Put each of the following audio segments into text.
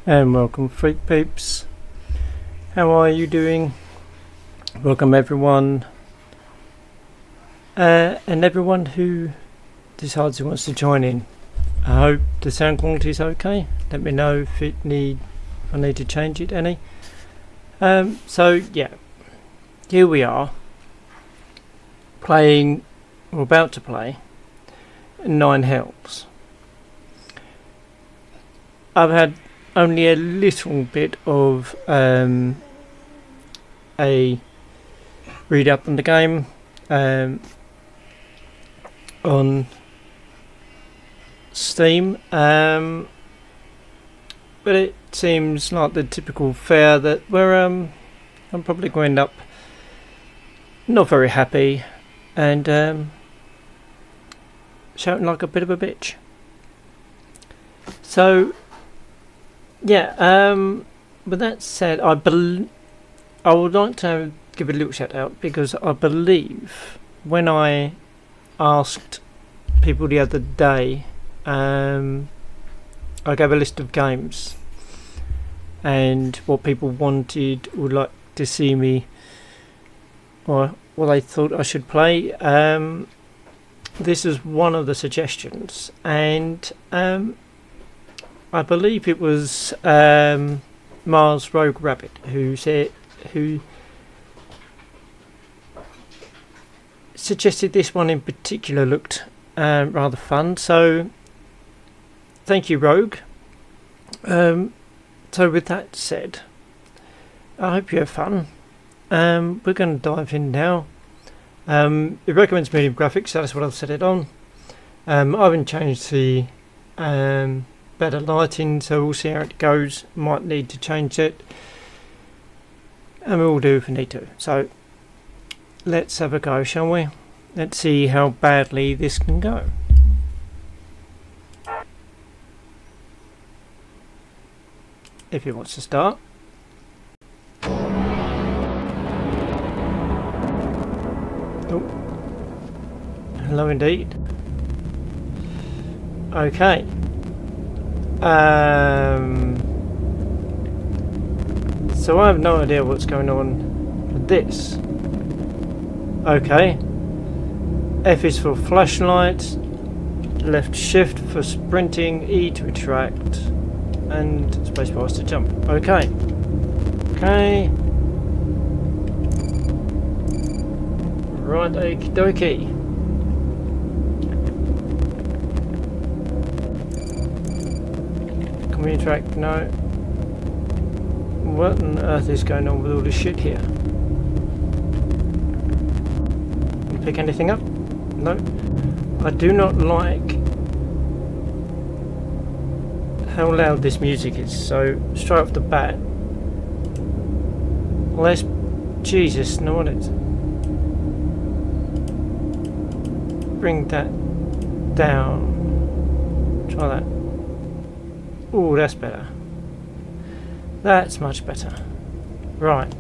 And welcome, Freak Peeps. How are you doing? Welcome everyone, and everyone who decides who wants to join in. I hope the sound quality is okay. Let me know if I need to change it any. So yeah, here we are playing, or about to play, Nine Hells. I've had only a little bit of a read up on the game on Steam, but it seems like the typical fare that I'm probably going to end up not very happy and shouting like a bit of a bitch. So yeah, with that said, I would like to give a little shout out because I believe when I asked people the other day, I gave a list of games and what people would like to see me, or what they thought I should play. This is one of the suggestions, and I believe it was Mars Rogue Rabbit who suggested this one in particular looked rather fun. So thank you, Rogue. So with that said, I hope you have fun. We're going to dive in now. It recommends medium graphics, so that's what I've set it on. I haven't changed the better lighting, so we'll see how it goes. Might need to change it, and we'll do if we need to. So let's have a go, shall we? Let's see how badly this can go. If it wants to start. Oh, hello indeed. Okay. So I have no idea what's going on with this. Okay. F is for flashlight, left shift for sprinting, E to retract, and spacebar is to jump. Okay. Okay. Right, okie dokie. Can we interact? No. What on earth is going on with all this shit here? Can you pick anything up? No. I do not like how loud this music is, so straight off the bat, let's no on it. Bring that down. Try that. Oh, that's better. That's much better. Right.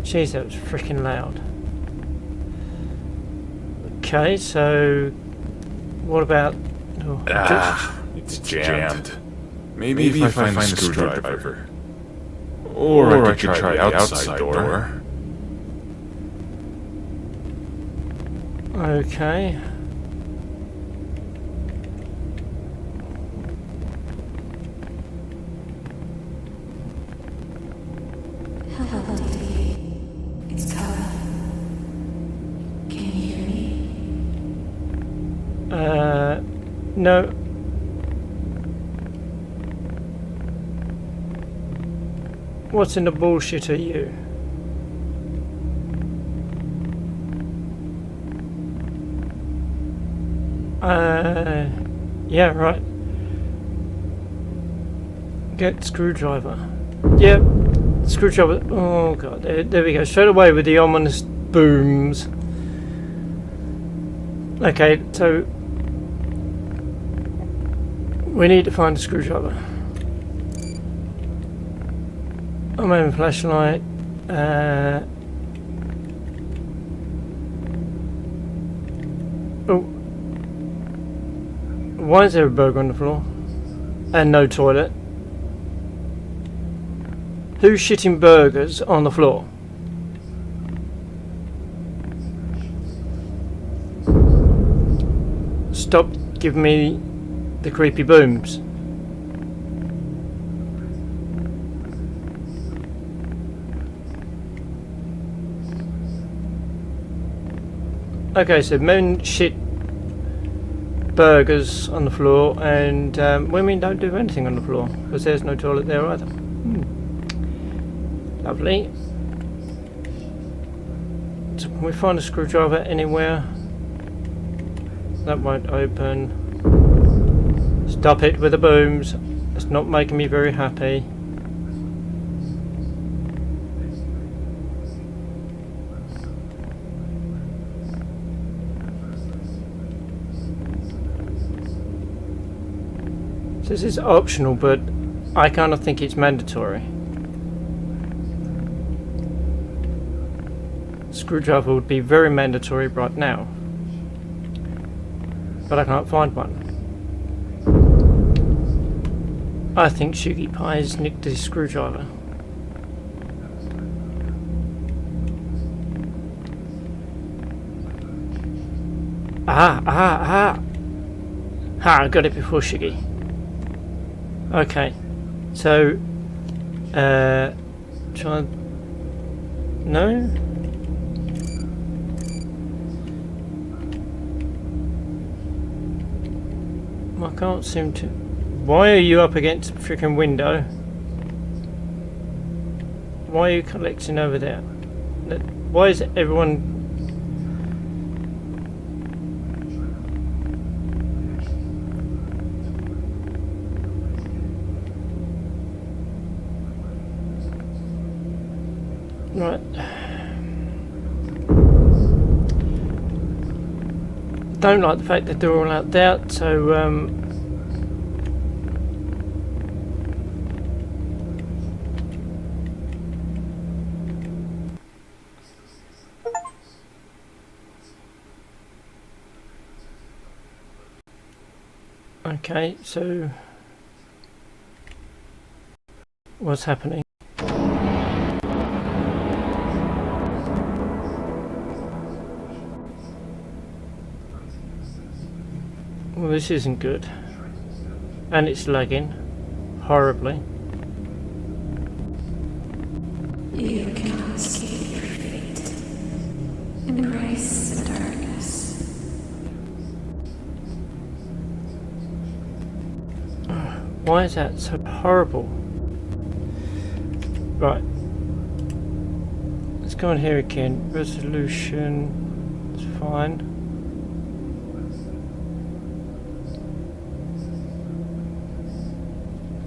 Jeez, that was freaking loud. Okay, so what about... Oh, it's jammed. Maybe if I find a screwdriver. Or I could try the outside door. Okay. Hello, Davey. It's Kara. Can you hear me? No. What's in the bullshit are you? Yeah, right. Get screwdriver. Yep, screwdriver. Oh god, there we go. Straight away with the ominous booms. Okay, so we need to find a screwdriver. I'm having a flashlight. Oh. Why is there a burger on the floor? And no toilet. Who's shitting burgers on the floor? Stop giving me the creepy booms. Okay, so men shit burgers on the floor, and women don't do anything on the floor because there's no toilet there either. Lovely. So can we find a screwdriver anywhere? That won't open. Stop it with the booms. It's not making me very happy. This is optional, but I kind of think it's mandatory. Screwdriver would be very mandatory right now, but I can't find one. I think Shuggy Pie has nicked his screwdriver. Ah! I got it before Shuggy. Okay, so try. No. I can't seem to. Why are you up against the freaking window? Why are you collecting over there? Why is everyone? Right. Don't like the fact that they're all out there, so okay, so what's happening? Well, this isn't good, and it's lagging horribly. You cannot escape your fate. Embrace the darkness. Why is that so horrible? Right, let's go on here again. Resolution, it's fine.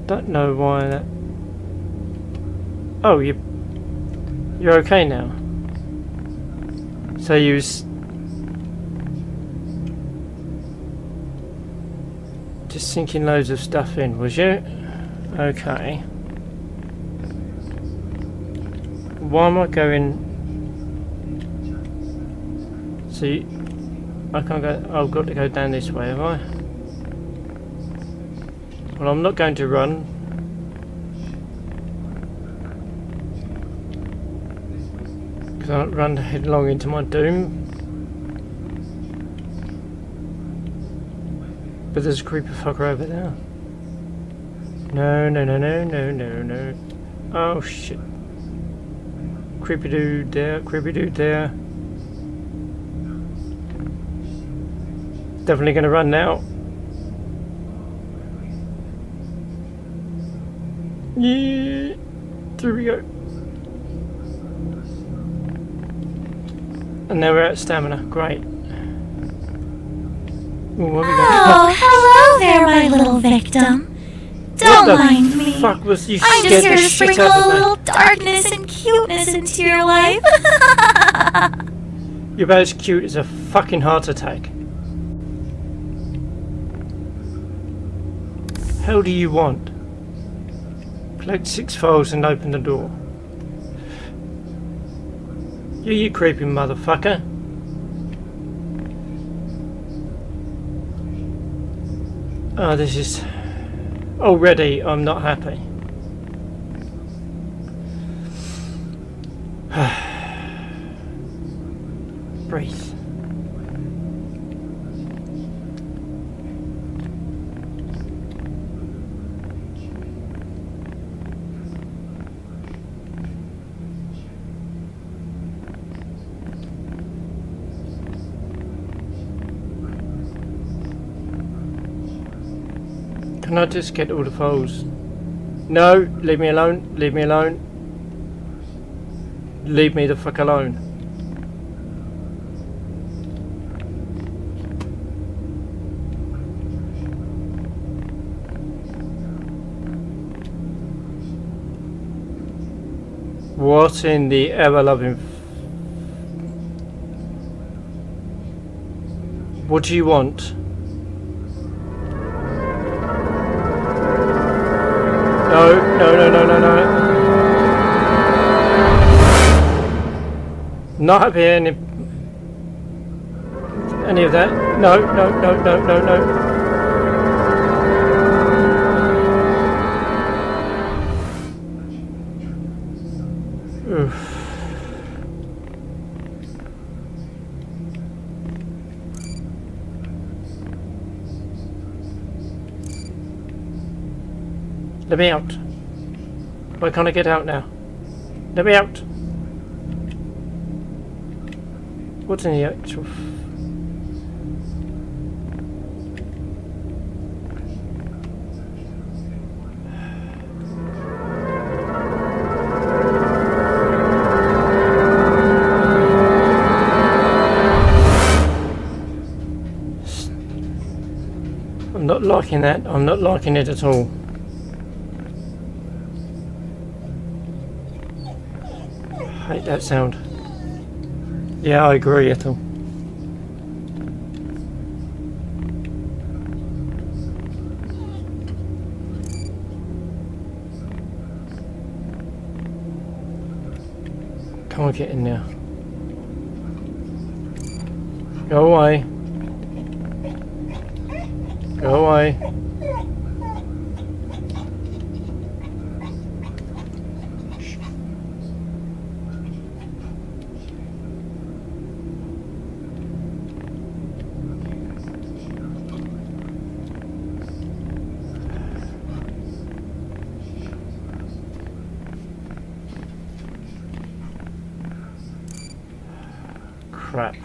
Don't know why that. Oh, you're okay now. So you just sinking loads of stuff in, was you? Okay. Why am I going? See, I can't go. I've got to go down this way, have I? Well, I'm not going to run. Because I don't run headlong into my doom. But there's a creepy fucker over there. No. Oh shit. Creepy dude there, Definitely gonna run now. Yeah, there we go. And now we're at stamina. Great. Ooh, what have we got? Oh, hello there, my little victim. Don't mind me. Fuck was you I'm scared just here the to shit sprinkle out a of little darkness and cuteness into your life. me? You're about as cute as a fucking heart attack. Hell do you want? Collect 6 files and open the door. You creepy motherfucker. Oh, this is... Already, I'm not happy. Breathe. Can I just get all the files? No, leave me alone, leave me alone. Leave me the fuck alone. What in the ever-loving... What do you want? No, no, no, no, no, no. Not happy any of that. No, no, no, no, no, no. Oof. Let me out. Why can't I get out now? Let me out. What's in the actual... I'm not liking that. I'm not liking it at all. I hate that sound. Yeah, I agree, Ethel. Come on, get in now. Go away. Go away. Crap.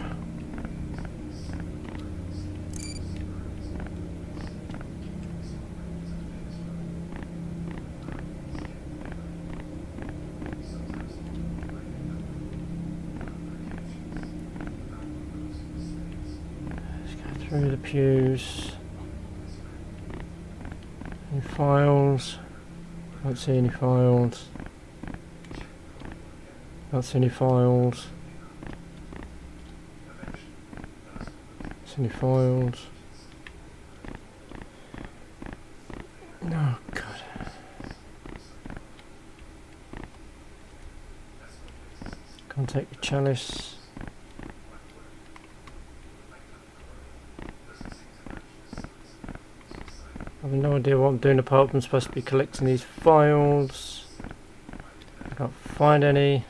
Let's go through the pews. Any files? Can't see any files. Can't see any files. Any files? Oh God. Contact the chalice. I have no idea what I'm doing apart from supposed to be collecting these files. I can't find any.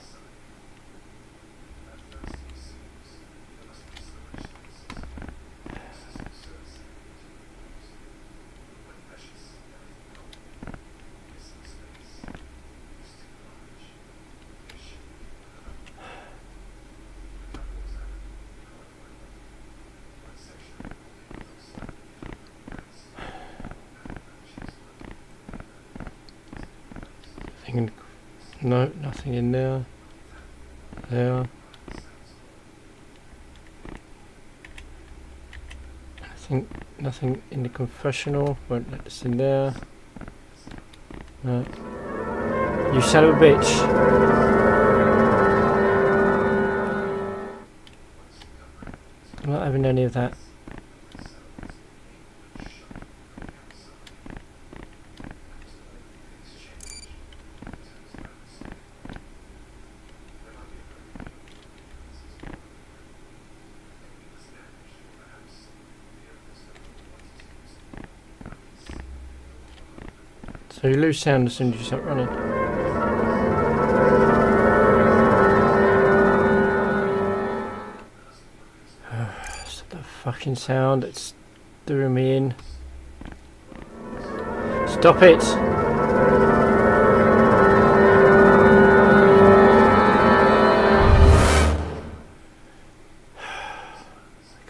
No, nothing in there. There. Nothing in the confessional. Won't let us in there. No. You son of a bitch. I'm not having any of that. So you lose sound as soon as you start running. fucking sound. It's doing me in. Stop it!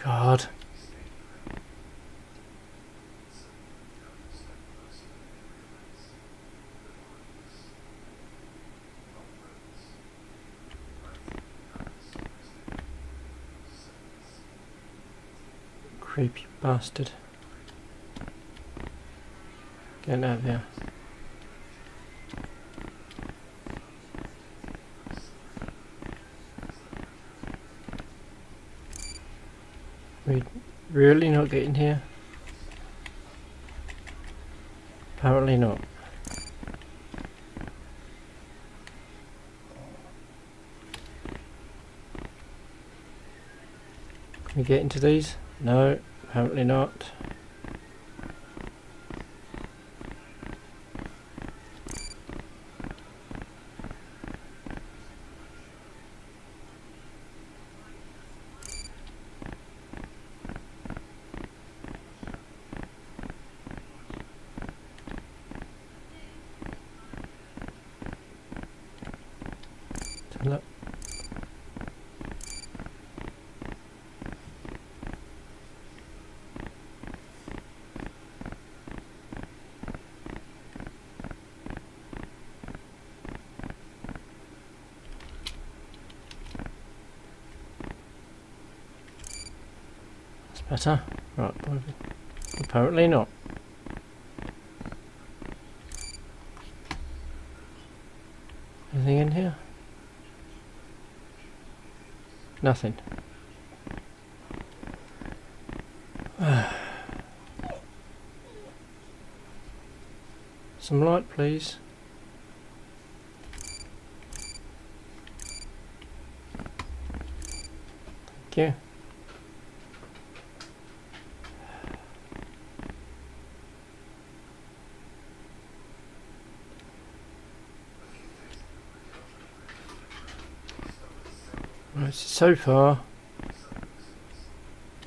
God. Creepy bastard. Get out of here. We really not getting here? Apparently not. Can we get into these? No, apparently not. Look. That's better. Right, apparently not. Anything in here? Nothing. Some light, please. Thank you. Right, so far,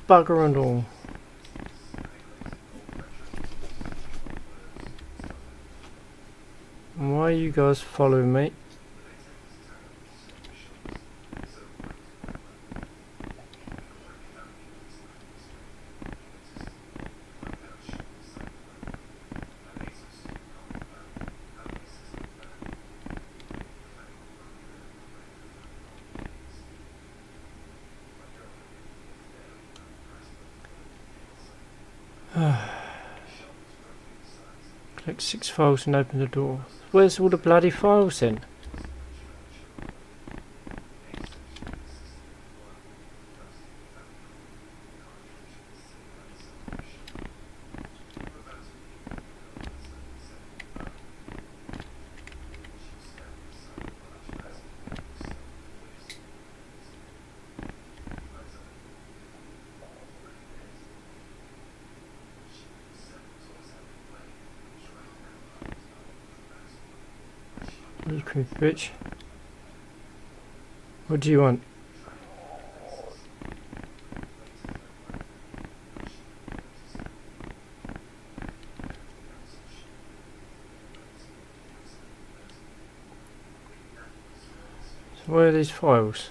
bugger and all. Why are you guys following me? Click 6 files and open the door. Where's all the bloody files then? You creepy bitch. What do you want? So where are these files?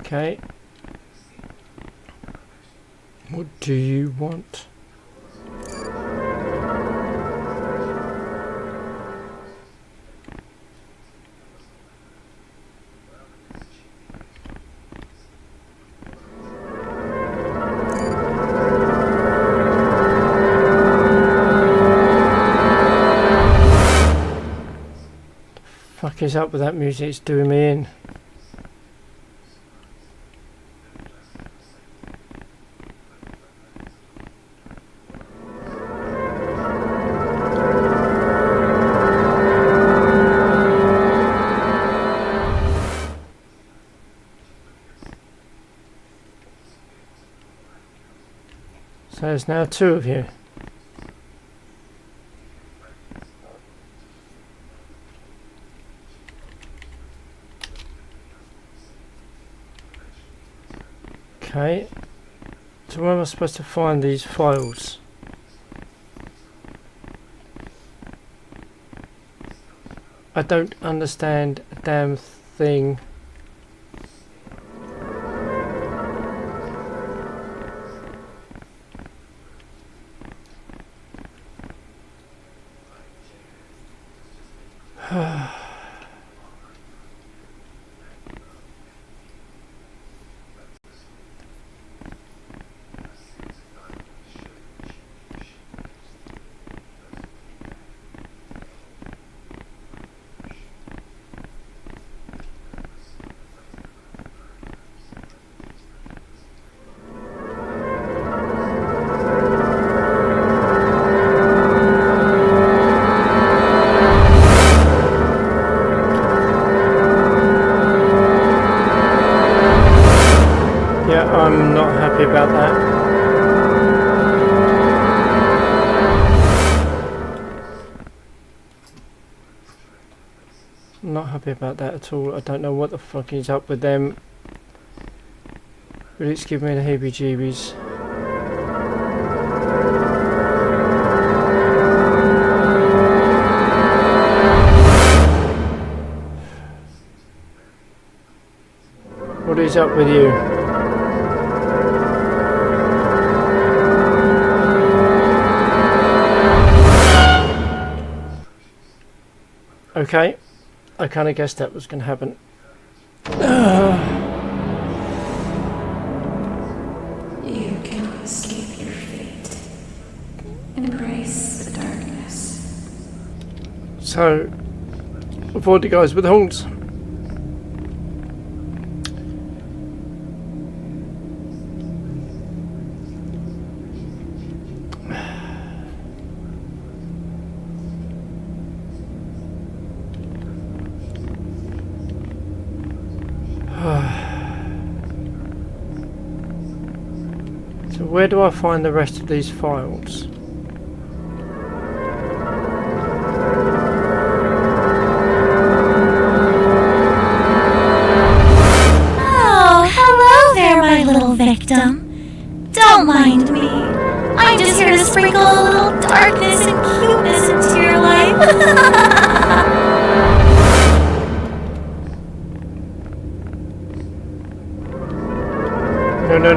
Okay. What do you want? Fuck is up with that music? It's doing me in. So there's now 2 of you. Okay. So where am I supposed to find these files? I don't understand a damn thing. Yeah, I'm not happy about that. I'm not happy about that at all. I don't know what the fuck is up with them. But it's giving me the heebie-jeebies. What is up with you? Okay, I kind of guessed that was going to happen. You cannot escape your fate. Embrace the darkness. So, avoid the guys with the horns. So where do I find the rest of these files? Oh, hello there, my little victim. Don't mind me. I'm just here to sprinkle a little darkness and cuteness into your life. No.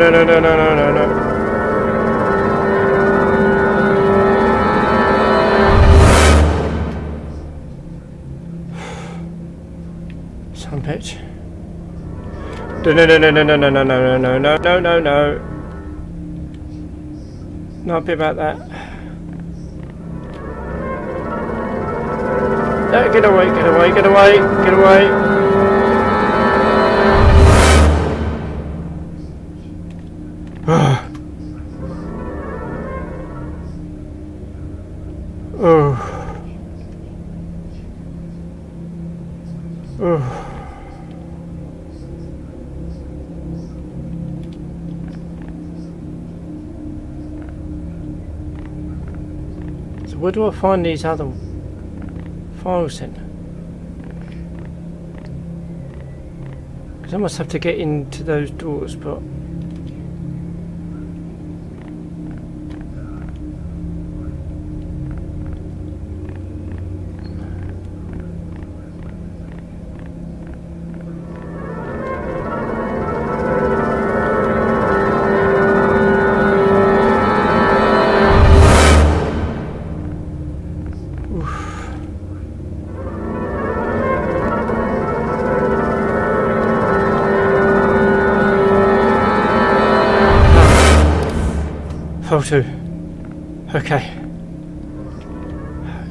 Some bitch. No. Not happy about that. Get away. So where do I find these other files then? Because I must have to get into those doors, but... Photo. Okay.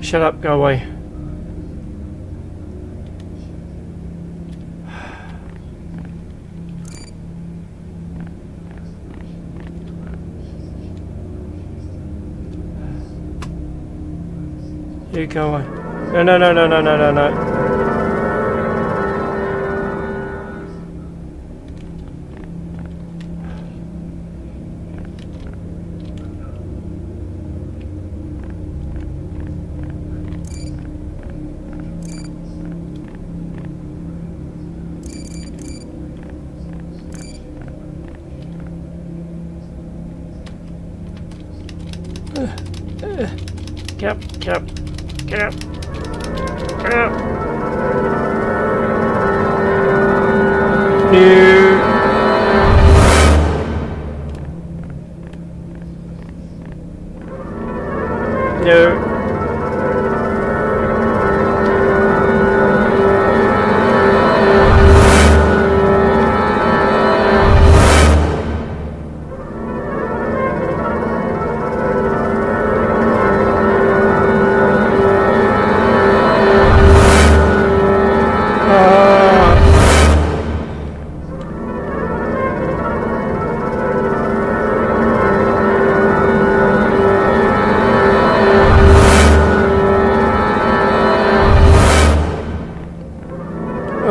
Shut up, go away. You go away. No. Get up, get up, get up, get up. No. No.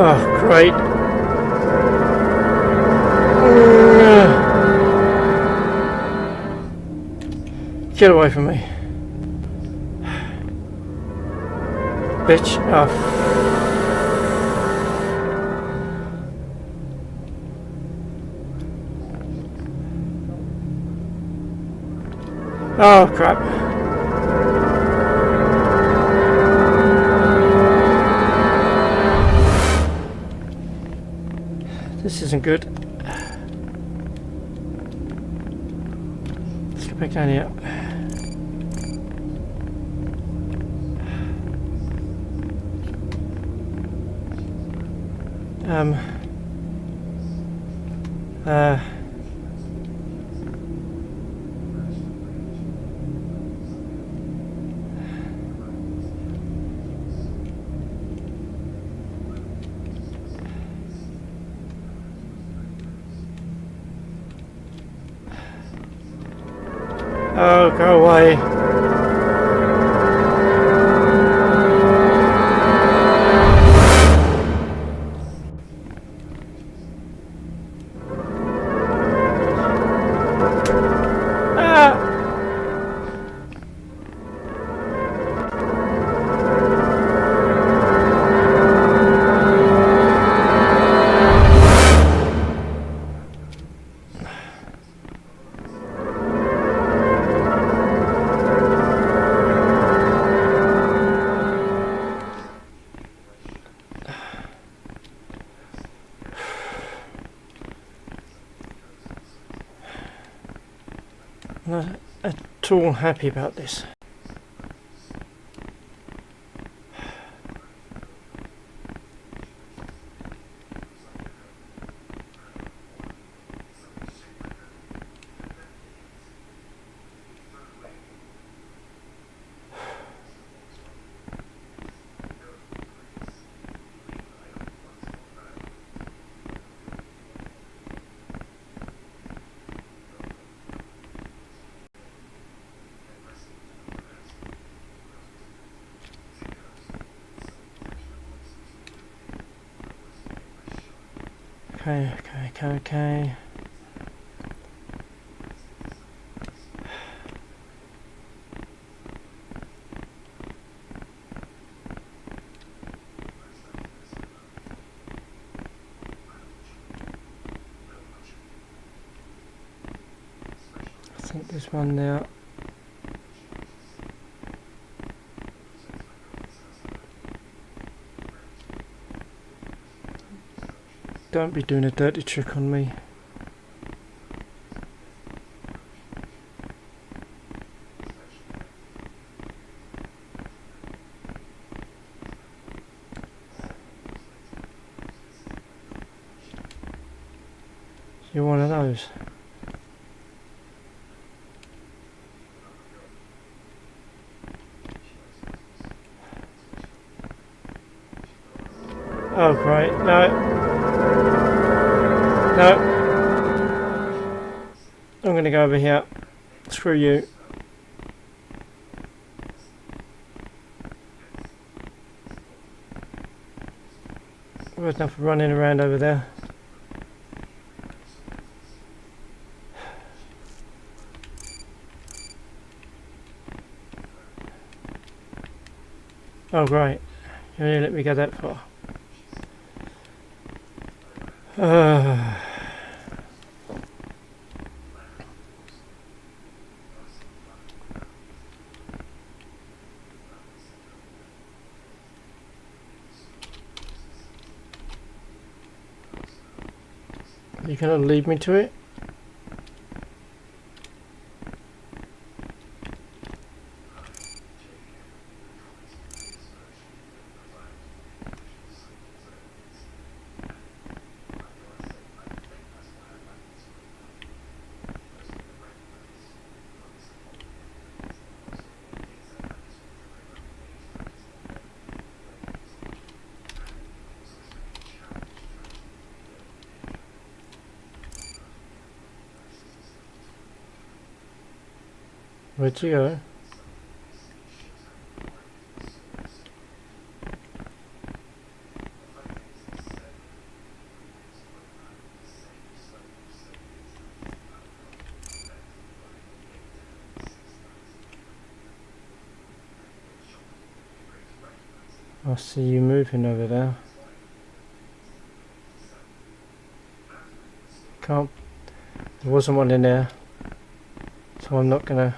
Oh, great. Get away from me. Bitch. Oh. Oh, crap. This isn't good. Let's get back down here. Oh, go away. Not at all happy about this. Okay. I think there's one there. Don't be doing a dirty trick on me. You're one of those. Oh, great. No. No. I'm going to go over here. Screw you. There's enough running around over there. Oh, great. You only let me go that far. You gonna lead me to it? Where'd you go? I see you moving over there. Can't. There wasn't one in there, so I'm not gonna.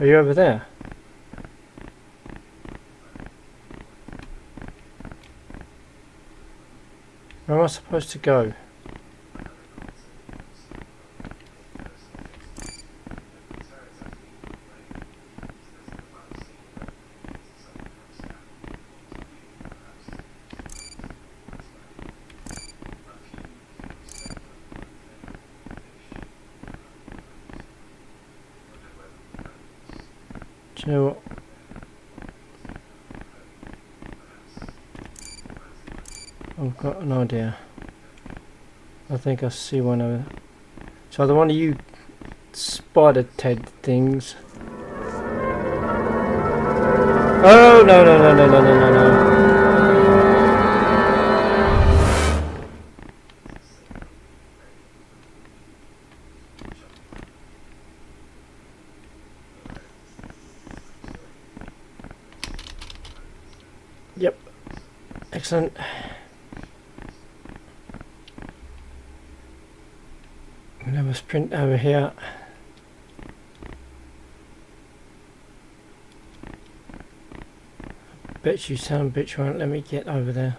Are you over there? Where am I supposed to go? Do you know what? I've got an idea. I think I see one over there. So the one of you spider Ted things. Oh no no no no no no no no. Yep. Excellent. I'm gonna have a sprint over here. Bet you some bitch won't let me get over there.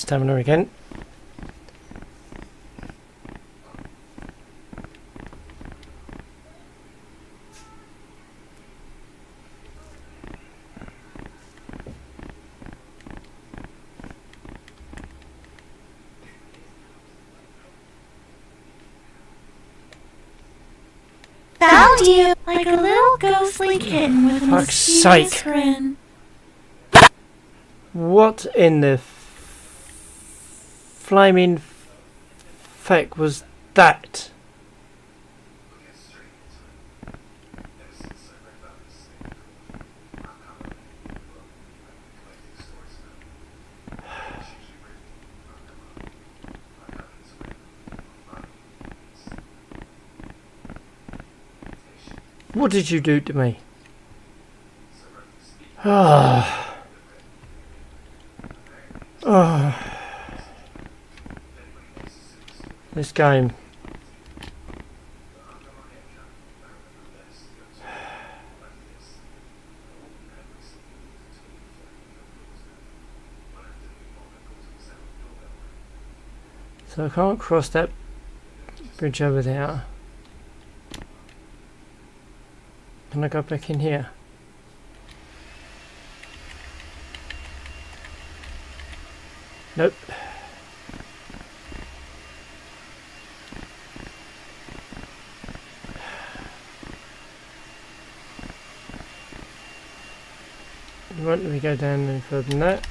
Stamina again. Found you like a little ghostly kitten with a Fuck's mischievous sake. grin. What in the flaming feck was that? What did you do to me? Ah. Oh. This game. So I can't cross that bridge over there. Can I go back in here? Nope. Right, let me go down any further than that.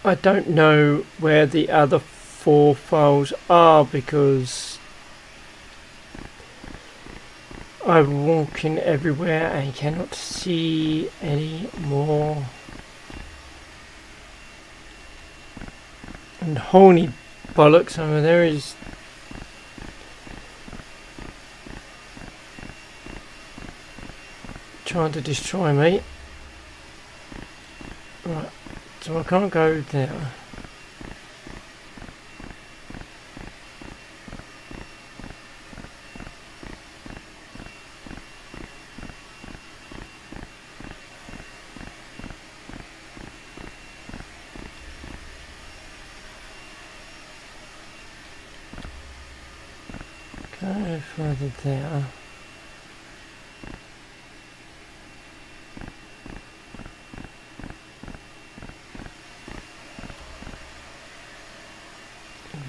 I don't know where the other 4 files are because I'm walking everywhere and cannot see any more. And holy bollocks, over there is trying to destroy me. Right, so I can't go there. Go further there.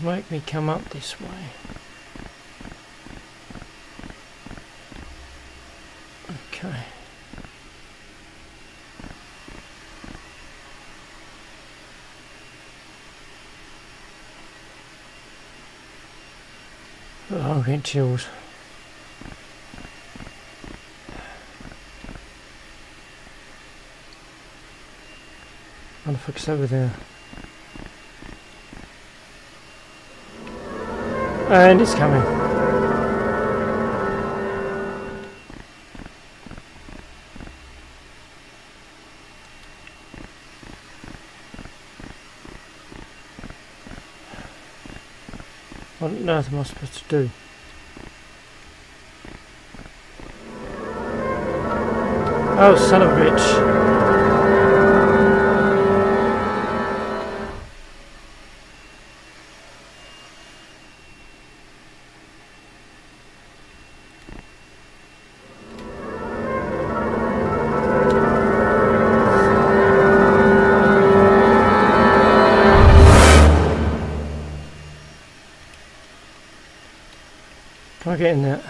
Make me come up this way. Okay. Oh, I'm getting chills. What the fuck's over there? And it's coming. What on earth am I supposed to do? Oh, son of a bitch. Can I get in there?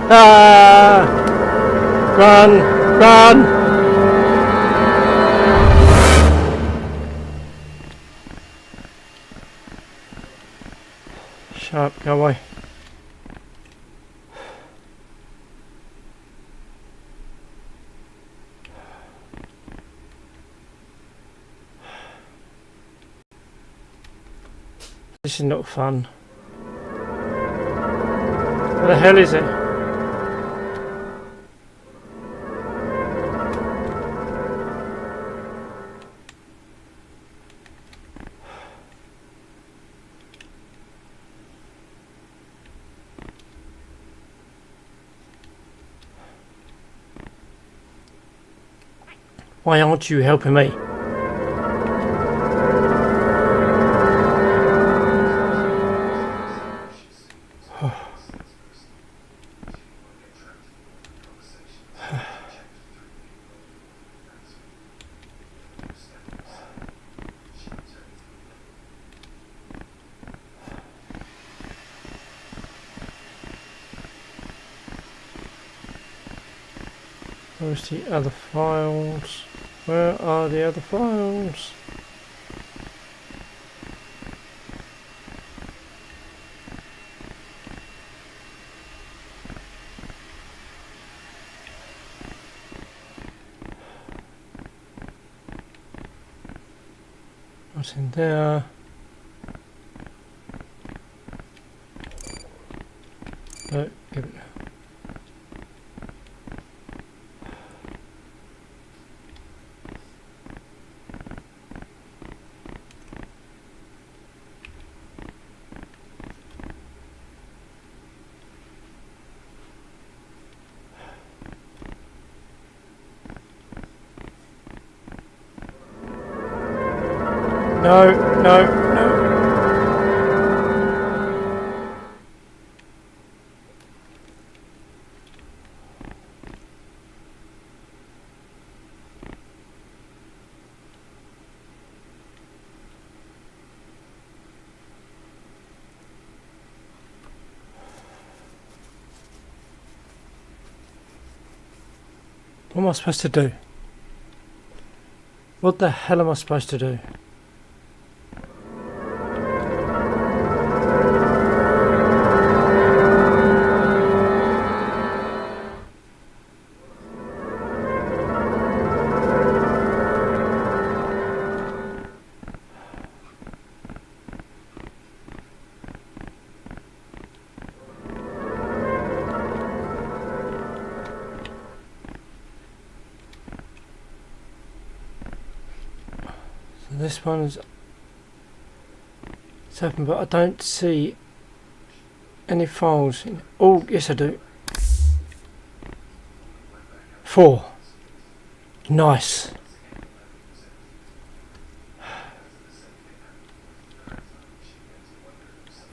Ah! Run! Run! Shut up, go away. This is not fun. What the hell is it? Why aren't you helping me? Where's the other files? Where are the other files? What's in there? No, give it. No, no, no. What am I supposed to do? What the hell am I supposed to do? This one's it's open, but I don't see any files in. Oh, yes I do. 4. Nice.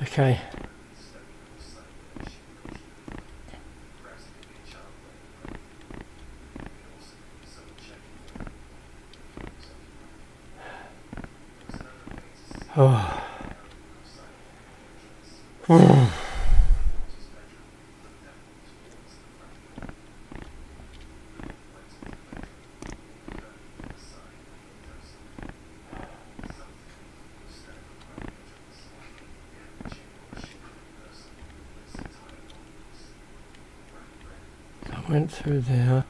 Okay. Oh. I went through there.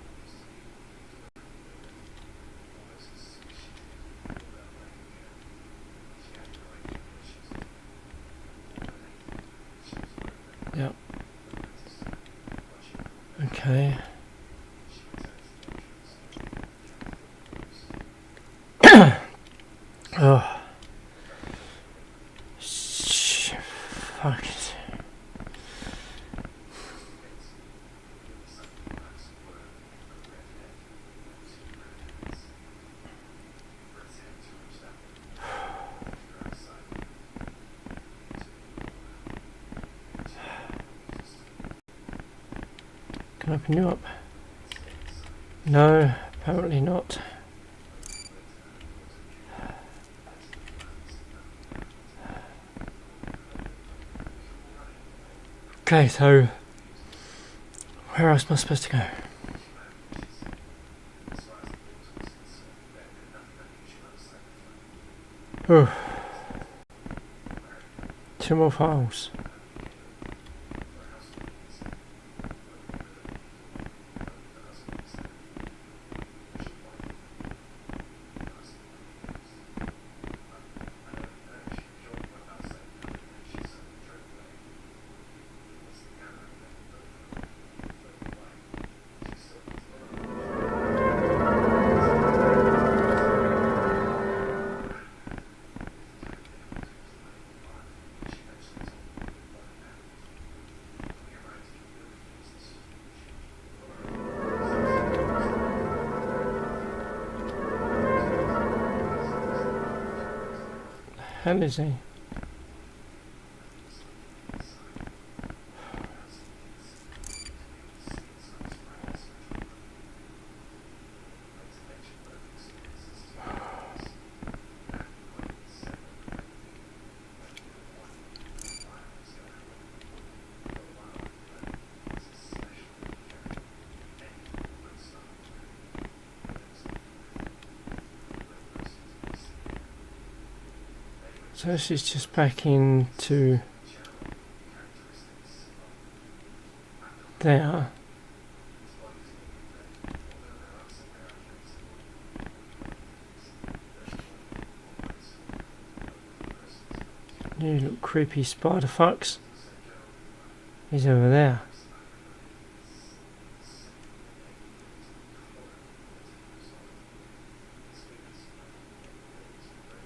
Yep. Okay. Oh. Fuck it. Can I open you up? No, apparently not. Okay, so where else am I supposed to go? Oh. 2 more files. Hell is he? So this is just back into there. You little creepy spider fucks. He's over there.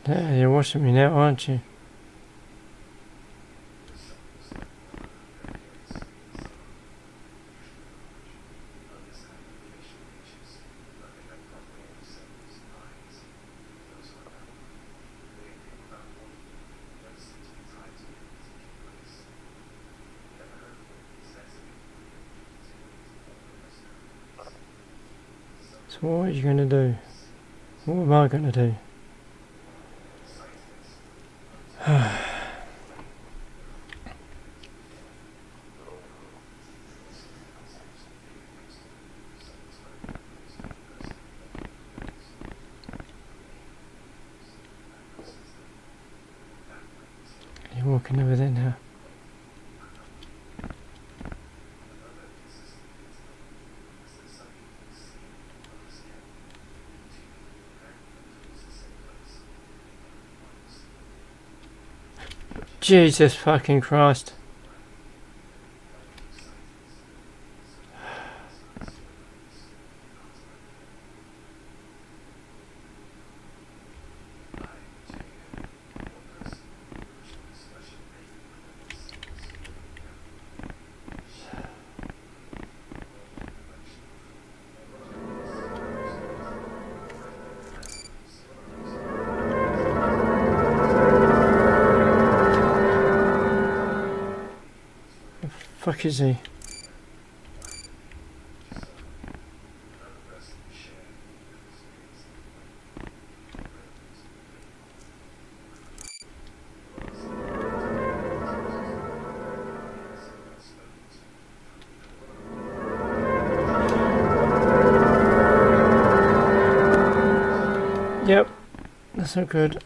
Yeah, you're watching me now, aren't you? So what are you going to do? What am I going to do? Looking over there now. Jesus fucking Christ. Fuck is he? Yep, that's not good.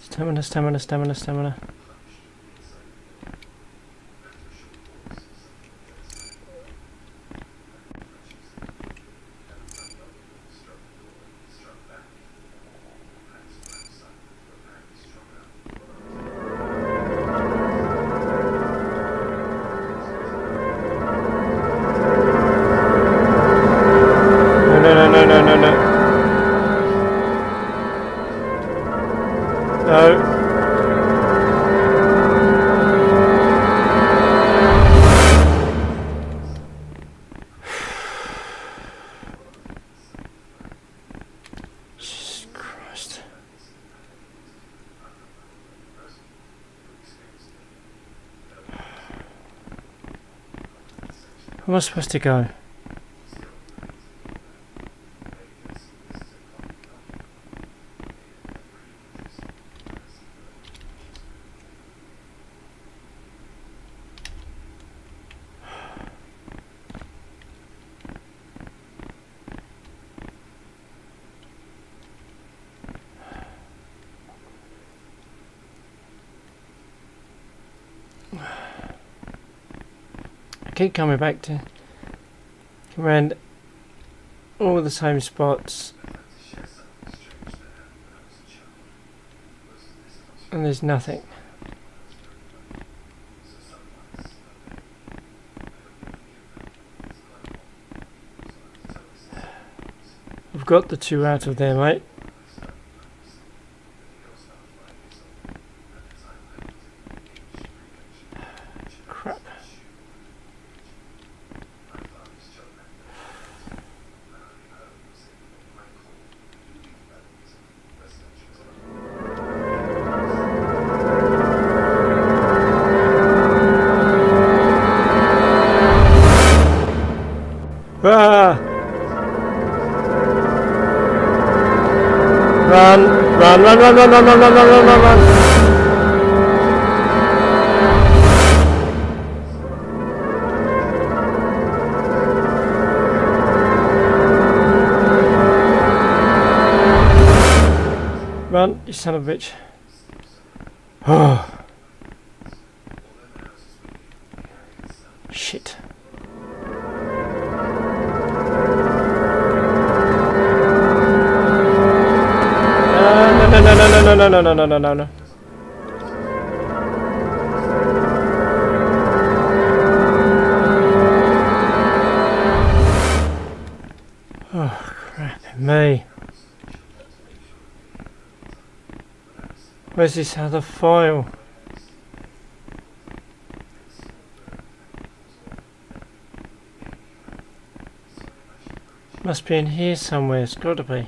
Stamina, stamina, stamina, stamina. Jesus Christ. Where am I supposed to go? I keep coming back to around all the same spots, and there's nothing. I've got the 2 out of there, mate. Crap. Ah! Run, run, run, run, run, run, run, run, run, run, run. Run, you son of a bitch. Oh. Shit. No. Oh, crap me. Where's this other file? Must be in here somewhere, it's got to be.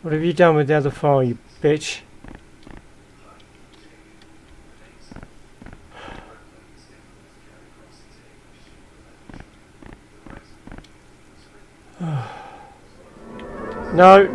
What have you done with the other file, you bitch? No.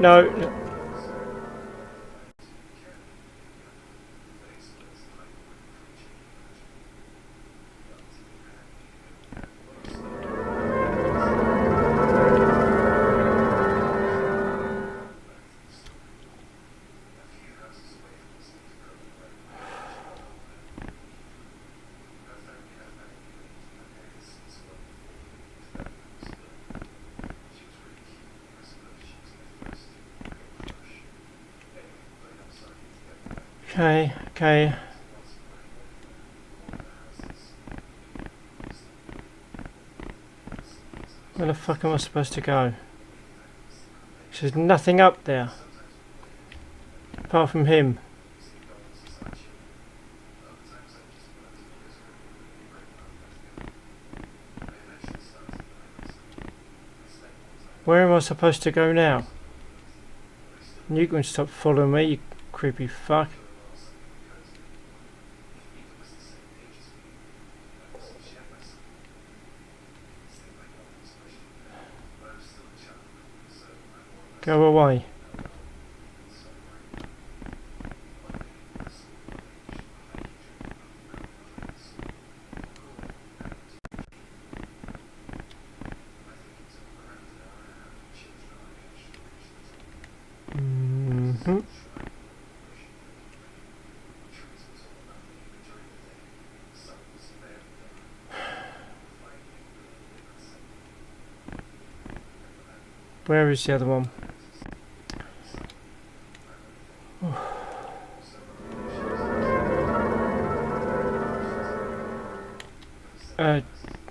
Okay, okay. Where the fuck am I supposed to go? There's nothing up there. Apart from him. Where am I supposed to go now? You can stop following me, you creepy fuck. Go away. Where is the other one?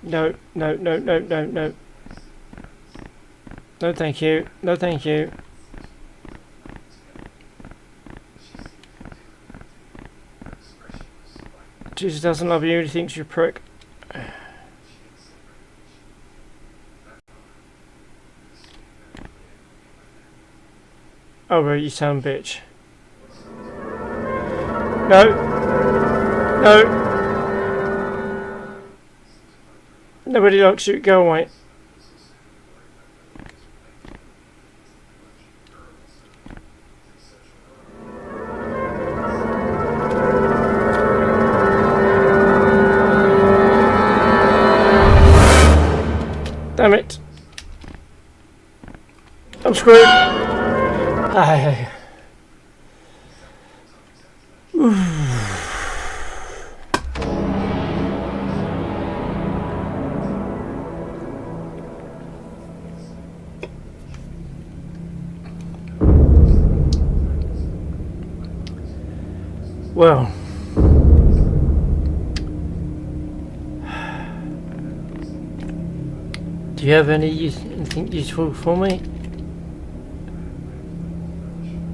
No, no, no, no, no, no. No thank you, no thank you. Jesus doesn't love you, he thinks you're a prick. Oh, well, you sound bitch. No! No! Nobody likes you, go away. Damn it. I'm screwed. Aye. Well, do you have anything useful for me?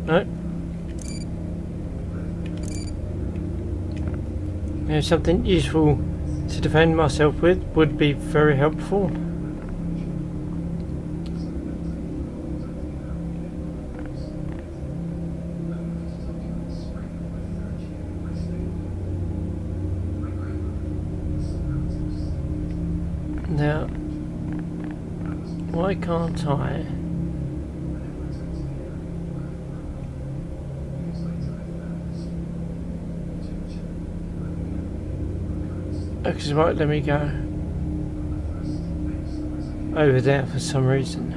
No? Something useful to defend myself with would be very helpful. Now, why can't I? Because it won't let me go over there for some reason.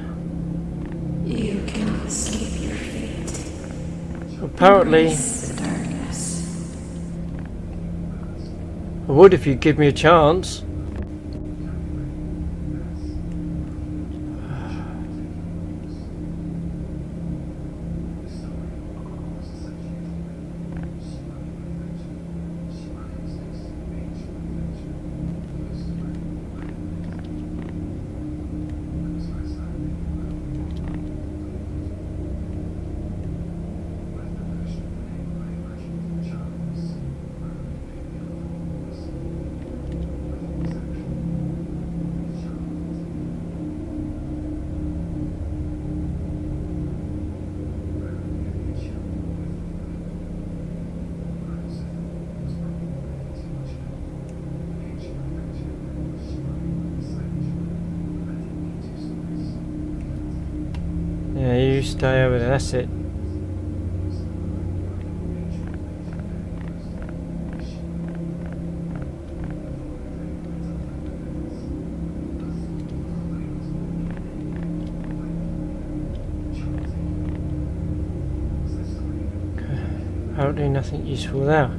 You cannot escape your fate. Apparently, Embrace the darkness. I would if you'd give me a chance. Yeah, you stay over there, that's it. Apparently nothing useful there.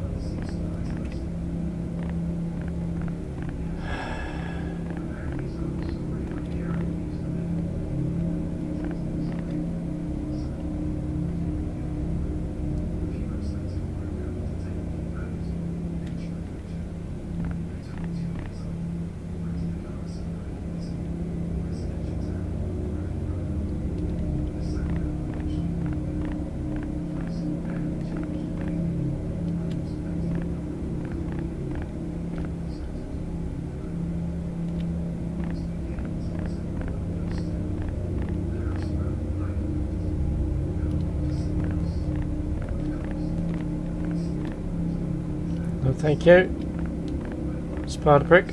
Oh, thank you. Spider brick.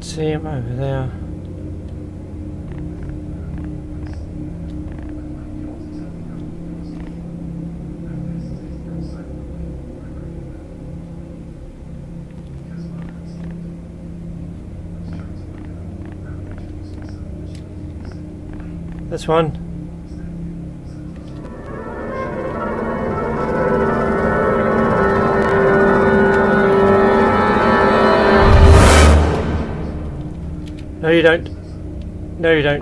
See him over there. This one. No, you don't. No, you don't.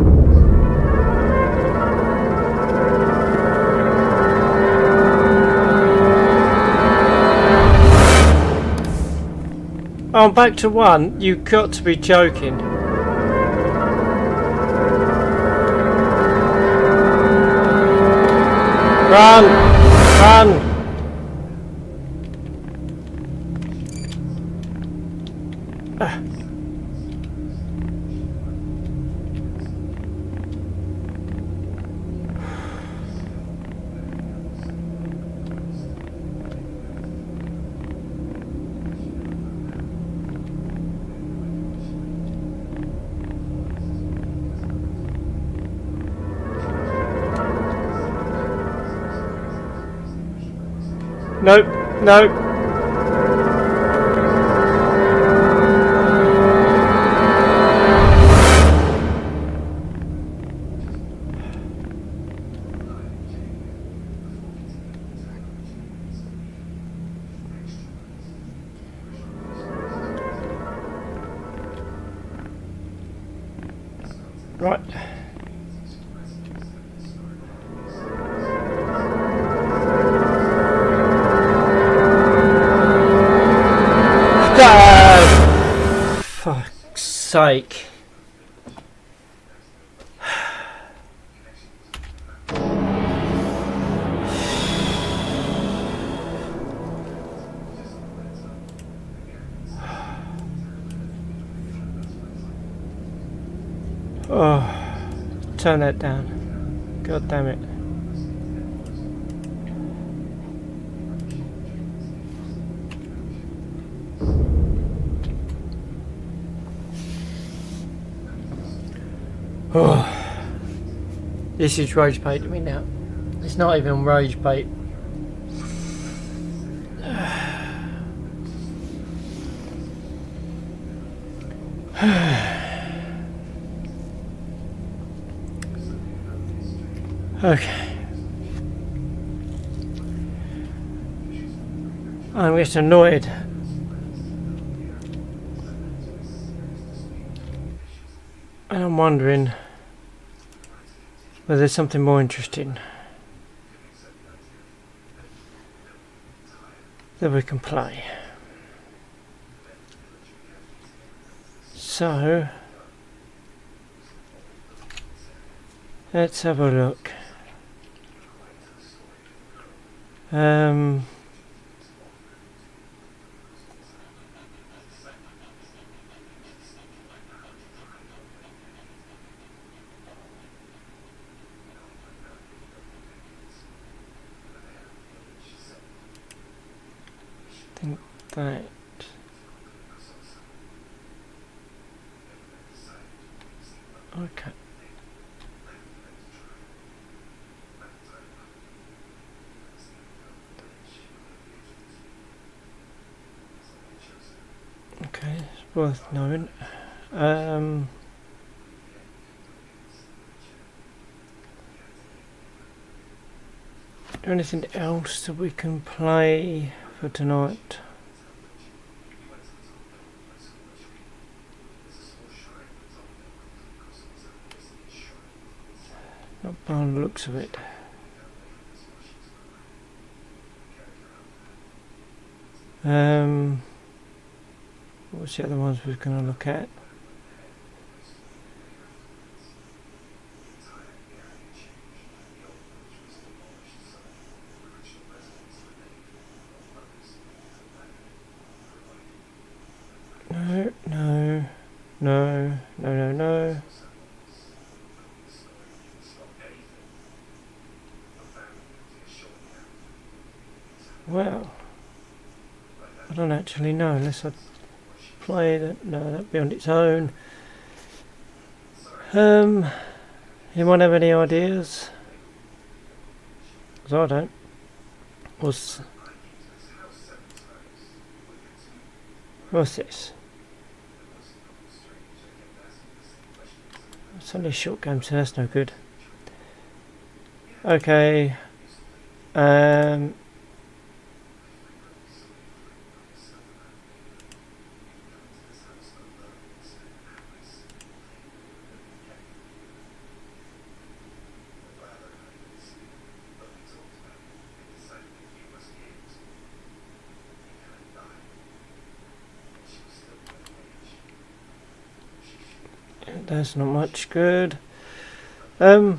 Oh, I'm back to one. You've got to be joking. Run! Run! Nope, nope. Right. Fuck's sake. Oh, turn that down. God damn it. Oh, this is rage bait to me now. It's not even rage bait. Okay. I'm getting annoyed. And I'm wondering whether there's something more interesting that we can play. So let's have a look. Think that. Okay. Okay, it's worth knowing. Anything else that we can play for tonight? Not by the looks of it. What's the other ones we're going to look at? No. Well, I don't actually know unless I play that. No, that'd be on its own. Anyone have any ideas? 'Cause I don't. What's this? It's only a short game, so that's no good. Okay. That's not much good. I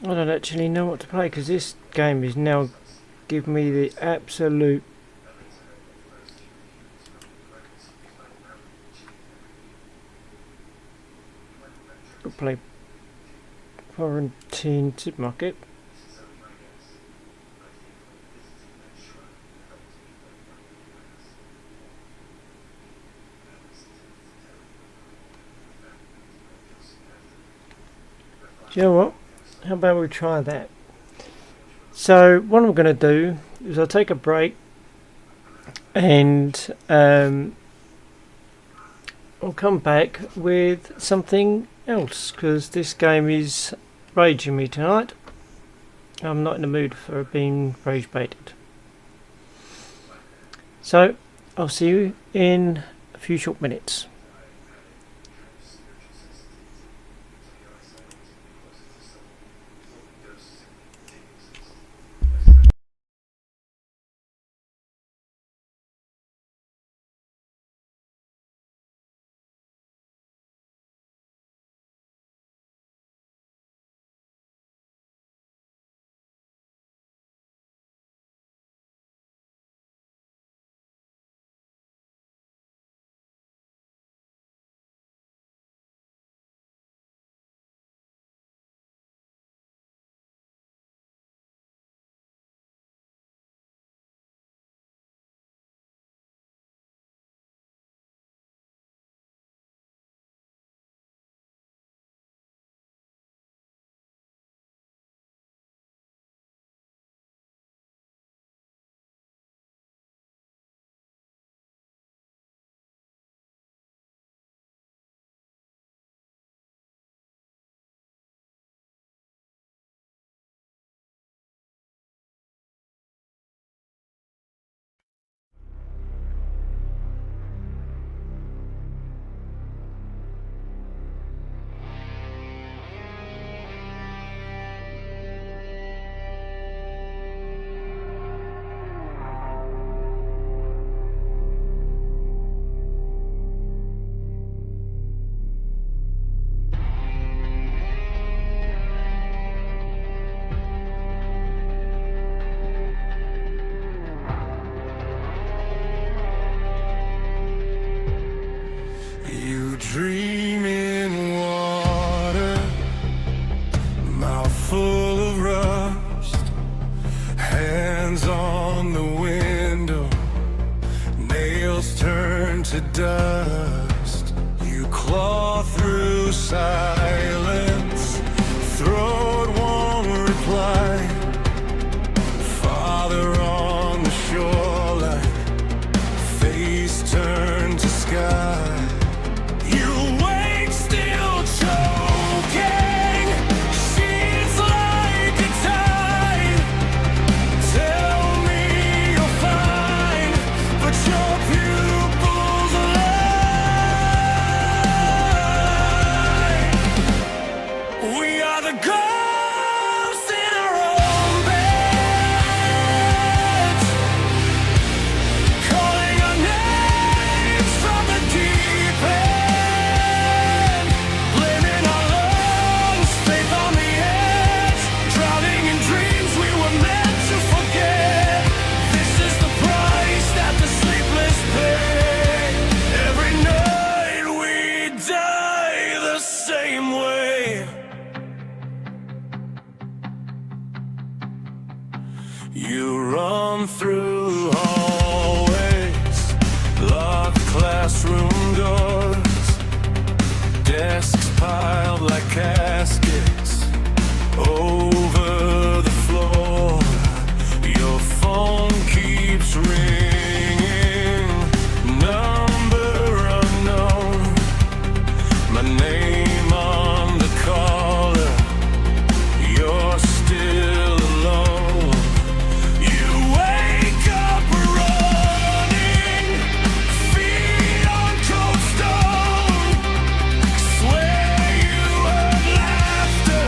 don't actually know what to play because this game is now giving me the absolute play Quarantine Supermarket. Do you know what? How about we try that? So what I'm going to do is I'll take a break and I'll come back with something else because this game is raging me tonight. I'm not in the mood for being rage baited. So I'll see you in a few short minutes. Dream in water, mouth full of rust, hands on the window, nails turn to dust. You claw through silence, throat won't reply. Father on the shoreline, face turned to sky. Calling our names from the deep. piled like caskets over the floor. Your phone keeps ringing, number unknown. My name on the caller, you're still alone. You wake up running, feet on cold stone. Swear you heard laughter,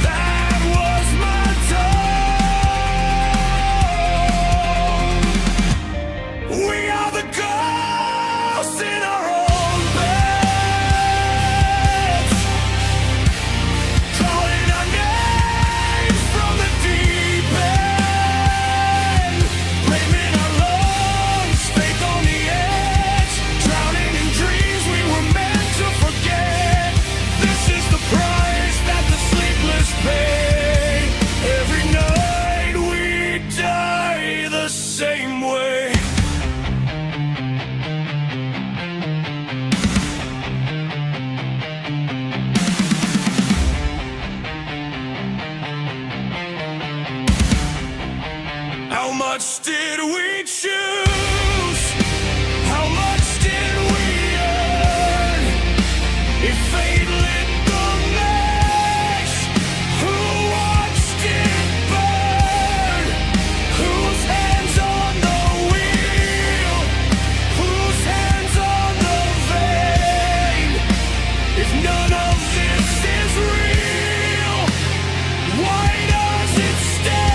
that was my tone. We are the ghosts in our own beds, calling our names from the deep end, blaming our lungs, faith on the edge, drowning in dreams we were meant to forget. This is the price that the sleepless pay. Every night we die the same way. How much did we choose? How much did we earn? If fate lit the match, who watched it burn? Whose hands on the wheel? Whose hands on the vein? If none of this is real, why does it stay?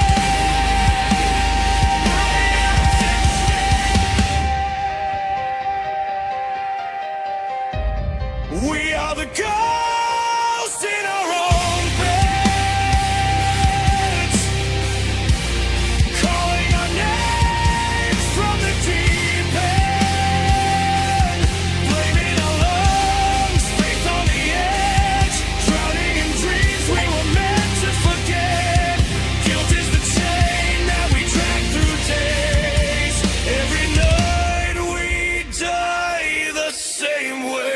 We are the ghosts in our own beds, calling our names from the deep end, blaming our lungs, faith on the edge, drowning in dreams we were meant to forget. Guilt is the chain that we drag through days. Every night we die the same way.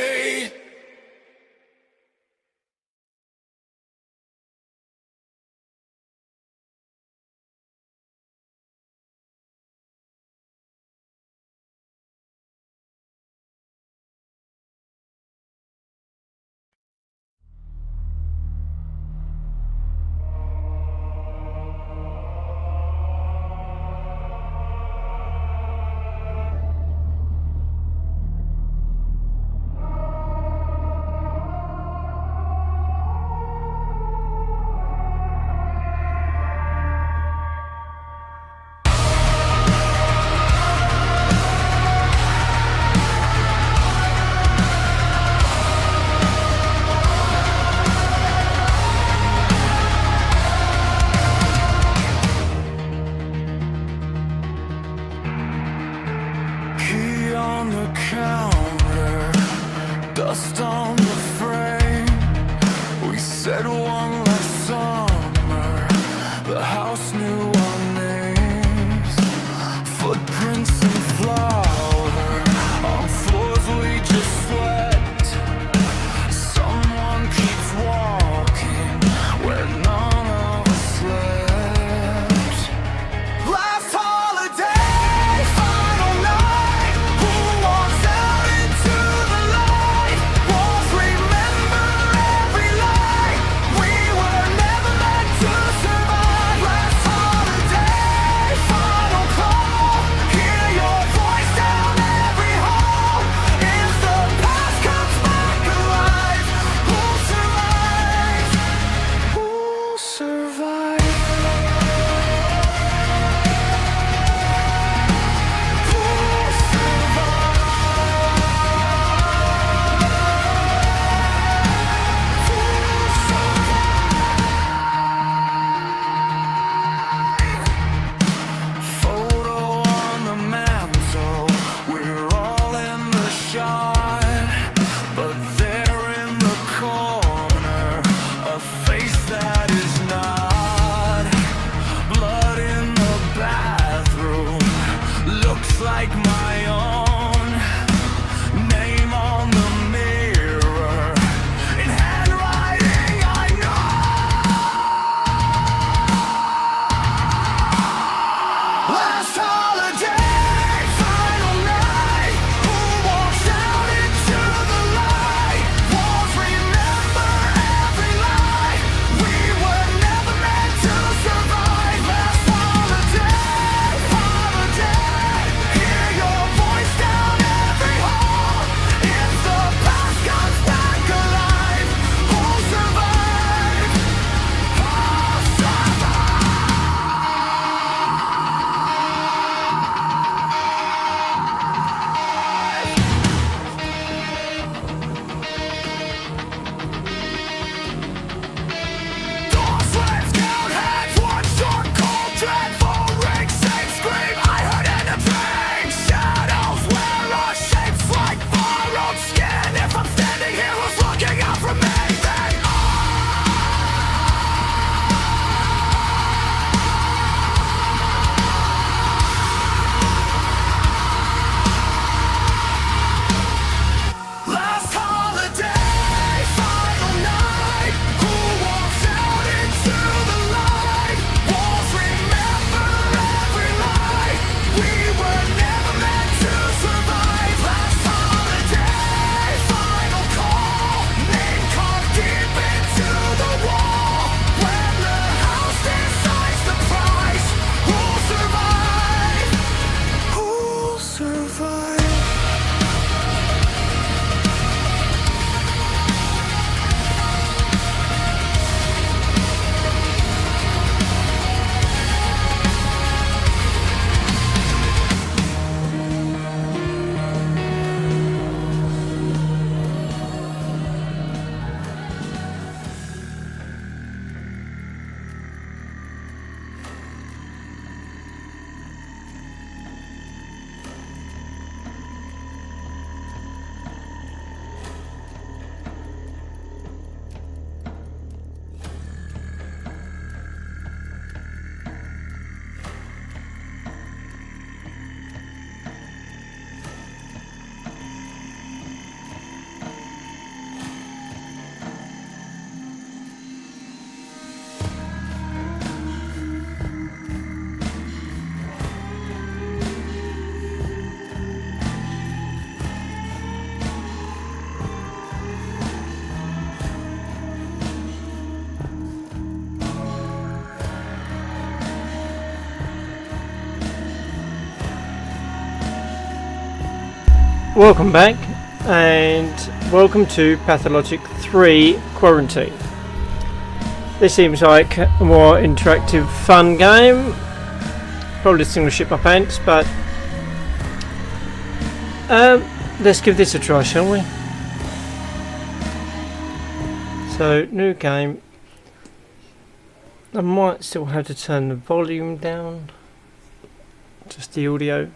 Key on the counter, dust on the frame. We said one last summer, the house knew our names. Footprints and flour on floors we just swept. Someone keeps walking where none of us slept. Last holiday, final night. Who walks out into the light? Walls remember every lie. We Welcome back, and welcome to Pathologic 3 Quarantine. This seems like a more interactive, fun game. Probably single ship my pants, but let's give this a try, shall we? So, new game. I might still have to turn the volume down, just the audio.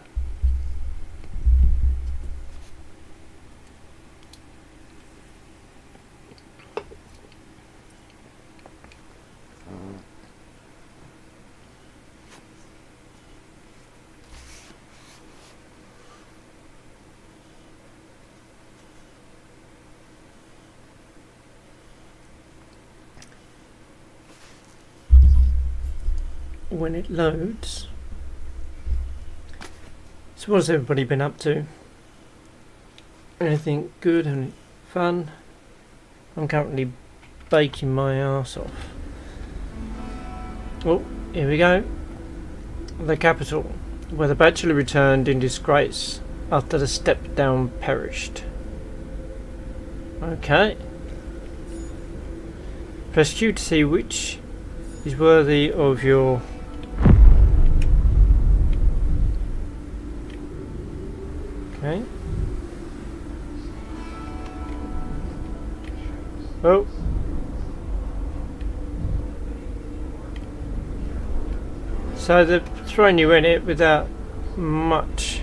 When it loads. So what has everybody been up to? Anything good and fun? I'm currently baking my arse off. Oh, here we go. The capital, where the bachelor returned in disgrace after the step down perished. Okay. Press Q to see which is worthy of your okay. Oh. So they've thrown you in it without much.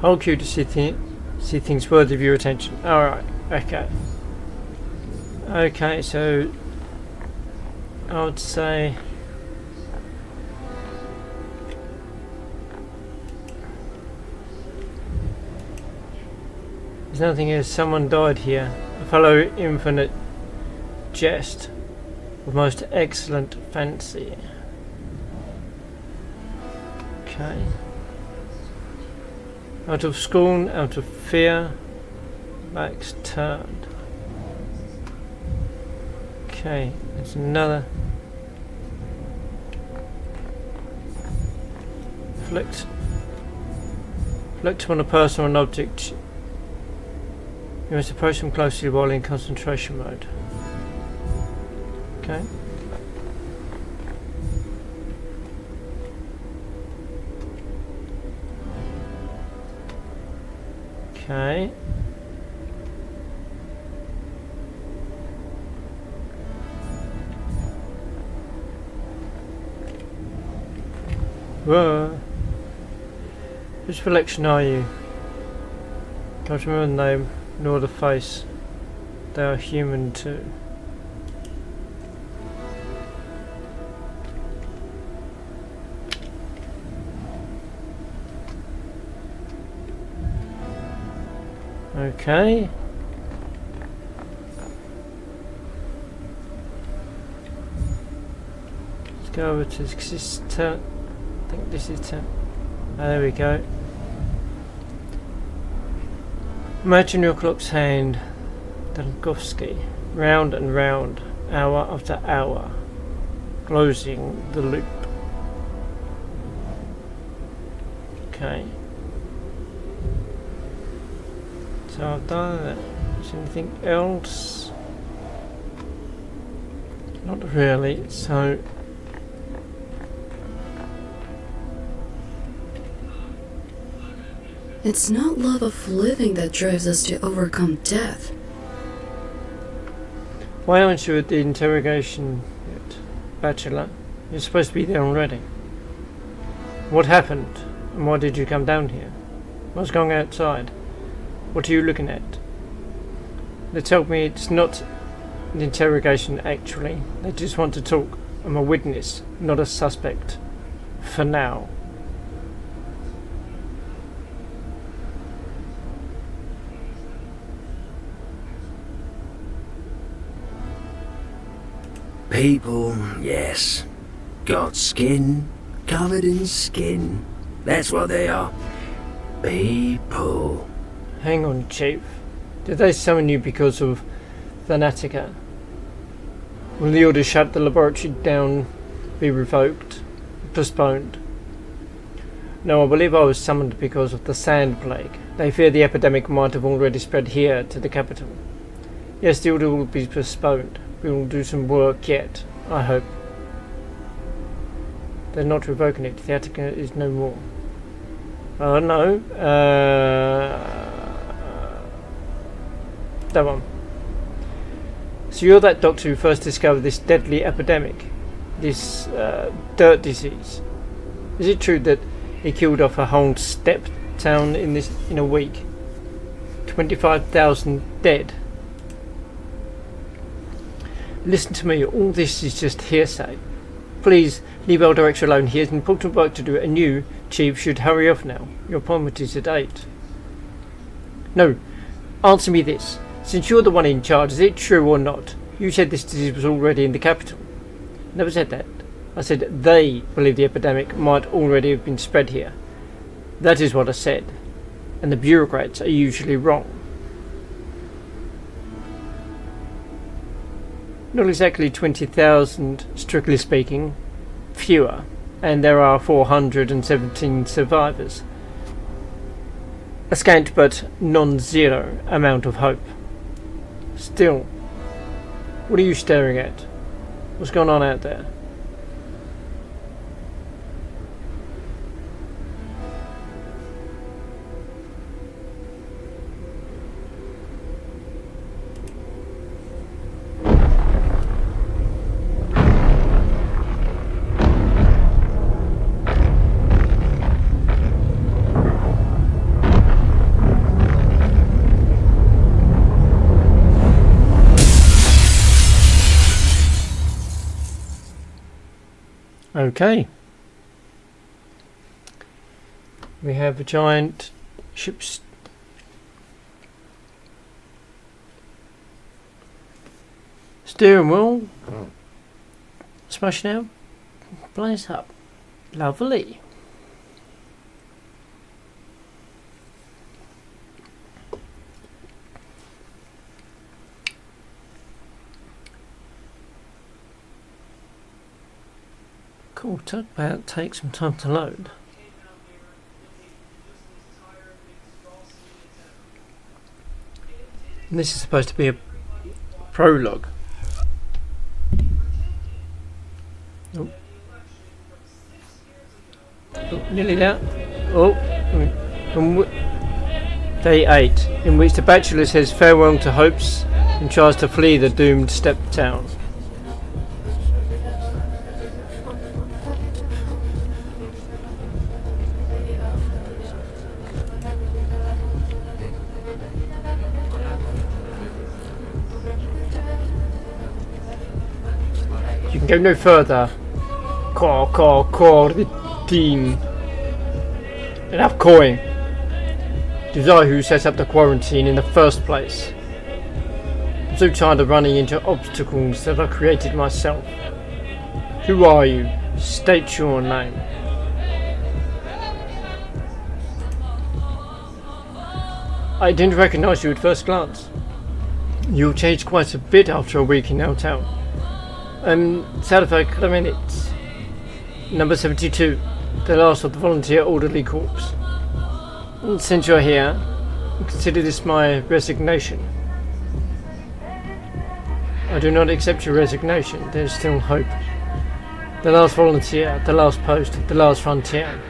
Hold Q to see things worthy of your attention. Alright, okay. Okay, so I would say there's nothing here. Someone died here. A fellow infinite jest with most excellent fancy. Okay. Out of scorn, out of fear, backs turned. Okay, there's another. Flicked on a person or an object. You must approach them closely while in concentration mode. Okay. Okay. Whoa. Which collection are you? Can't remember the name nor the face. They are human too. Okay. Let's go over to this turn. I think this is turn. Oh, there we go. Imagine your clock's hand, Dankowski, round and round, hour after hour, closing the loop. Okay. So I've done that. Is anything else? Not really, so It's not love of living that drives us to overcome death. why aren't you at the interrogation yet, Bachelor? You're supposed to be there already. What happened? And why did you come down here? What's going outside? What are you looking at? They told me it's not an interrogation actually. They just want to talk. I'm a witness, not a suspect. For now. People, yes. Got skin, covered in skin. That's what they are. People. Hang on, Chief. Did they summon you because of Thanatica? Will the order shut the laboratory down be revoked? Postponed? No, I believe I was summoned because of the sand plague. They fear the epidemic might have already spread here to the capital. Yes, the order will be postponed. We will do some work yet, I hope. They're not revoking it. The Attica is no more. No. That one. So you're that doctor who first discovered this deadly epidemic? This dirt disease? Is it true that he killed off a whole steppe town in a week? 25,000 dead? Listen to me, all this is just hearsay. Please, leave Elder alone. He has important work to do, and you, Chief, should hurry off now. Your appointment is at 8. No, answer me this. Since you're the one in charge, is it true or not? You said this disease was already in the capital. Never said that. I said they believe the epidemic might already have been spread here. That is what I said. And the bureaucrats are usually wrong. Not exactly 20,000, strictly speaking. Fewer. And there are 417 survivors. A scant but non-zero amount of hope. Still, what are you staring at? What's going on out there? Okay. We have a giant ship's steering wheel smashing out. Blaze up. Lovely. Cool, talk about take some time to load. And this is supposed to be a prologue. Oh. Oh, nearly there. Oh, Day 8, in which the Bachelor says farewell to hopes and tries to flee the doomed steppe town. You can go no further. The team. Enough coin. It was I who set up the quarantine in the first place. I'm so tired of running into obstacles that I created myself. Who are you? State your name. I didn't recognize you at first glance. You've changed quite a bit after a week in our town. Salvatore Clemente, number 72, the last of the volunteer orderly corps. Since you're here, consider this my resignation. I do not accept your resignation. There's still hope. The last volunteer, the last post, the last frontier.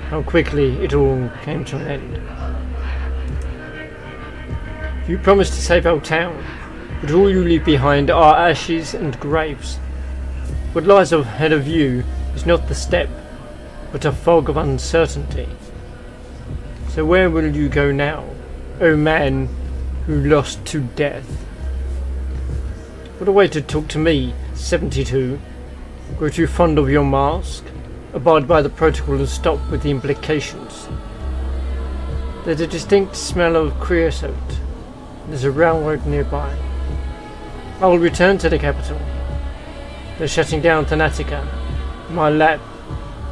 How quickly it all came to an end. You promised to save our town, but all you leave behind are ashes and graves. What lies ahead of you is not the steppe, but a fog of uncertainty. So where will you go now, O man who lost to death? What a way to talk to me, 72. Grow too fond of your mask? Abide by the protocol and stop with the implications. There's a distinct smell of creosote. There's a railroad nearby. I will return to the capital. They're shutting down Thanatica, my lab,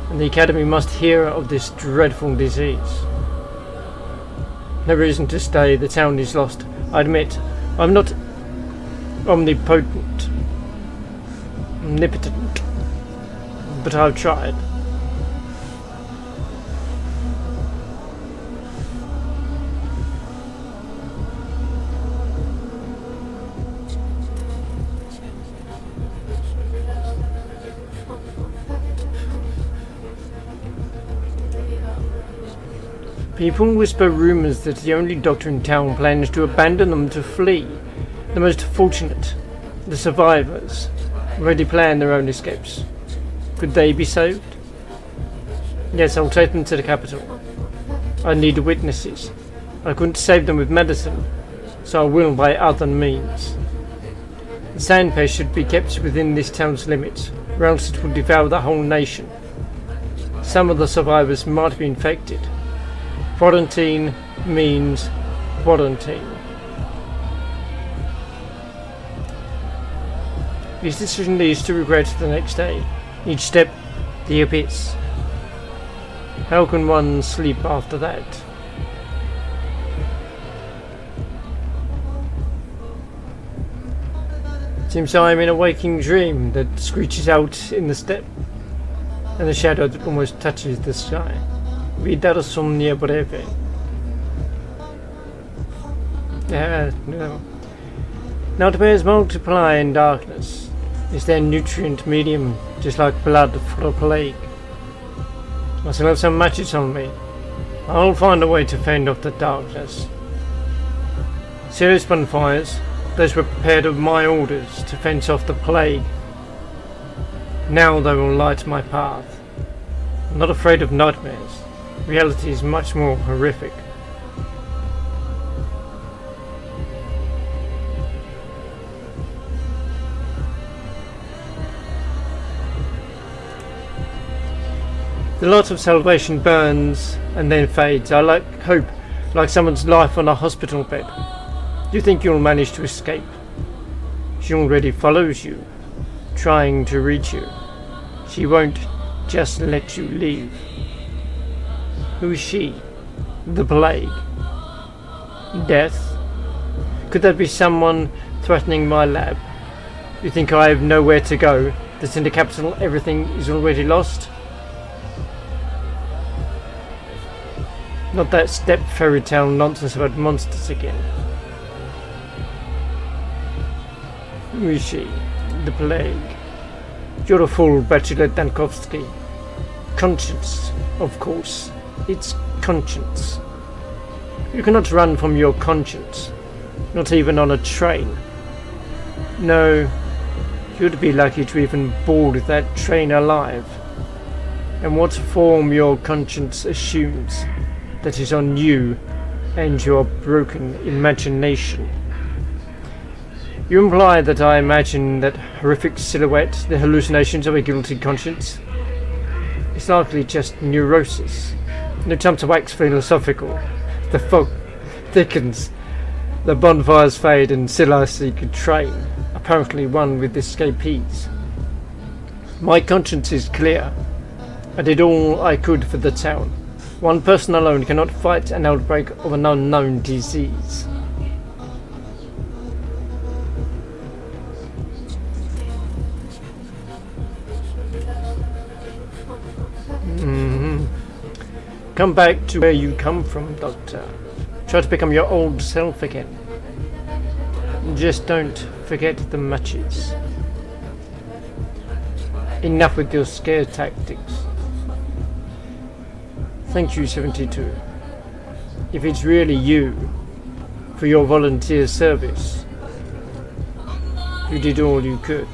and the Academy must hear of this dreadful disease. No reason to stay, the town is lost. I admit, I'm not omnipotent, but I've tried. People whisper rumours that the only doctor in town plans to abandon them to flee. The most fortunate, the survivors, already plan their own escapes. Could they be saved? Yes, I'll take them to the capital. I need witnesses. I couldn't save them with medicine, so I will by other means. The sandpest should be kept within this town's limits, or else it will devour the whole nation. Some of the survivors might be infected. Quarantine means quarantine. This decision leads to regret the next day. Each step, the abyss. How can one sleep after that? Seems I am in a waking dream that screeches out in the steppe, and the shadow that almost touches the sky. Vidar somnia breve. No. Nightmares multiply in darkness. Is their nutrient medium just like blood for a plague? I still have some matches on me. I'll find a way to fend off the darkness. Serious bonfires, those were prepared of my orders to fence off the plague. Now they will light my path. I'm not afraid of nightmares. Reality is much more horrific. The light of salvation burns and then fades. I like hope, like someone's life on a hospital bed. Do you think you'll manage to escape? She already follows you, trying to reach you. She won't just let you leave. Who is she? The plague? Death? Could that be someone threatening my lab? You think I have nowhere to go? That in the capital everything is already lost? Not that step fairy tale nonsense about monsters again. Who is she? The plague. You're a fool, Bachelor Dankovsky. Conscience, of course. It's conscience. You cannot run from your conscience. Not even on a train. No, you'd be lucky to even board that train alive. And what form your conscience assumes, that is on you and your broken imagination. You imply that I imagine that horrific silhouette, the hallucinations of a guilty conscience? It's likely just neurosis. No time to wax philosophical. The fog thickens, the bonfires fade, and still I seek a train, apparently one with escapees. My conscience is clear. I did all I could for the town. One person alone cannot fight an outbreak of an unknown disease. Come back to where you come from, Doctor. Try to become your old self again. Just don't forget the matches. Enough with your scare tactics. Thank you, 72. If it's really you, for your volunteer service, you did all you could.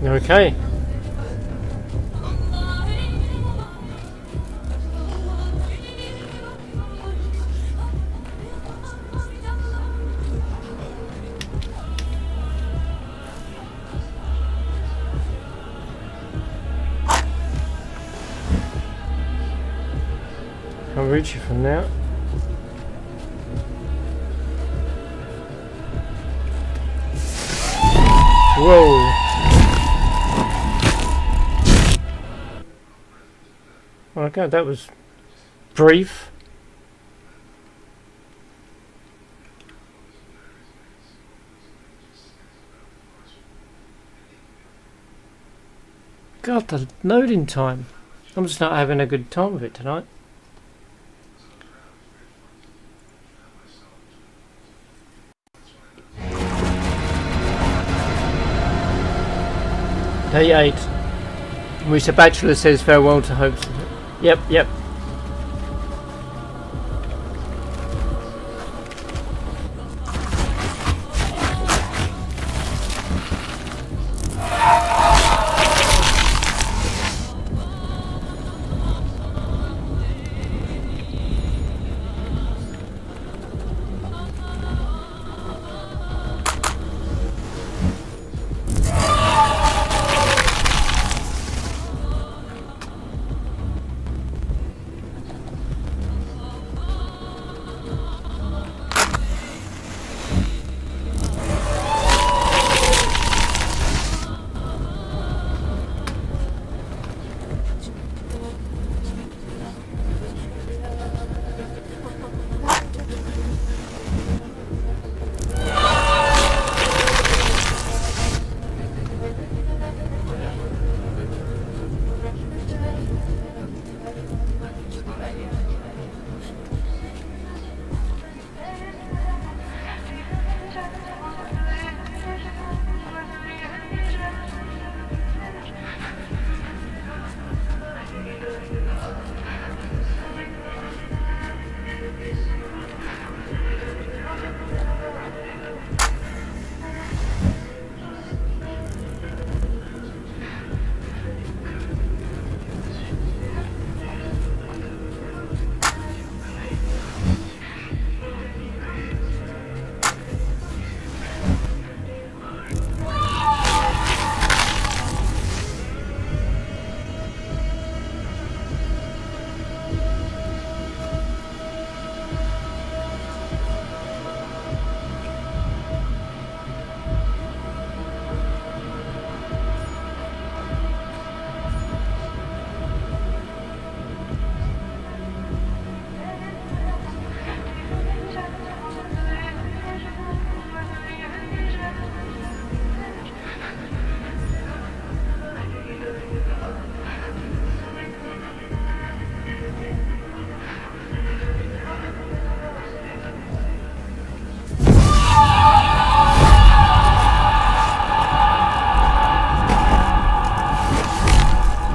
Okay. Can't reach you from now. Whoa. my god, that was brief. God, the loading time. I'm just not having a good time with it tonight. Day 8, in which the Bachelor says farewell to hopes. Yep.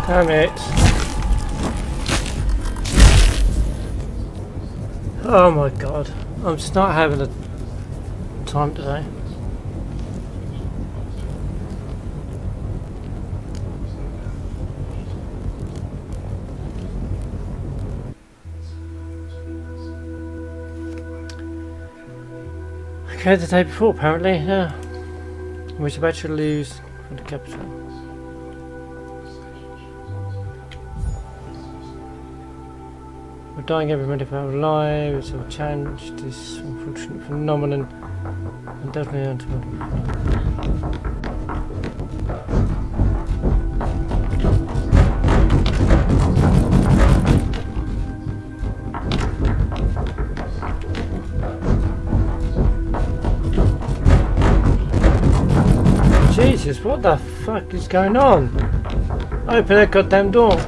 Damn it. Oh my god. I'm just not having a time today. Okay, the day before apparently, yeah. We're about to lose for the capital. We're dying every minute of our lives, or change this unfortunate phenomenon, and definitely unto Jesus, what the fuck is going on? Open that goddamn door.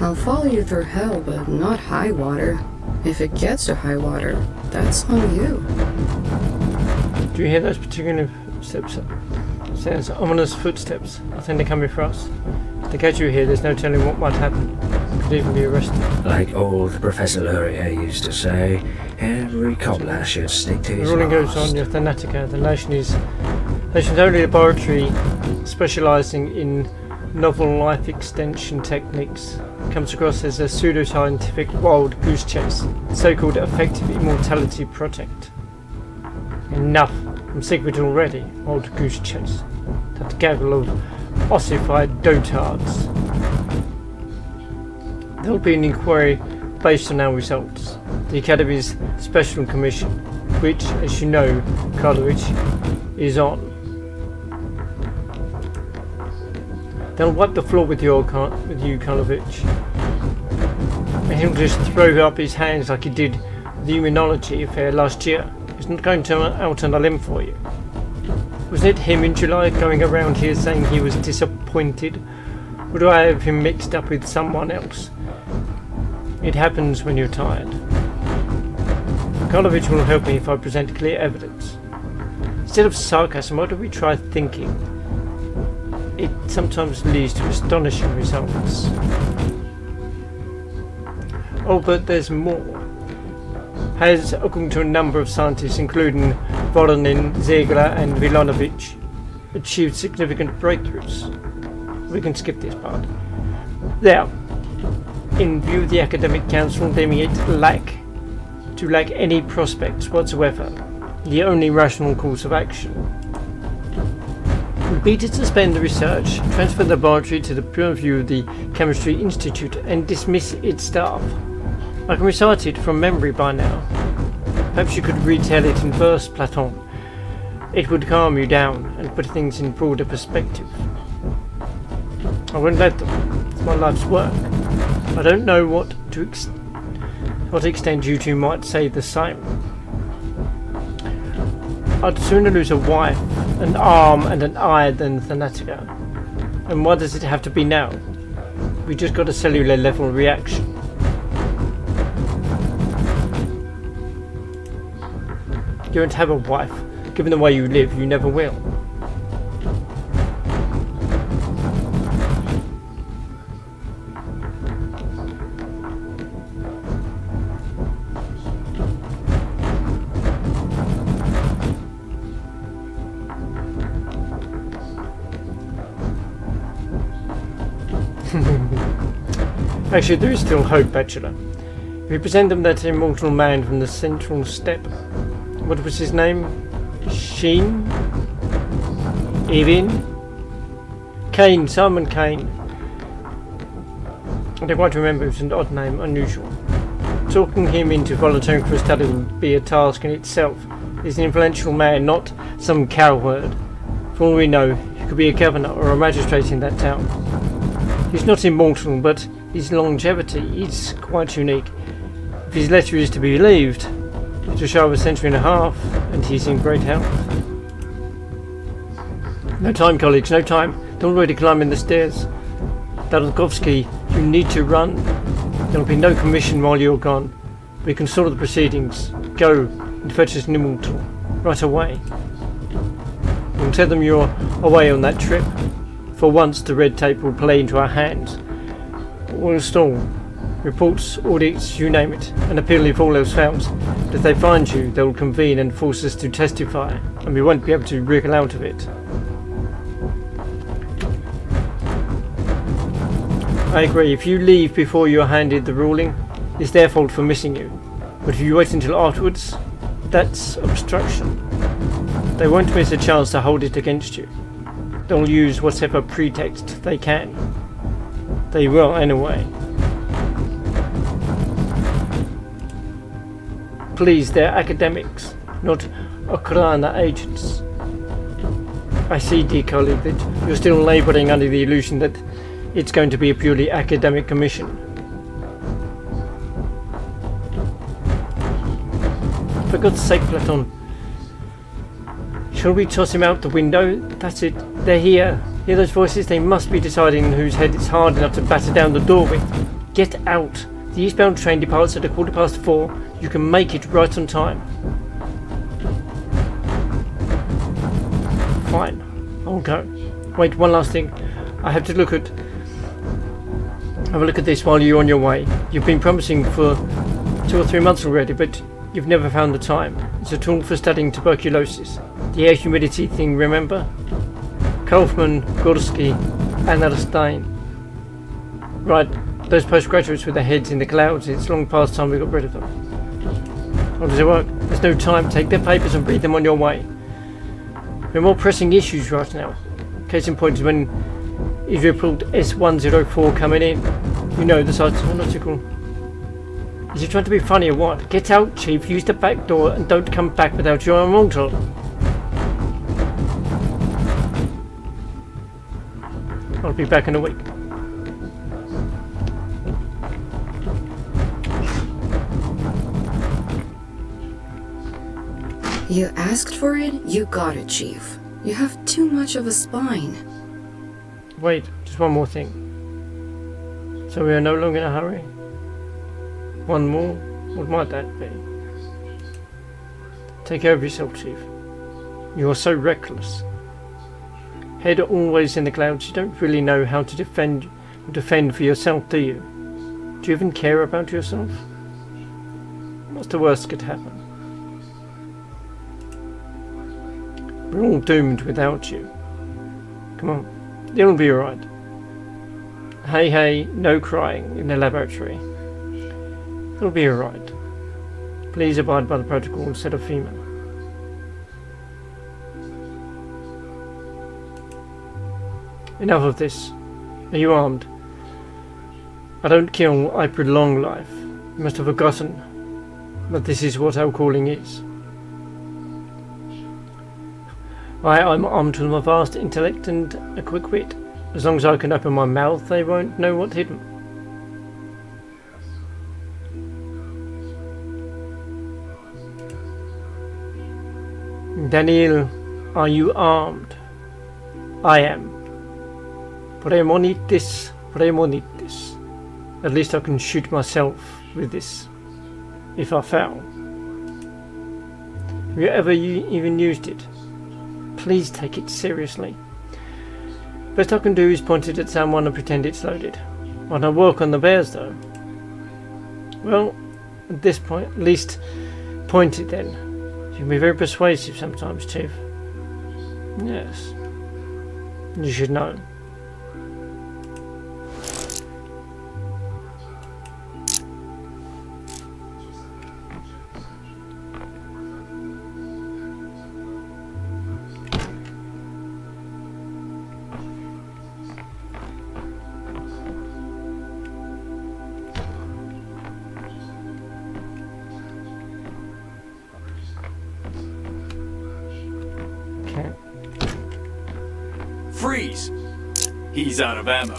I'll follow you through hell, but not high water. If it gets to high water, that's on you. Do you hear those particular steps? Sounds ominous footsteps. I think they're coming for us. If they catch you here, there's no telling what might happen. Could even be arrested. Like old Professor Luria used to say, every cobbler should stick to The his ruling goes last. on, your Thanatica. The nation's only laboratory specialising in novel life extension techniques comes across as a pseudoscientific wild goose chase, so-called effective immortality project. Enough. I'm sick of it already, old goose chase. That gaggle of ossified dotards. There will be an inquiry based on our results. The Academy's Special Commission, which, as you know, Karlovich, is on. They'll wipe the floor with you, Karlovich. And he'll just throw up his hands like he did with the immunology affair last year. He's not going to out on a limb for you. Wasn't it him in July going around here saying he was disappointed? Or do I have him mixed up with someone else? It happens when you're tired. Karlovich will help me if I present clear evidence. Instead of sarcasm, why don't we try thinking? It sometimes leads to astonishing results. Oh, but there's more. Has, according to a number of scientists, including Voronin, Ziegler and Vilanovich, achieved significant breakthroughs. We can skip this part. Now, in view of the Academic Council deeming it to lack any prospects whatsoever, the only rational course of action would be to suspend the research, transfer the laboratory to the purview of the Chemistry Institute, and dismiss its staff. I can recite it from memory by now. Perhaps you could retell it in verse, Platon. It would calm you down and put things in broader perspective. I won't let them. It's my life's work. I don't know what extent you two might say the same. I'd sooner lose a wife, an arm and an eye than Thanatica. And why does it have to be now? We just got a cellular level reaction. You won't have a wife. Given the way you live, you never will. Actually, there is still hope, Bachelor. If you present them that immortal man from the central step. What was his name? Sheen? Evin? Kane, Simon Kane. I don't quite remember, it was an odd name, unusual. Talking him into volunteering for a study would be a task in itself. He's an influential man, not some cowherd. For all we know, he could be a governor or a magistrate in that town. He's not immortal, but his longevity is quite unique. If his letter is to be believed, it'll show a century and a half, and he's in great health. No time, colleagues, no time. Don't already climb in the stairs. Dalkovsky, you need to run. There'll be no commission while you're gone. We can sort the proceedings. Go and fetch us an immortal. Right away. We'll tell them you're away on that trip. For once, the red tape will play into our hands. We'll stall. Reports, audits, you name it. An appeal if all else fails. But if they find you, they'll convene and force us to testify, and we won't be able to wriggle out of it. I agree. If you leave before you're handed the ruling, it's their fault for missing you. But if you wait until afterwards, that's obstruction. They won't miss a chance to hold it against you. They'll use whatever pretext they can. They will, anyway. Please, they're academics, not Okrana agents. I see, dear colleague, that you're still labouring under the illusion that it's going to be a purely academic commission. For God's sake, Platon, shall we toss him out the window? That's it. They're here. Hear those voices? They must be deciding whose head it's hard enough to batter down the door with. Get out. The eastbound train departs at 4:15. You can make it right on time. Fine. I'll go. Wait, one last thing. I have to have a look at this while you're on your way. You've been promising for 2 or 3 months already, but you've never found the time. It's a tool for studying tuberculosis. The air humidity thing, remember? Kaufman, Gorski, Another stain. Right, those postgraduates with their heads in the clouds, it's long past time we got rid of them. How does it work? There's no time. Take their papers and read them on your way. There are more pressing issues right now. Case in point is when is report S104 coming in. You know, the site's article. Is he trying to be funny or what? Get out, Chief. Use the back door and don't come back without your immortal. I'll be back in a week. You asked for it, you got it, Chief. You have too much of a spine. Wait, just one more thing. So we are no longer in a hurry? One more? What might that be? Take care of yourself, Chief. You are so reckless. Head always in the clouds. You don't really know how to defend for yourself, do you? Do you even care about yourself? What's the worst that could happen? We're all doomed without you. Come on, it'll be alright. Hey, no crying in the laboratory. It'll be alright. Please abide by the protocol instead of female. Enough of this. Are you armed? I don't kill, I prolong life. You must have forgotten that this is what our calling is. I'm armed with my vast intellect and a quick wit. As long as I can open my mouth, they won't know what's hidden. Daniel, are you armed? I am. Premonitis. At least I can shoot myself with this, if I fail. Have you ever even used it? Please take it seriously. Best I can do is point it at someone and pretend it's loaded. Why not work on the bears though? Well, at this point, at least point it then. You can be very persuasive sometimes, Chief. Yes. You should know. Freeze! He's out of ammo.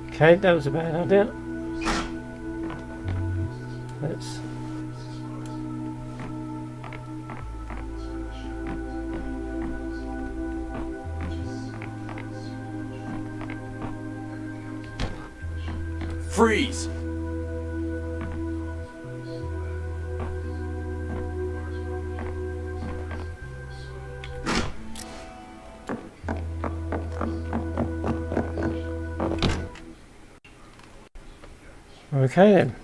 Okay, that was a bad idea. Let's... Freeze! Okay then.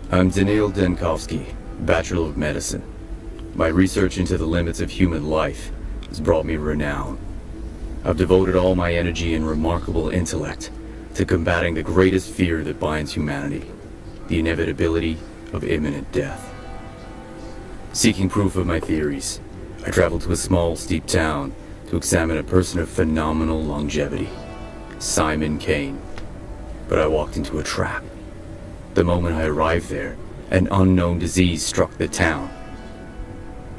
I'm Daniil Denkovsky, Bachelor of Medicine. My research into the limits of human life has brought me renown. I've devoted all my energy and remarkable intellect to combating the greatest fear that binds humanity, the inevitability of imminent death. Seeking proof of my theories, I traveled to a small, steep town to examine a person of phenomenal longevity, Simon Kane. But I walked into a trap. The moment I arrived there, an unknown disease struck the town.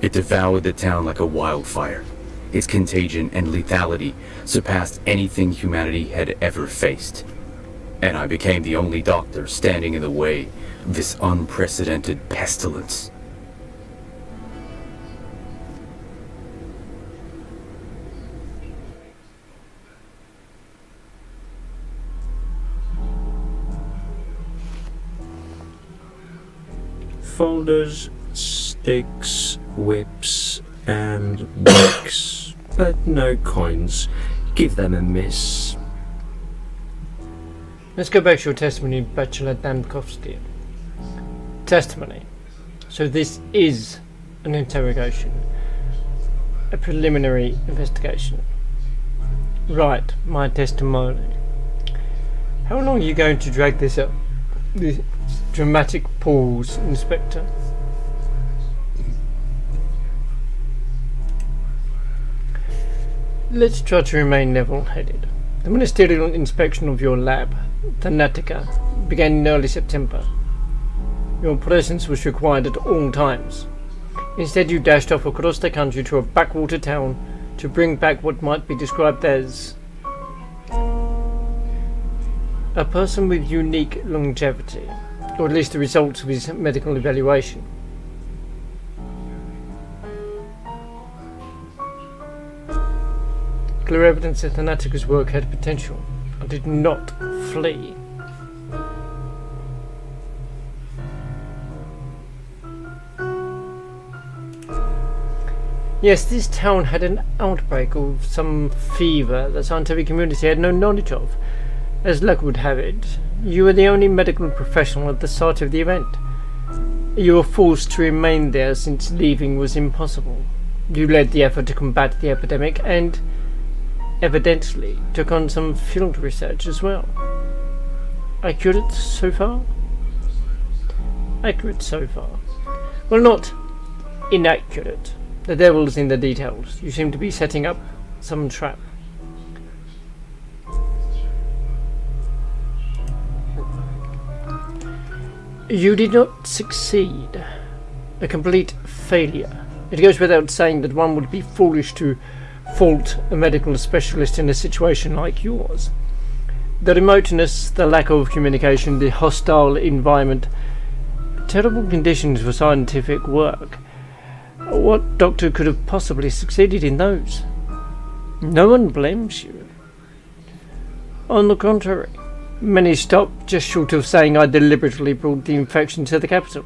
It devoured the town like a wildfire. Its contagion and lethality surpassed anything humanity had ever faced. and I became the only doctor standing in the way of this unprecedented pestilence. Folders, sticks, whips, and bricks, but no coins. Give them a miss. Let's go back to your testimony, Bachelor Damkovsky. Testimony. So this is an interrogation. A preliminary investigation. Right, my testimony. How long are you going to drag this up? This dramatic pause, Inspector. Let's try to remain level-headed. The ministerial inspection of your lab, Thanatica, began in early September. Your presence was required at all times. Instead, you dashed off across the country to a backwater town to bring back what might be described as a person with unique longevity, or at least the results of his medical evaluation. Clear evidence that Thanatica's work had potential. I did not flee. Yes, this town had an outbreak of some fever the scientific community had no knowledge of. As luck would have it, you were the only medical professional at the site of the event. You were forced to remain there since leaving was impossible. You led the effort to combat the epidemic and, evidently, took on some field research as well. Accurate so far? Accurate so far. Well, not inaccurate. The devil's in the details. You seem to be setting up some trap. You did not succeed. A complete failure. It goes without saying that one would be foolish to fault a medical specialist in a situation like yours. The remoteness, the lack of communication, the hostile environment, terrible conditions for scientific work. What doctor could have possibly succeeded in those? No one blames you. On the contrary, many stopped just short of saying I deliberately brought the infection to the capital.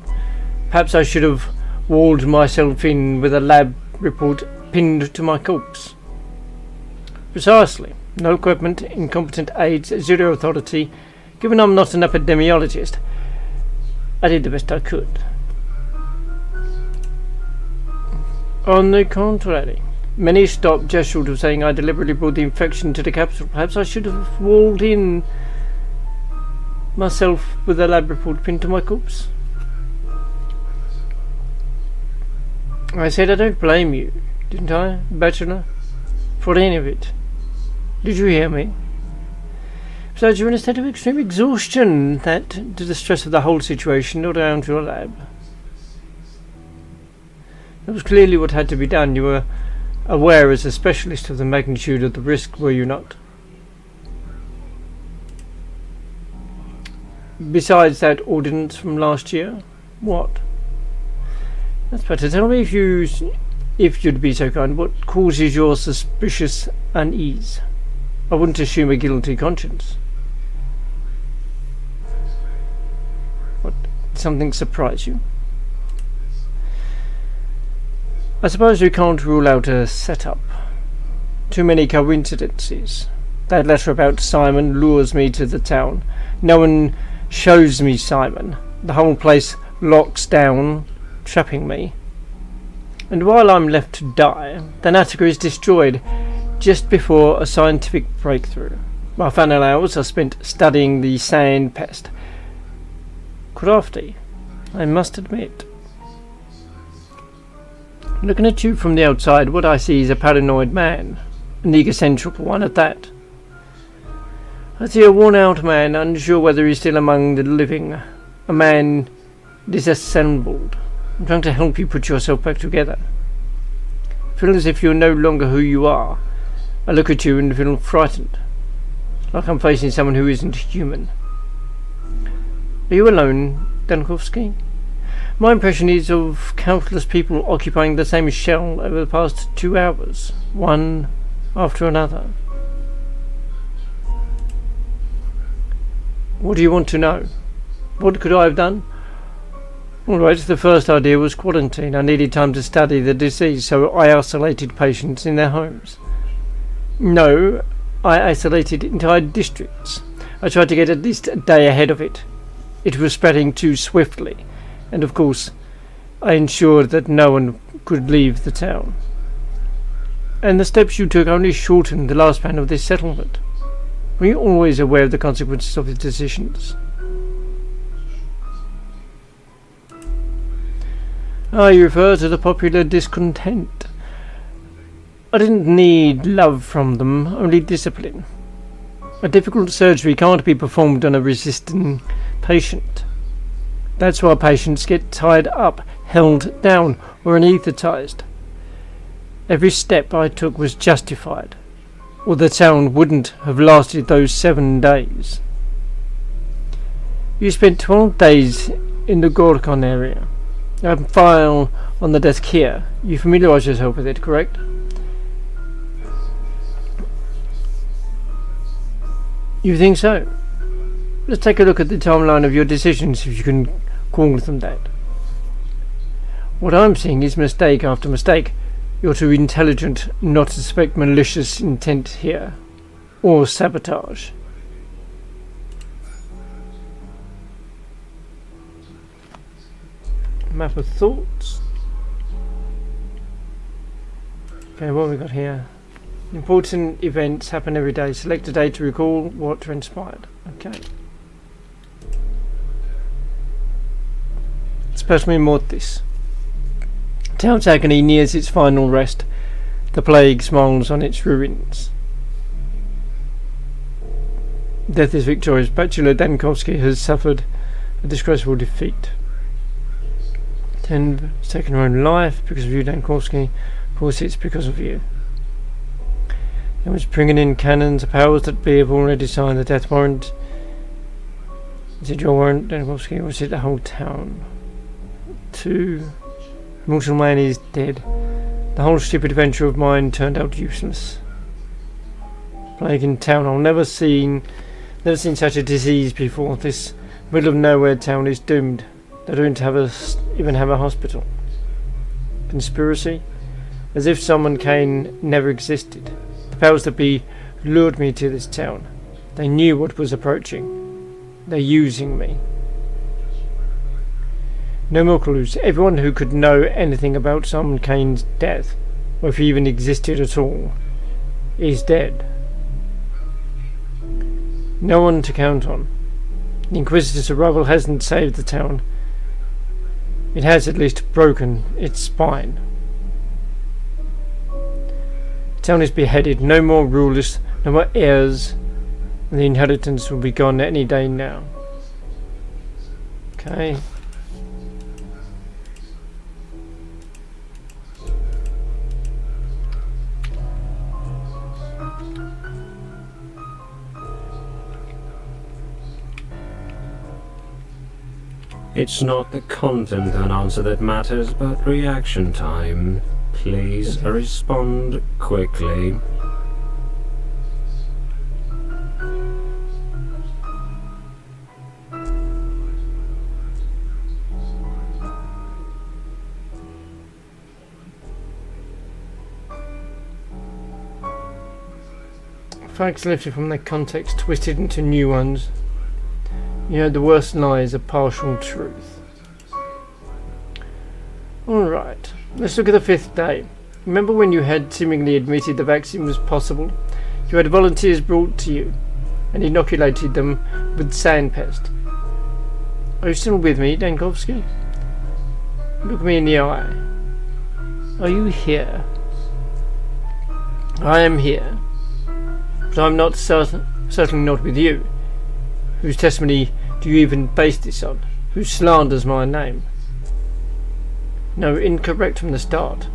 Perhaps I should have walled myself in with a lab report pinned to my corpse. Precisely. No equipment, incompetent aides, zero authority. Given I'm not an epidemiologist, I did the best I could. On the contrary, many stopped just short of saying I deliberately brought the infection to the capital. Perhaps I should have walled in myself with a lab report pinned to my corpse. I said I don't blame you, didn't I, Bachelor? For any of it. Did you hear me? Besides, you're in a state of extreme exhaustion that, to the stress of the whole situation, not around your lab. That was clearly what had to be done. You were aware as a specialist of the magnitude of the risk, were you not? Besides that ordinance from last year? What? That's better. Tell me if you'd be so kind, what causes your suspicious unease? I wouldn't assume a guilty conscience. What? Something surprise you? I suppose we can't rule out a setup. Too many coincidences. That letter about Simon lures me to the town. No one shows me Simon. The whole place locks down, trapping me. And while I'm left to die, Thanatica is destroyed just before a scientific breakthrough. My final hours are spent studying the sand pest. Crafty, I must admit. Looking at you from the outside, what I see is a paranoid man, an egocentric one at that. I see a worn-out man, unsure whether he's still among the living, a man disassembled. I'm trying to help you put yourself back together. Feel as if you're no longer who you are. I look at you and feel frightened, like I'm facing someone who isn't human. Are you alone, Dankovsky? My impression is of countless people occupying the same shell over the past 2 hours, one after another. What do you want to know? What could I have done? Alright, the first idea was quarantine. I needed time to study the disease, so I isolated patients in their homes. No, I isolated entire districts. I tried to get at least a day ahead of it. It was spreading too swiftly, and of course, I ensured that no one could leave the town. And the steps you took only shortened the lifespan of this settlement. Were you always aware of the consequences of your decisions? You refer to the popular discontent. I didn't need love from them, only discipline. A difficult surgery can't be performed on a resisting patient. That's why patients get tied up, held down, or anaesthetized. Every step I took was justified, or the town wouldn't have lasted those 7 days. You spent 12 days in the Gorkon area. A file on the desk here. You familiarise yourself with it, correct? You think so? Let's take a look at the timeline of your decisions, if you can call them that. What I'm seeing is mistake after mistake. You're too intelligent not to suspect malicious intent here, or sabotage. Map of thoughts. Okay, what have we got here? Important events happen every day. Select a day to recall what transpired. Okay. Spasmi mortis. Town's agony nears its final rest. The plague smiles on its ruins. Death is victorious. Bachelor Dankovsky has suffered a disgraceful defeat. 10 has taken her own life because of you, Dankovsky. Of course, it's because of you. It was bringing in cannons. The powers that be have already signed the death warrant. Is it your warrant, Dankovsky, or is it the whole town? 2. Mortal man is dead. The whole stupid adventure of mine turned out useless. Plague in town. I've never seen such a disease before. This middle of nowhere town is doomed. They don't even have a hospital. Conspiracy? As if someone Kane never existed. The powers that be lured me to this town. They knew what was approaching. They're using me. No more clues. Everyone who could know anything about Simon Kane's death, or if he even existed at all, is dead. No one to count on. The Inquisitor's arrival hasn't saved the town. It has at least broken its spine. The town is beheaded. No more rulers, no more heirs, and the inheritance will be gone any day now. Okay. It's not the content and answer that matters, but reaction time. Please respond quickly. Facts lifted from their context, twisted into new ones. You know, the worst lies are partial truth. Alright, let's look at the 5th day. Remember when you had seemingly admitted the vaccine was possible? You had volunteers brought to you and inoculated them with sandpest. Are you still with me, Dankovsky? Look me in the eye. Are you here? I am here. But I'm not certainly not with you. Whose testimony do you even base this on? Who slanders my name? No, incorrect from the start.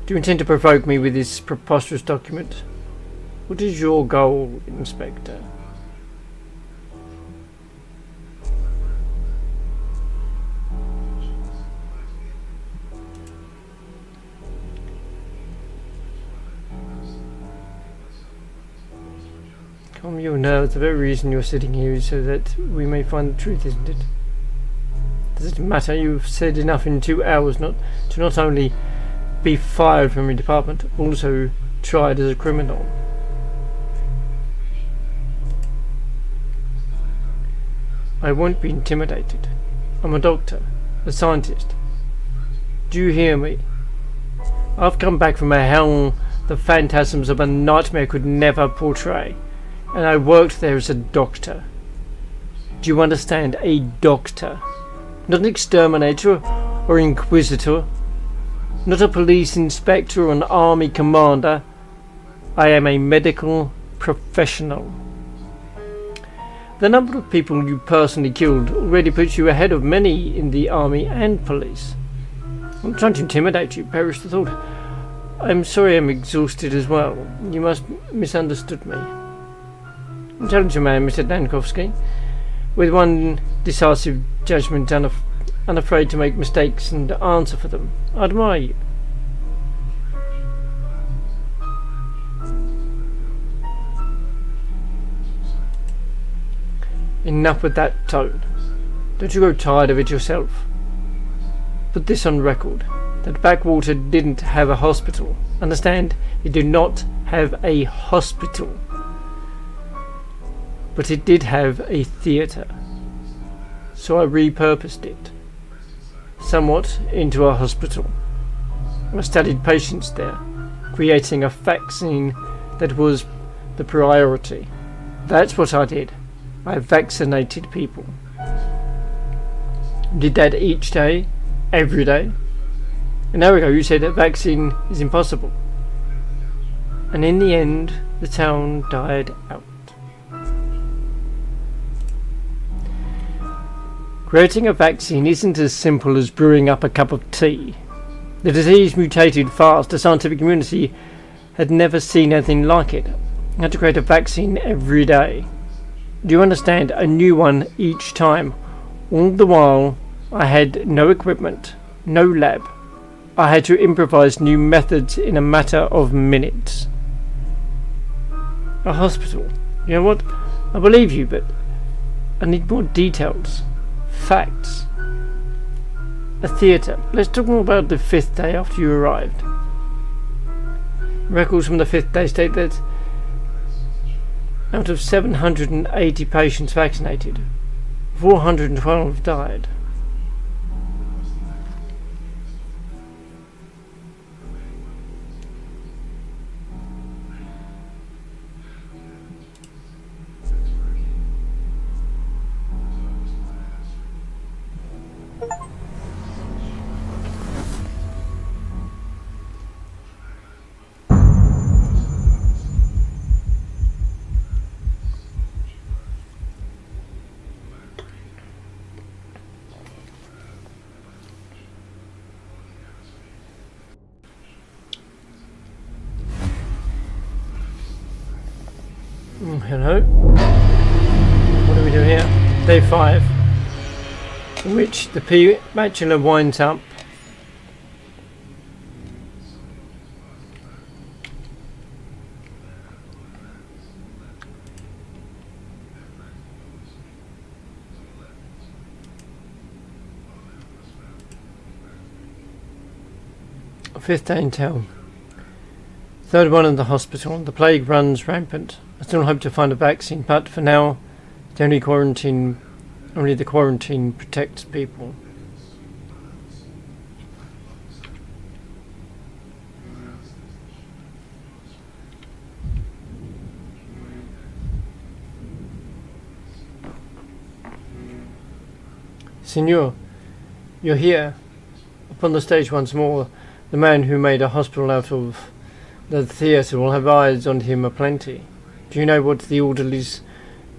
Do you intend to provoke me with this preposterous document? What is your goal, Inspector? Calm your nerves. The very reason you're sitting here is so that we may find the truth, isn't it? Does it matter? You've said enough in 2 hours to not only be fired from your department, also tried as a criminal. I won't be intimidated. I'm a doctor, a scientist. Do you hear me? I've come back from a hell the phantasms of a nightmare could never portray, and I worked there as a doctor. Do you understand? A doctor. Not an exterminator or inquisitor. Not a police inspector or an army commander. I am a medical professional. The number of people you personally killed already puts you ahead of many in the army and police. I'm trying to intimidate you, perish the thought. I'm sorry I'm exhausted as well. You must misunderstood me. Intelligent man, Mr. Dankovsky, with one decisive judgment, unafraid to make mistakes and answer for them. I admire you. Enough with that tone. Don't you grow tired of it yourself? Put this on record, that Backwater didn't have a hospital. Understand? It did not have a hospital. But it did have a theatre. So I repurposed it, somewhat, into a hospital. I studied patients there, creating a vaccine that was the priority. That's what I did. I vaccinated people. Did that each day, every day. An hour ago you said that vaccine is impossible. And in the end, the town died out. Creating a vaccine isn't as simple as brewing up a cup of tea. The disease mutated fast. The scientific community had never seen anything like it. I had to create a vaccine every day. Do you understand? A new one each time. All the while, I had no equipment, no lab. I had to improvise new methods in a matter of minutes. A hospital. You know what? I believe you, but I need more details. Facts. A theatre. Let's talk more about the 5th day after you arrived. Records from the 5th day state that out of 780 patients vaccinated, 412 died. Hello. What do we do here? Day 5, in which the bachelor winds up. Fifth day in town. Third one in the hospital. The plague runs rampant. I still hope to find a vaccine, but for now, only the quarantine protects people. Signor, you're here. Upon the stage once more, the man who made a hospital out of the theatre will have eyes on him aplenty. Do you know what the orderlies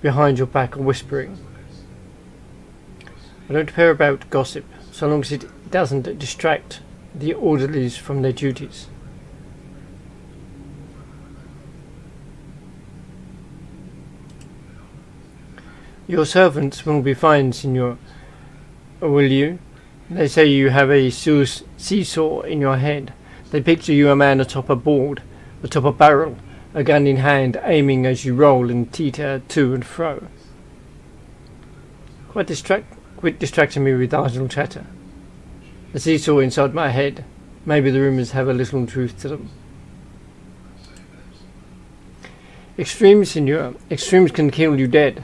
behind your back are whispering? I don't care about gossip, so long as it doesn't distract the orderlies from their duties. Your servants will be fine, Signor. Will you? They say you have a seesaw in your head. They picture you a man atop a board, atop a barrel, a gun in hand, aiming as you roll and teeter to and fro. Quit distracting me with idle chatter. The seesaw inside my head. Maybe the rumours have a little truth to them. Extremes, Signor. Extremes can kill you dead.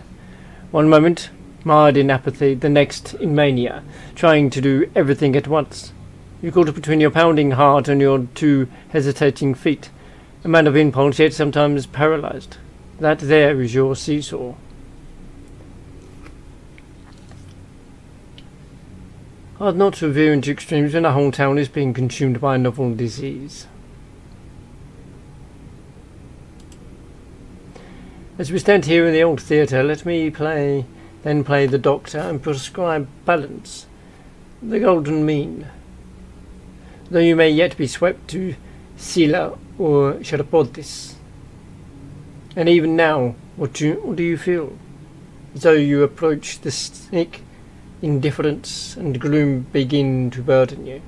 One moment, mired in apathy, the next in mania, trying to do everything at once. You caught between your pounding heart and your two hesitating feet. A man of impulse, yet sometimes paralysed. That there is your seesaw. Hard not to veer into extremes when a whole town is being consumed by a novel disease. As we stand here in the old theatre, let me play the doctor and prescribe balance, the golden mean. Though you may yet be swept to Scylla or Charapotis. And even now, what do you feel? As though you approach the sick, indifference and gloom begin to burden you.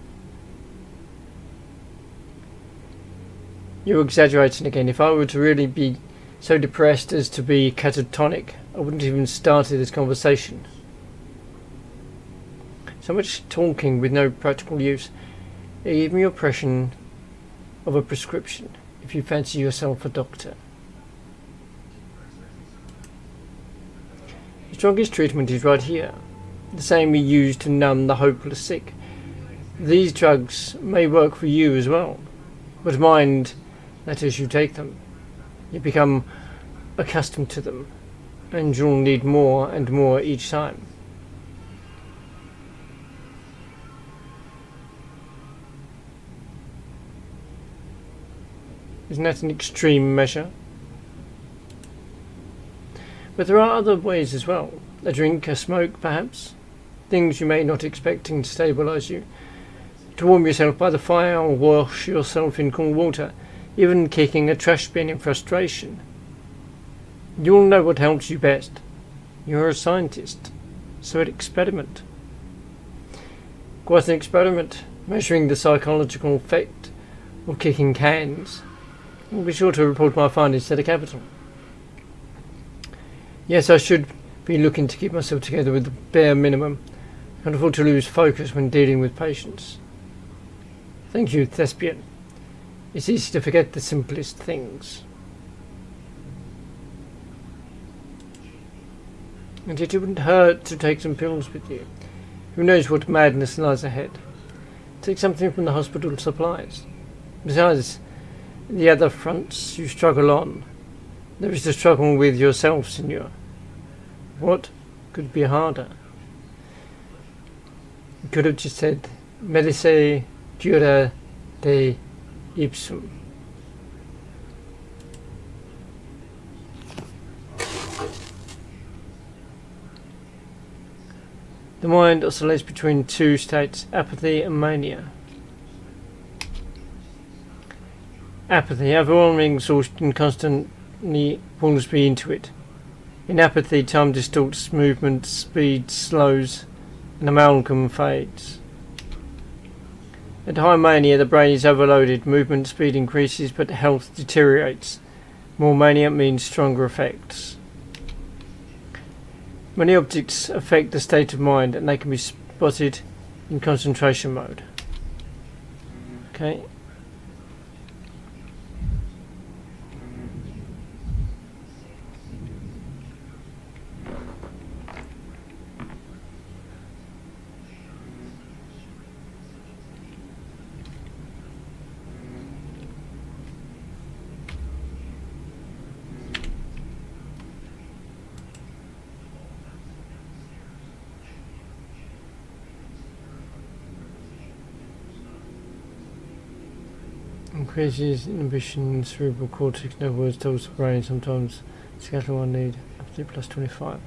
You're exaggerating again. If I were to really be so depressed as to be catatonic, I wouldn't even start this conversation. So much talking with no practical use. You give me your impression of a prescription, if you fancy yourself a doctor. The strongest treatment is right here, the same we use to numb the hopeless sick. These drugs may work for you as well, but mind that as you take them, you become accustomed to them, and you'll need more and more each time. Isn't that an extreme measure? But there are other ways as well. A drink, a smoke, perhaps. Things you may not expecting to stabilise you. To warm yourself by the fire or wash yourself in cool water. Even kicking a trash bin in frustration. You'll know what helps you best. You're a scientist, so experiment. Quite an experiment, measuring the psychological effect of kicking cans. I'll be sure to report my findings to the capital. Yes, I should be looking to keep myself together with the bare minimum. I can't afford to lose focus when dealing with patients. Thank you, Thespian. It's easy to forget the simplest things. And yet it wouldn't hurt to take some pills with you. Who knows what madness lies ahead? Take something from the hospital supplies. Besides, the other fronts you struggle on. There is the struggle with yourself, Signor. What could be harder? You could have just said, Medice cura de ipsum. The mind oscillates between two states, apathy and mania. Apathy, overwhelming exhaustion constantly pulls me into it. In apathy, time distorts movement, speed slows, and amalgam fades. At high mania, the brain is overloaded, movement speed increases, but health deteriorates. More mania means stronger effects. Many objects affect the state of mind, and they can be spotted in concentration mode. Okay. Increases inhibition in cerebral cortex, in other words, tells the brain sometimes scatter one need up to plus 25.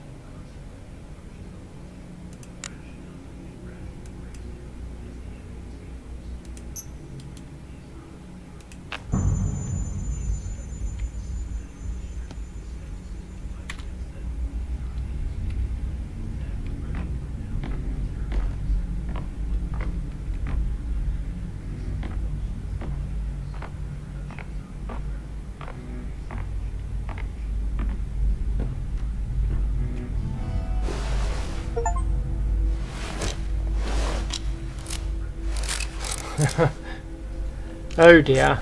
Oh dear.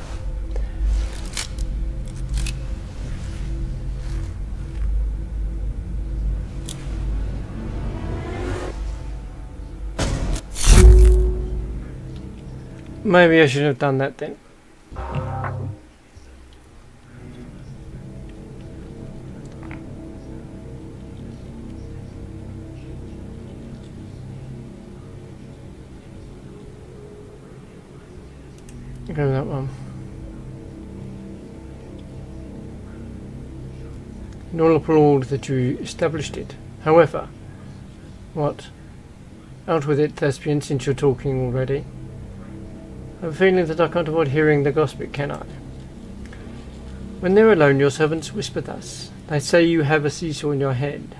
Maybe I should have done that then. Go with that one. And all applaud that you established it. However, what? Out with it, thespian, since you're talking already. I have a feeling that I can't avoid hearing the gossip, can I? When they're alone, your servants whisper thus. They say you have a seesaw in your head.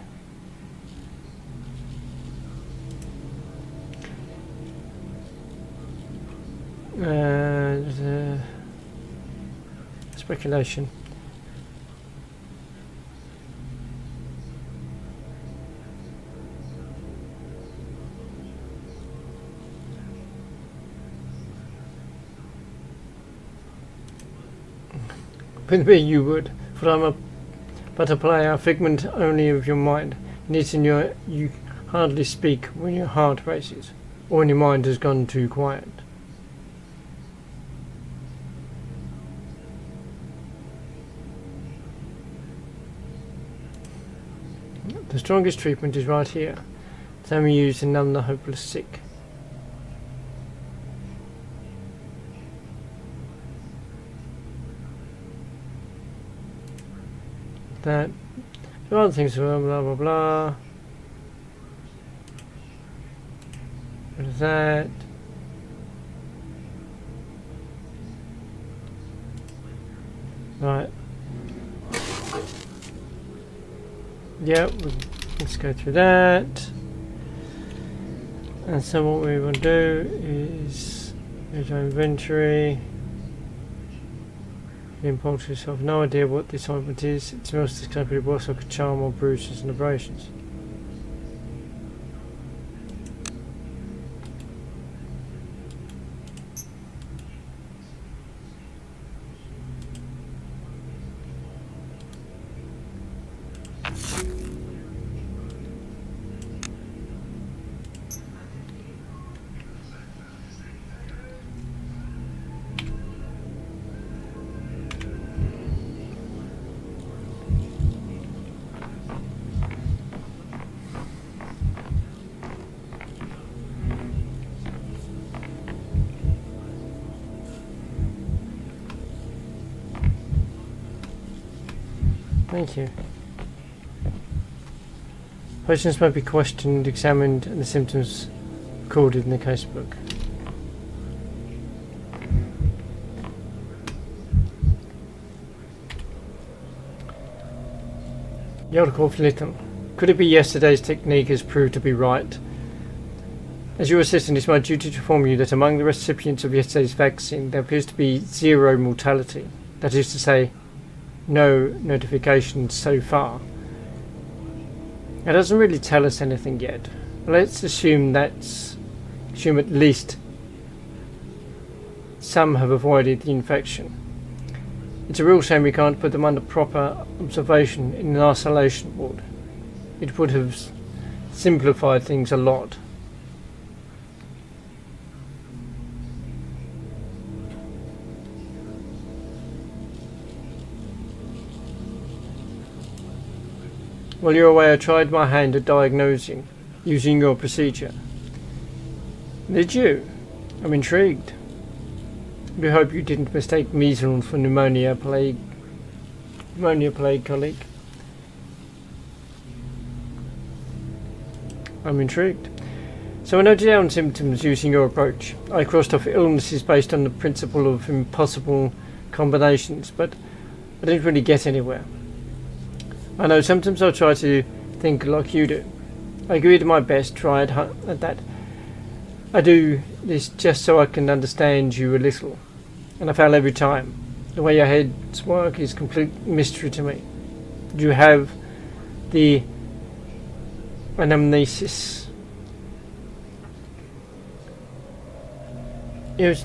Speculation. With me you would, for I'm but a player, a figment only of your mind. And it's in you hardly speak when your heart races, or when your mind has gone too quiet. The strongest treatment is right here. Same we use to numb the hopeless sick. That. There are other things, blah blah blah. What is that? Right. Yep, let's go through that. And so what we will do is use our inventory. Impulse yourself. No idea what this ointment is. It smells disgustingly worse like a charm or bruises and abrasions. Thank you. Patients may be questioned, examined, and the symptoms recorded in the casebook. Yodakov Little. Could it be yesterday's technique has proved to be right? As your assistant, it's my duty to inform you that among the recipients of yesterday's vaccine, there appears to be zero mortality. That is to say, no notifications so far. It doesn't really tell us anything yet. Let's assume at least some have avoided the infection. It's a real shame we can't put them under proper observation in an isolation ward. It would have simplified things a lot. While you're away, I tried my hand at diagnosing, using your procedure. Did you? I'm intrigued. We hope you didn't mistake measles for pneumonia plague, colleague. I'm intrigued. So I noted down symptoms using your approach. I crossed off illnesses based on the principle of impossible combinations, but I didn't really get anywhere. I know sometimes I'll try to think like you do. I agree to my best, try at that. I do this just so I can understand you a little, and I fail every time. The way your heads work is complete mystery to me. You have the anamnesis. Yes.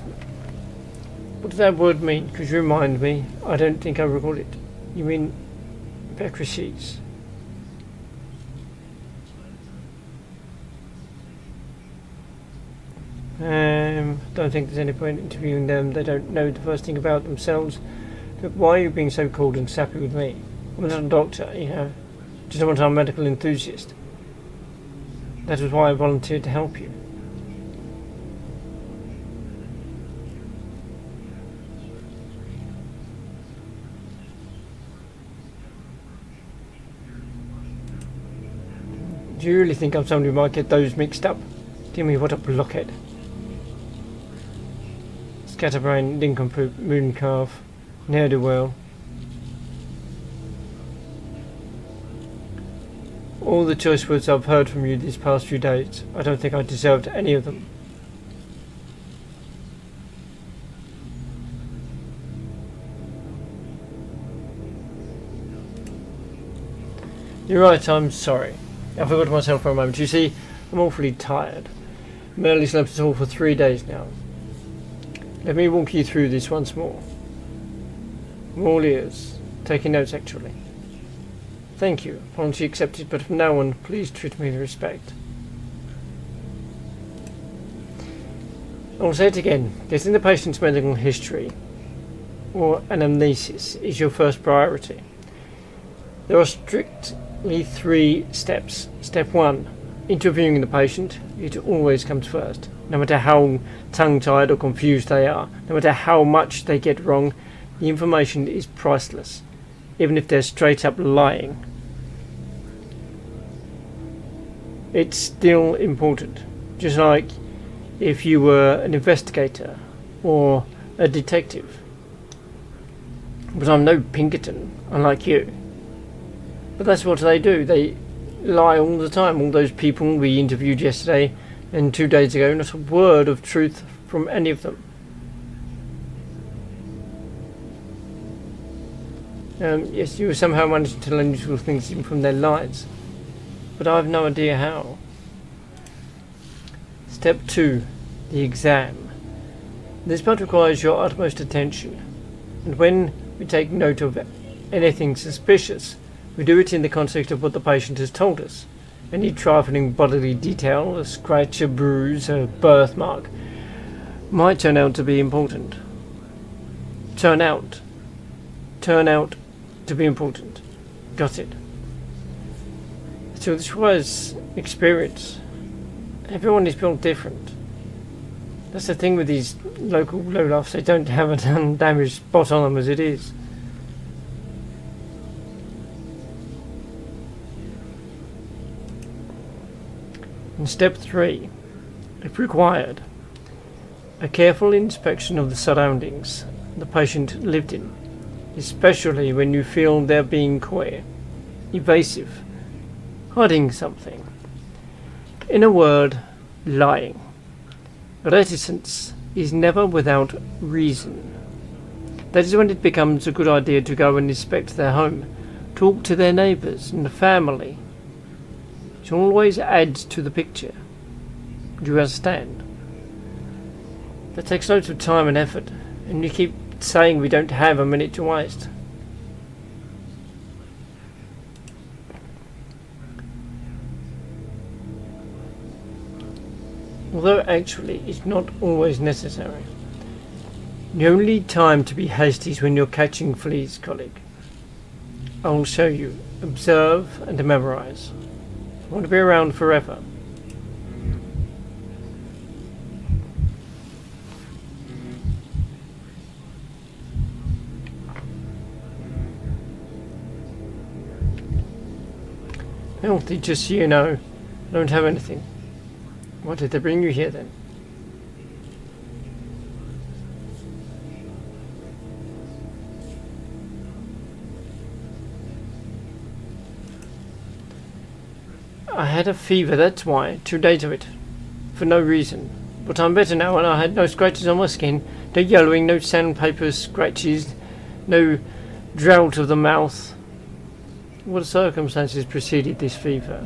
What does that word mean? Could you remind me? I don't think I recall it. You mean Becreces? Don't think there's any point interviewing them. They don't know the first thing about themselves. Look, why are you being so cold and sappy with me? I'm not a doctor, you know. Just a one-time medical enthusiast. That was why I volunteered to help you. Do you really think I'm somebody who might get those mixed up? Dear me, what a blockhead. Scatterbrain, nincompoop, mooncalf, ne'er-do-well. All the choice words I've heard from you these past few days, I don't think I deserved any of them. You're right, I'm sorry. I forgot myself for a moment. You see, I'm awfully tired. I've barely slept at all for 3 days now. Let me walk you through this once more. I'm all ears. Taking notes, actually. Thank you. Apology accepted, but from now on, please treat me with respect. I'll say it again. Getting the patient's medical history, or anamnesis, is your first priority. There are strictly 3 steps. Step 1. Interviewing the patient. It always comes first. No matter how tongue-tied or confused they are, no matter how much they get wrong, the information is priceless, even if they're straight up lying. It's still important, just like if you were an investigator or a detective. But I'm no Pinkerton, unlike you. But that's what they do. They lie all the time. All those people we interviewed yesterday and 2 days ago, not a word of truth from any of them. Yes, you somehow managed to learn useful things even from their lies, but I have no idea how. Step 2. The exam. This part requires your utmost attention, and when we take note of anything suspicious, we do it in the context of what the patient has told us. Any trifling bodily detail, a scratch, a bruise, a birthmark, might turn out to be important. Turn out to be important. Got it. So this was experience. Everyone is built different. That's the thing with these local lowlifes. They don't have an undamaged spot on them as it is. And step 3, if required, a careful inspection of the surroundings the patient lived in, especially when you feel they're being coy, evasive, hiding something. In a word, lying. Reticence is never without reason. That is when it becomes a good idea to go and inspect their home, talk to their neighbours and the family. It always adds to the picture. Do you understand? That takes loads of time and effort, and you keep saying we don't have a minute to waste. Although actually it's not always necessary. The only time to be hasty is when you're catching fleas, colleague. I will show you. Observe and memorize. I want to be around forever. Healthy, just so you know. I don't have anything. Why did they bring you here then? I had a fever, that's why. 2 days of it. For no reason. But I'm better now, and I had no scratches on my skin. No yellowing, no sandpaper scratches, no drought of the mouth. What circumstances preceded this fever?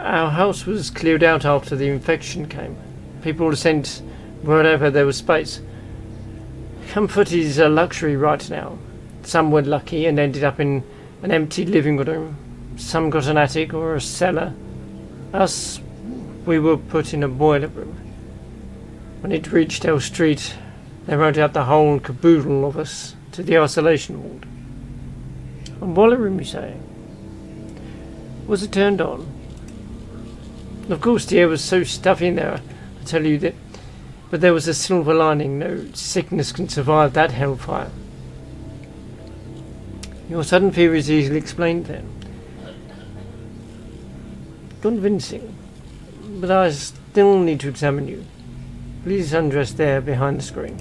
our house was cleared out after the infection came. People were sent wherever there was space. Comfort is a luxury right now. Some were lucky and ended up in an empty living room. Some got an attic or a cellar. Us, we were put in a boiler room. When it reached our street, they wrote out the whole caboodle of us to the isolation ward. A boiler room, you say? Was it turned on? Of course, the air was so stuffy in there, I tell you that. But there was a silver lining. No sickness can survive that hellfire. Your sudden fear is easily explained then. Convincing. But I still need to examine you. Please undress there behind the screen.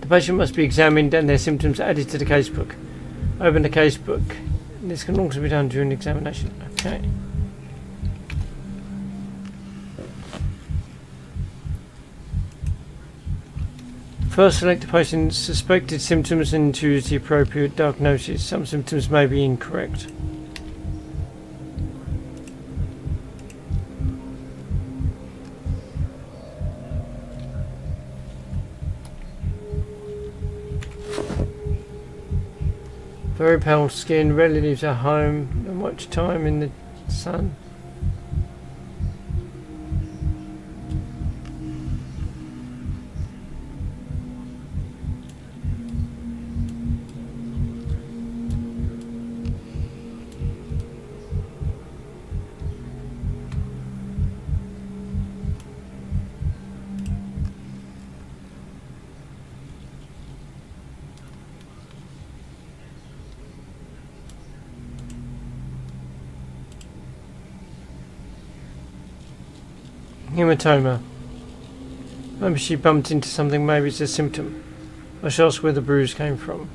The patient must be examined and their symptoms added to the casebook. Open the casebook. This can also be done during examination. Okay. First, select the patient's suspected symptoms and choose the appropriate diagnosis. Some symptoms may be incorrect. Very pale skin, rarely leaves her home, not much time in the sun. Hematoma. Maybe she bumped into something, maybe it's a symptom. I shall ask where the bruise came from.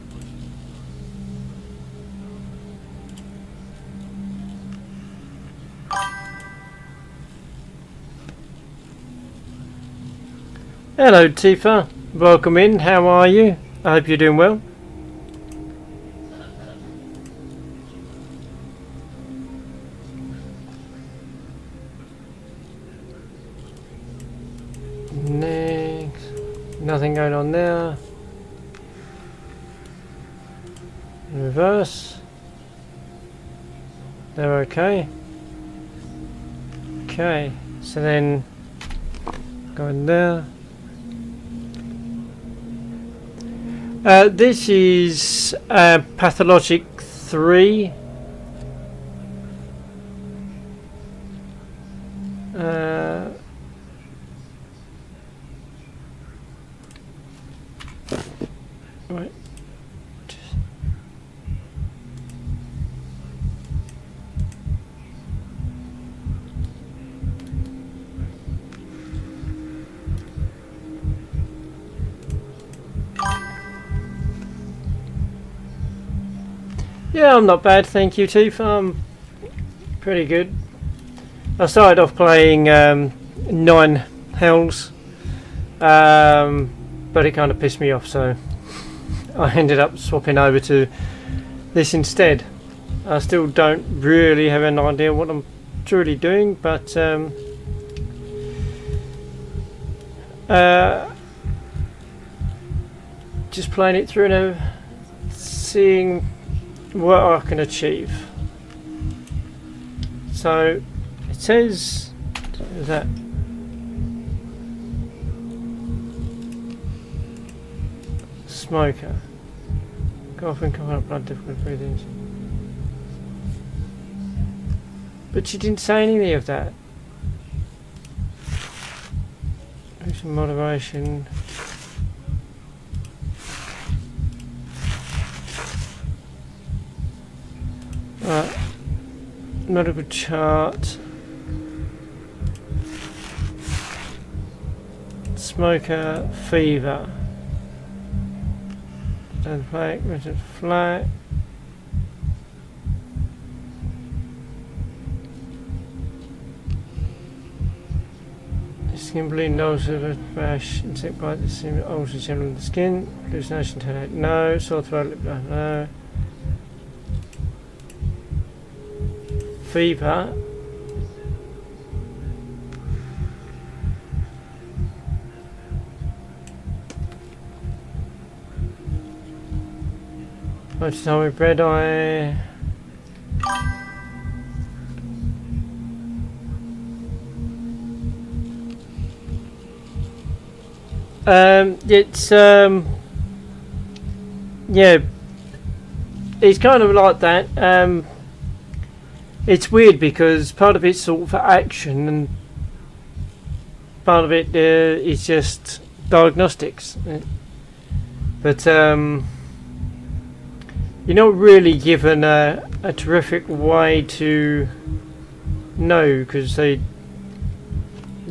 Hello Tifa, welcome in, how are you? I hope you're doing well. Next, nothing going on there. Reverse. They're okay. Okay, so then go in there. This is pathologic 3. Right. Yeah, I'm not bad, thank you, Tifa. I'm pretty good. I started off playing 9 Hells, but it kind of pissed me off, so I ended up swapping over to this instead. I still don't really have an idea what I'm truly doing, but just playing it through and seeing what I can achieve. So it says that smoker, cough and cough up blood, difficult breathing. But she didn't say any of that. Some motivation. Right. Medical chart. Smoker fever. Stand flag, rigid flag. Skin bleeding, ulcer, rash, insect bite, the same ulcer general in the skin, hallucination, headache, no, sore throat, lip, no. Fever. Autonomic red eye. Yeah, it's kind of like that. It's weird because part of it's sort of for action and part of it is just diagnostics. But you're not really given a terrific way to know because they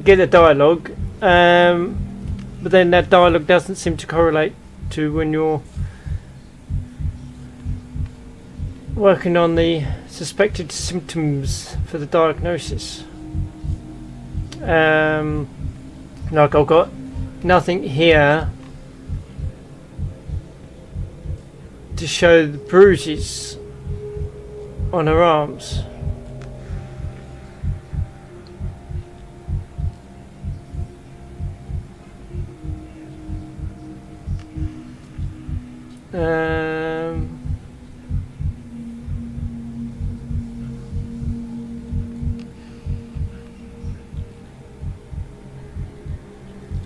get a dialogue. But then that dialogue doesn't seem to correlate to when you're working on the suspected symptoms for the diagnosis. Like I've got nothing here to show the bruises on her arms.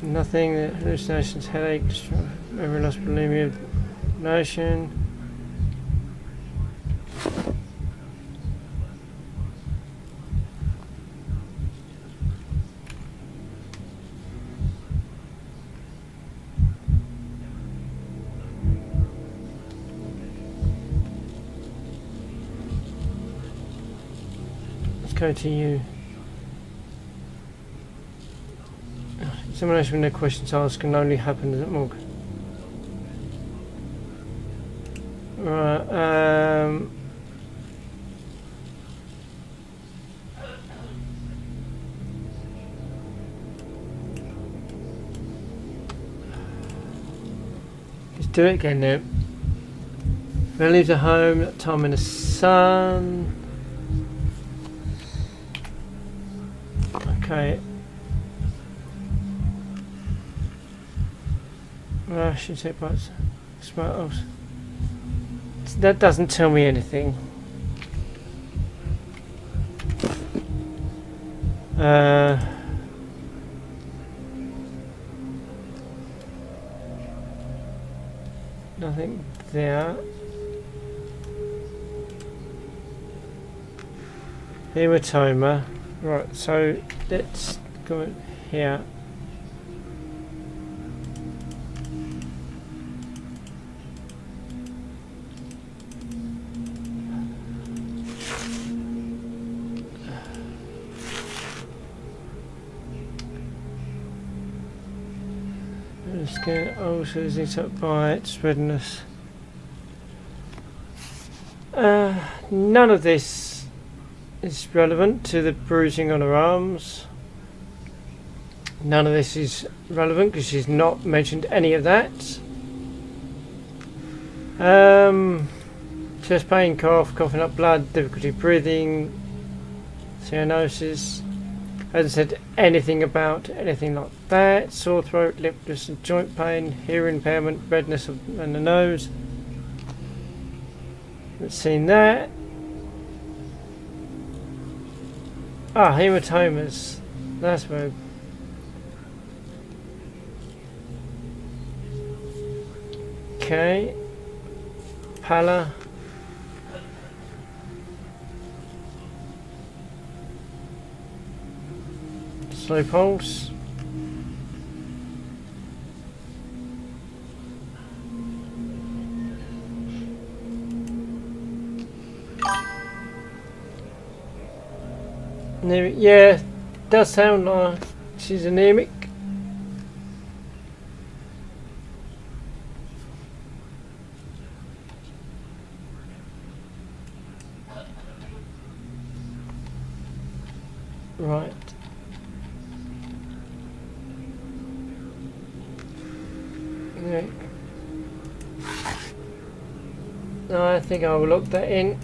Nothing. Hallucinations, headache, memory loss, bulimia, notion. Let's go to you. Examination when no questions asked can only happen at morgue. Right, let's do it again now. When I leave the home, that time in the sun. Okay. Rash, insect bites, smells. That doesn't tell me anything. Nothing there. Hematoma. Right, so let's go here. Skin ulcers, insect bites, redness. None of this is relevant to the bruising on her arms. None of this is relevant because she's not mentioned any of that. Chest pain, cough, coughing up blood, difficulty breathing, cyanosis. Hasn't said anything about anything like that. Sore throat, lipness and joint pain, hearing impairment, redness in the nose. Haven't seen that. Ah, hematomas. That's where. Okay. Pallor. Slow pulse. Yeah, does sound like she's anemic. Right. Yeah. No, I think I will lock that in.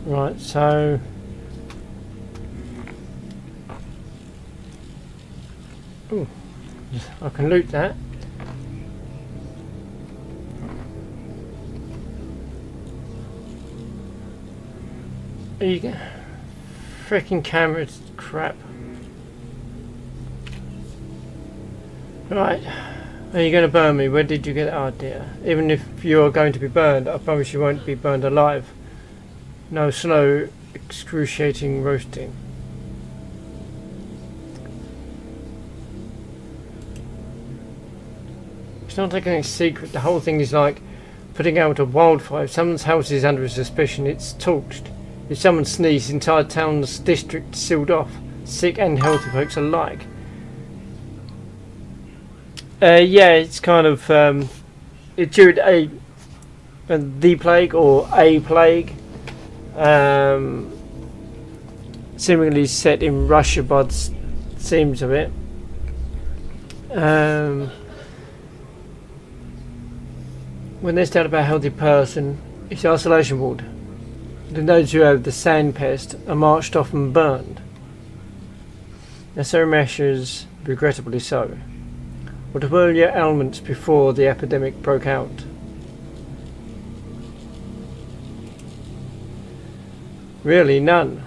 Right, so ooh, I can loot that. You go. Freaking cameras, crap. Right, are you going to burn me? Where did you get that idea? Even if you are going to be burned, I promise you won't be burned alive. No slow, excruciating roasting. It's not like any secret. The whole thing is like putting out a wildfire. If someone's house is under suspicion, it's torched. If someone sneezes, entire town's district sealed off. Sick and healthy folks alike. Yeah, it's kind of it's during the plague or a plague. Seemingly set in Russia by the seams of it. When there's doubt about a healthy person, it's the isolation ward. Then those who have the sand pest are marched off and burned. Necessary measures, regrettably so. What were your ailments before the epidemic broke out? Really, none.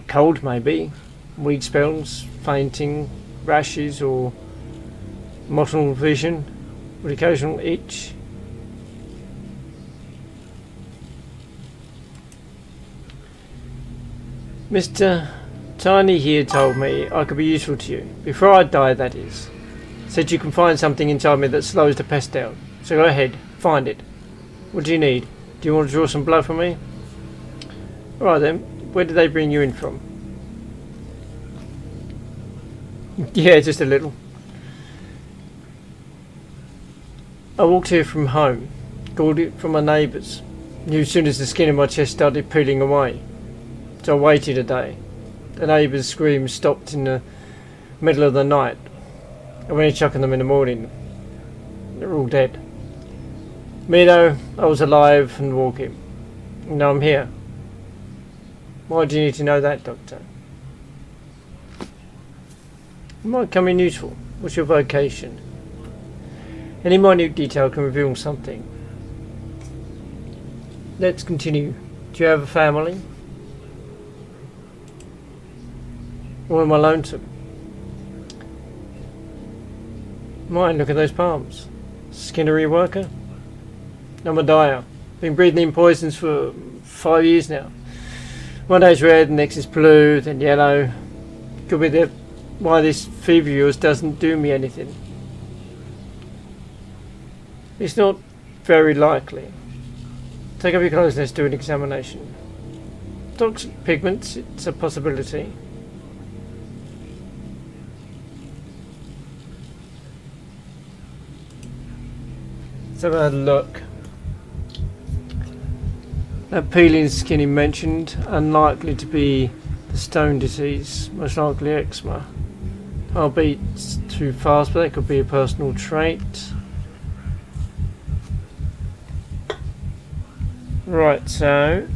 Cold, maybe. Weak spells, fainting, rashes, or mottled vision, with occasional itch. Mr. Tiny here told me I could be useful to you. Before I die, that is. Said you can find something inside me that slows the pest down. So go ahead, find it. What do you need? Do you want to draw some blood from me? Alright then, where did they bring you in from? Yeah, just a little. I walked here from home. Called it from my neighbours. Knew as soon as the skin in my chest started peeling away. So I waited a day. The neighbours' screams stopped in the middle of the night. I went chucking them in the morning. They were all dead. Me though, I was alive and walking. Now I'm here. Why do you need to know that, Doctor? It might come in useful. What's your vocation? Any minute detail can reveal something. Let's continue. Do you have a family? Or am I lonesome? Mine, look at those palms. Skinnery worker? I'm a dyer. Been breathing in poisons for 5 years now. One day's red, the next is blue, then yellow. Could be why this fever of yours doesn't do me anything. It's not very likely. Take off your clothes and let's do an examination. Toxic pigments, it's a possibility. Let's have a look. That peeling skin he mentioned, unlikely to be the stone disease, most likely eczema. I'll beat too fast, but that could be a personal trait. Right, so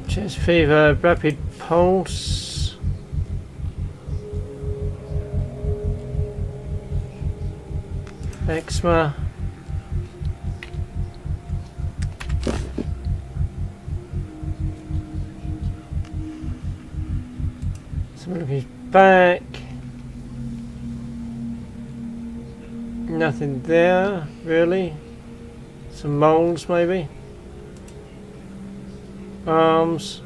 chest fever, rapid pulse. Eczema. Some of his back. Nothing there, really. Some moles, maybe. Arms.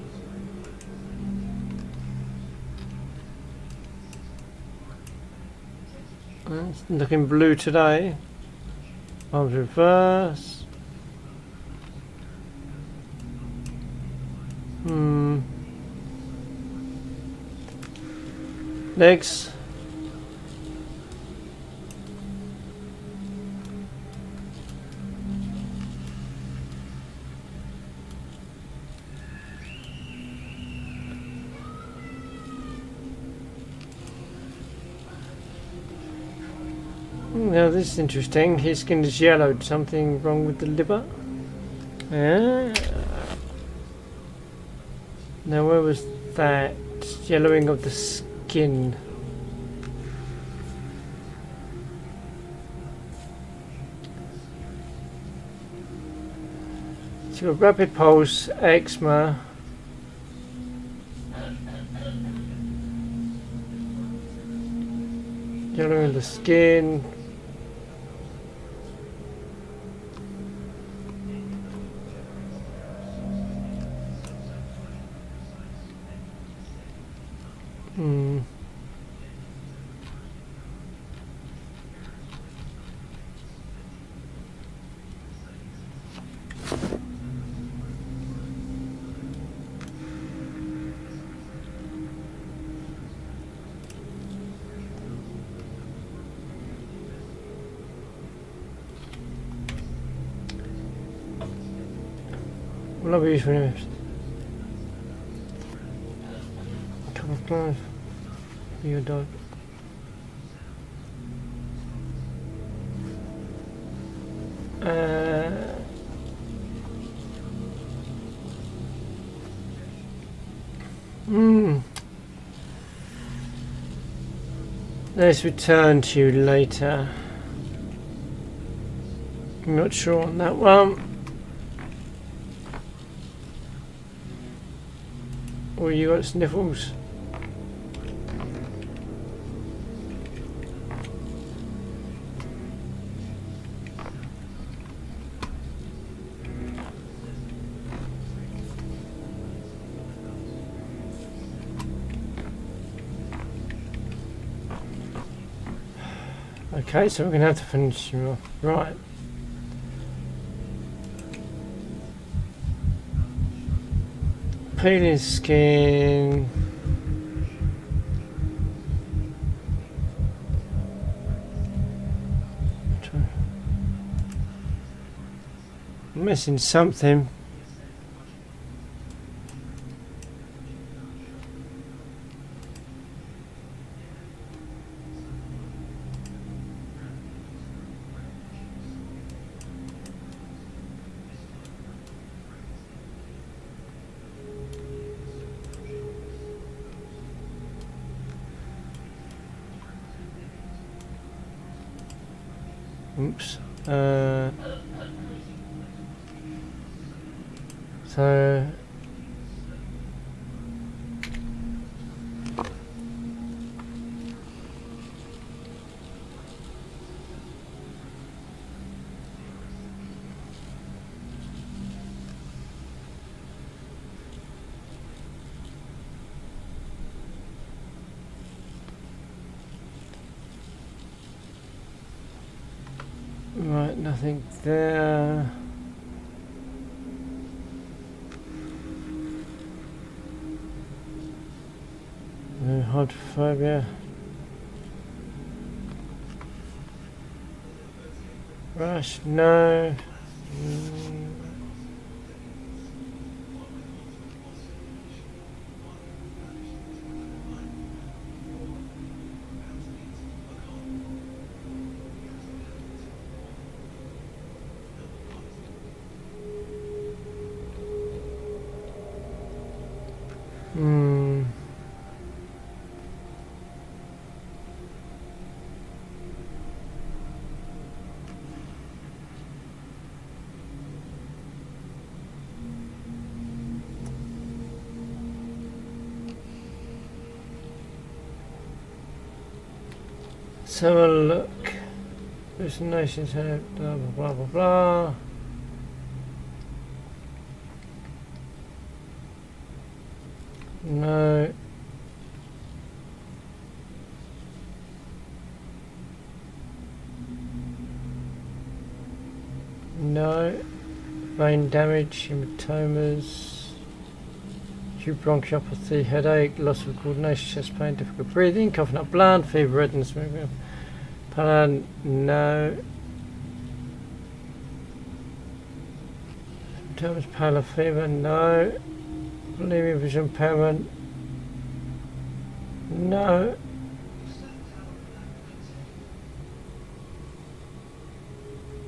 It's looking blue today. Arms reverse. Legs. Now this is interesting. His skin is yellowed. Something wrong with the liver? Yeah. Now where was that? Yellowing of the skin. So you've got rapid pulse, eczema. Yellowing of the skin. What are you using? A couple of plants. Your dog. Let's return to you later. I'm not sure on that one. Or you got sniffles? Okay, so we're going to have to finish him off. Right. Peeling skin. I'm missing something. Oops. So right, nothing there. No hydrophobia. Rush, no. Let's have a look. Destinations have blah blah blah blah blah. No. brain damage, hematomas, acute bronchiopathy, headache, loss of coordination, chest pain, difficult breathing, coughing up blood, fever, redness, movement. No. Symptoms, pallor, fever, no. Bulimia, vision impairment, no.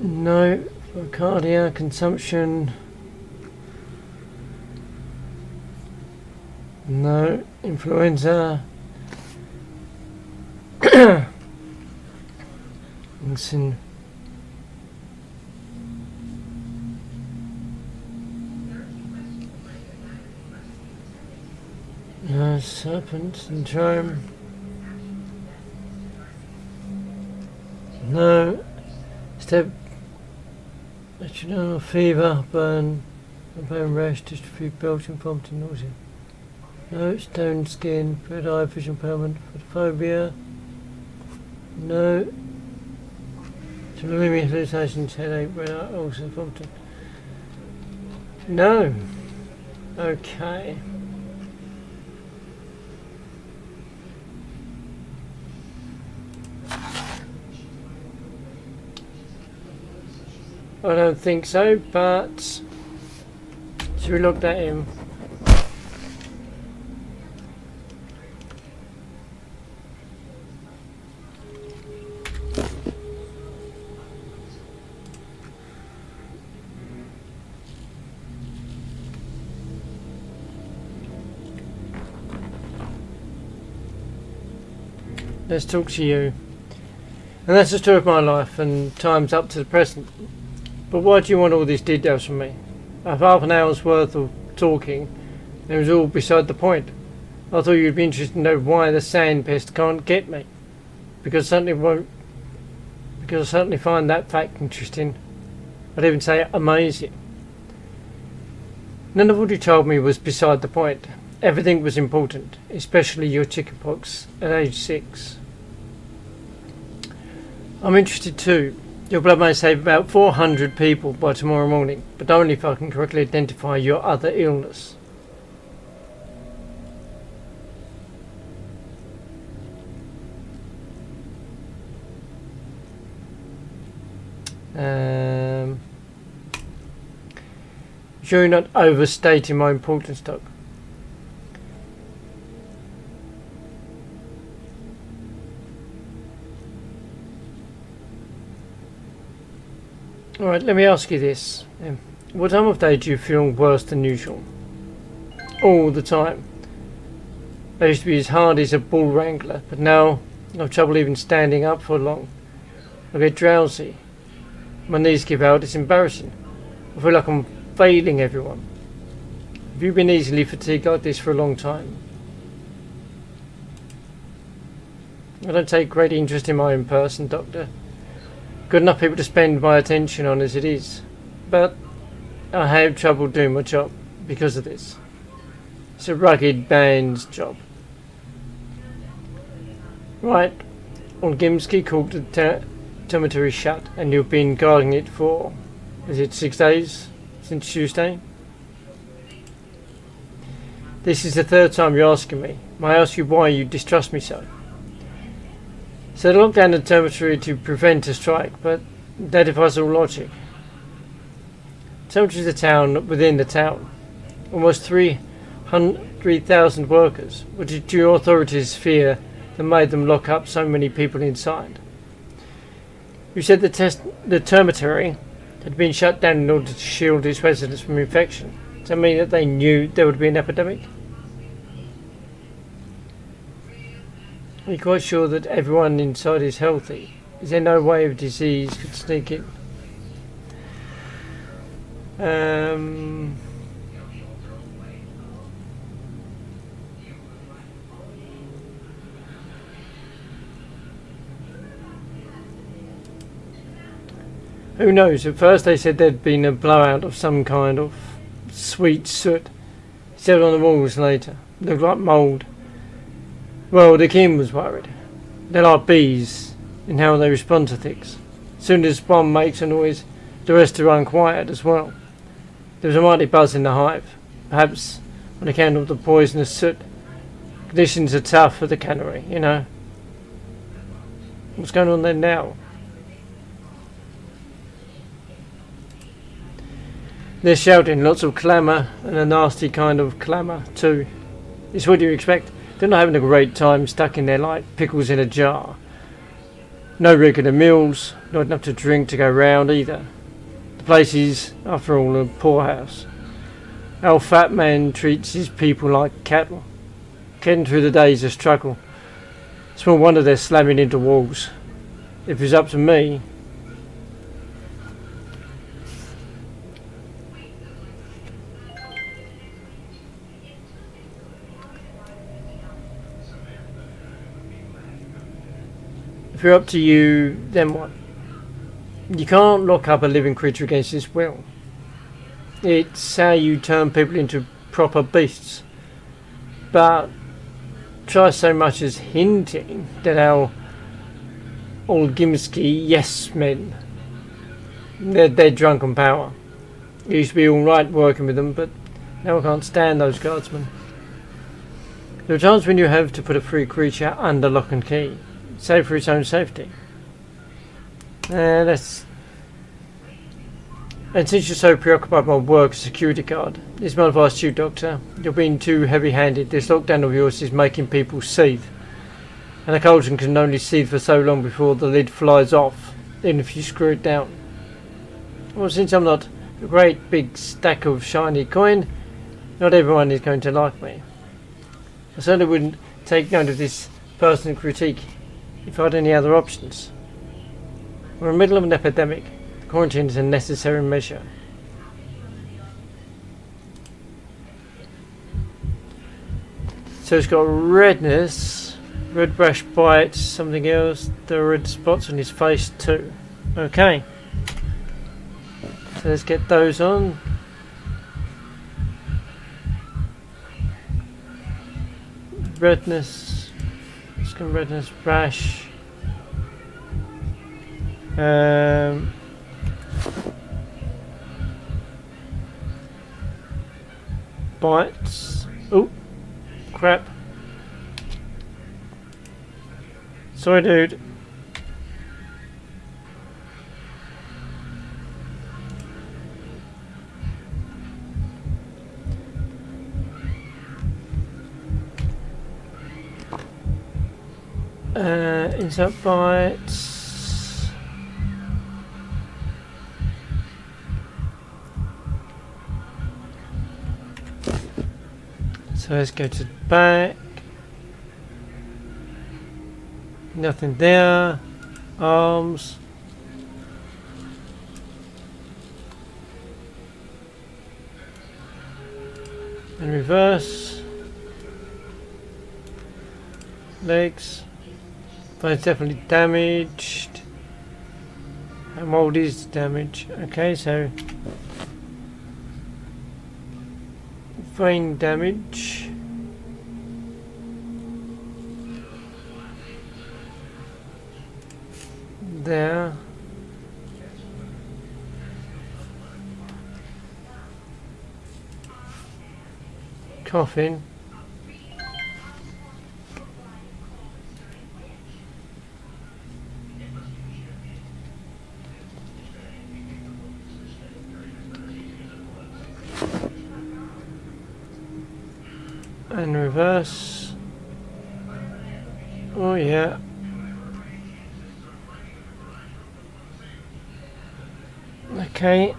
No. Cardiac consumption, no. Influenza, Insulin. No. Serpent syndrome, no. Step Metronome, fever, bone rash, dystrophy, belching, vomiting, nausea. No. Stone skin, red eye, vision impairment, photophobia. No. Delirium, hallucinations, headache, red eye, ulcer, vomiting. No. Okay. I don't think so, but should we look that in? Let's talk to you. And that's the story of my life, and time's up to the present. But why do you want all these details from me? I have half an hour's worth of talking, and it was all beside the point. I thought you'd be interested to know why the sand pest can't get me. Because I certainly find that fact interesting. I'd even say amazing. None of what you told me was beside the point. Everything was important, especially your chickenpox at age 6. I'm interested too. Your blood may save about 400 people by tomorrow morning, but only if I can correctly identify your other illness. Sure you're not overstating my importance, Doc? Alright, let me ask you this. What time of day do you feel worse than usual? All the time. I used to be as hard as a bull wrangler, but now I have trouble even standing up for long. I get drowsy. My knees give out, it's embarrassing. I feel like I'm failing everyone. Have you been easily fatigued like this for a long time? I don't take great interest in my own person, Doctor. Good enough people to spend my attention on as it is, but I have trouble doing my job because of this. It's a rugged man's job. Right, on Gimsky called the dormitory shut, and you've been guarding it for, is it 6 days since Tuesday? This is the third time you're asking me. May I ask you why you distrust me so? So they locked down the dormitory to prevent a strike, but that defies all logic. Dormitory is a town within the town. Almost 300,000 workers. What did your authorities fear that made them lock up so many people inside? You said the dormitory had been shut down in order to shield its residents from infection. Does that mean that they knew there would be an epidemic? Are you quite sure that everyone inside is healthy? Is there no way of disease could sneak in? Who knows? At first they said there'd been a blowout of some kind of sweet soot. Settled on the walls later. Looked like mould. Well, the king was worried. They're like bees in how they respond to things. As soon as one makes a noise, the rest are unquiet as well. There was a mighty buzz in the hive, perhaps on account of the poisonous soot. Conditions are tough for the cannery, you know. What's going on there now? There's shouting, lots of clamour, and a nasty kind of clamour too. It's what you expect. They're not having a great time stuck in there like pickles in a jar. No regular meals, not enough to drink to go round either. The place is, after all, a poorhouse. Our fat man treats his people like cattle. Getting through the day is a struggle. Small wonder they're slamming into walls. If it's up to me, if you're up to you, then what? You can't lock up a living creature against his will. It's how you turn people into proper beasts. But try so much as hinting that our Olgimsky yes men, they're drunk on power. It used to be alright working with them, but now I can't stand those guardsmen. There are times when you have to put a free creature under lock and key, save for its own safety. And since you're so preoccupied with my work as security guard, it's my advice to you, Doctor. You're being too heavy-handed. This lockdown of yours is making people seethe. And a cauldron can only seethe for so long before the lid flies off, even if you screw it down. Well, since I'm not a great big stack of shiny coin, not everyone is going to like me. I certainly wouldn't take note of this personal critique if I had any other options. We're in the middle of an epidemic. Quarantine is a necessary measure. So it's got redness, red rash bites, something else. There are red spots on his face too. Okay. So let's get those on. Redness, skin redness, rash. Bites. Oh, crap. Sorry, dude. Insert bites. So let's go to the back. Nothing there. Arms. And reverse. Legs. But it's definitely damaged. How mold is damage? Okay, so vein damage. There. Coffin. And reverse. Oh yeah. Okay.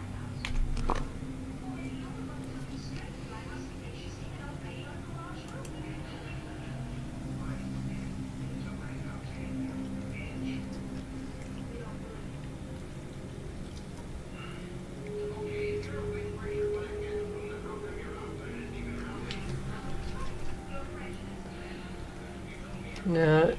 Now,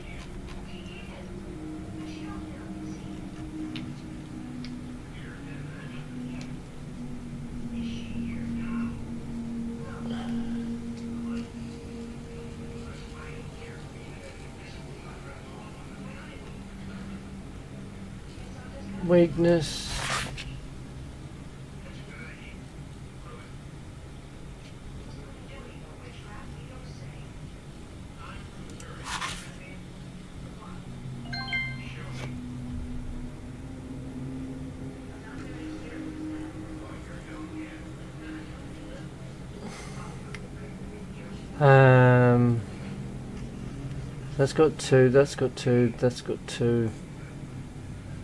weakness. That's got 2, that's got 2, that's got 2,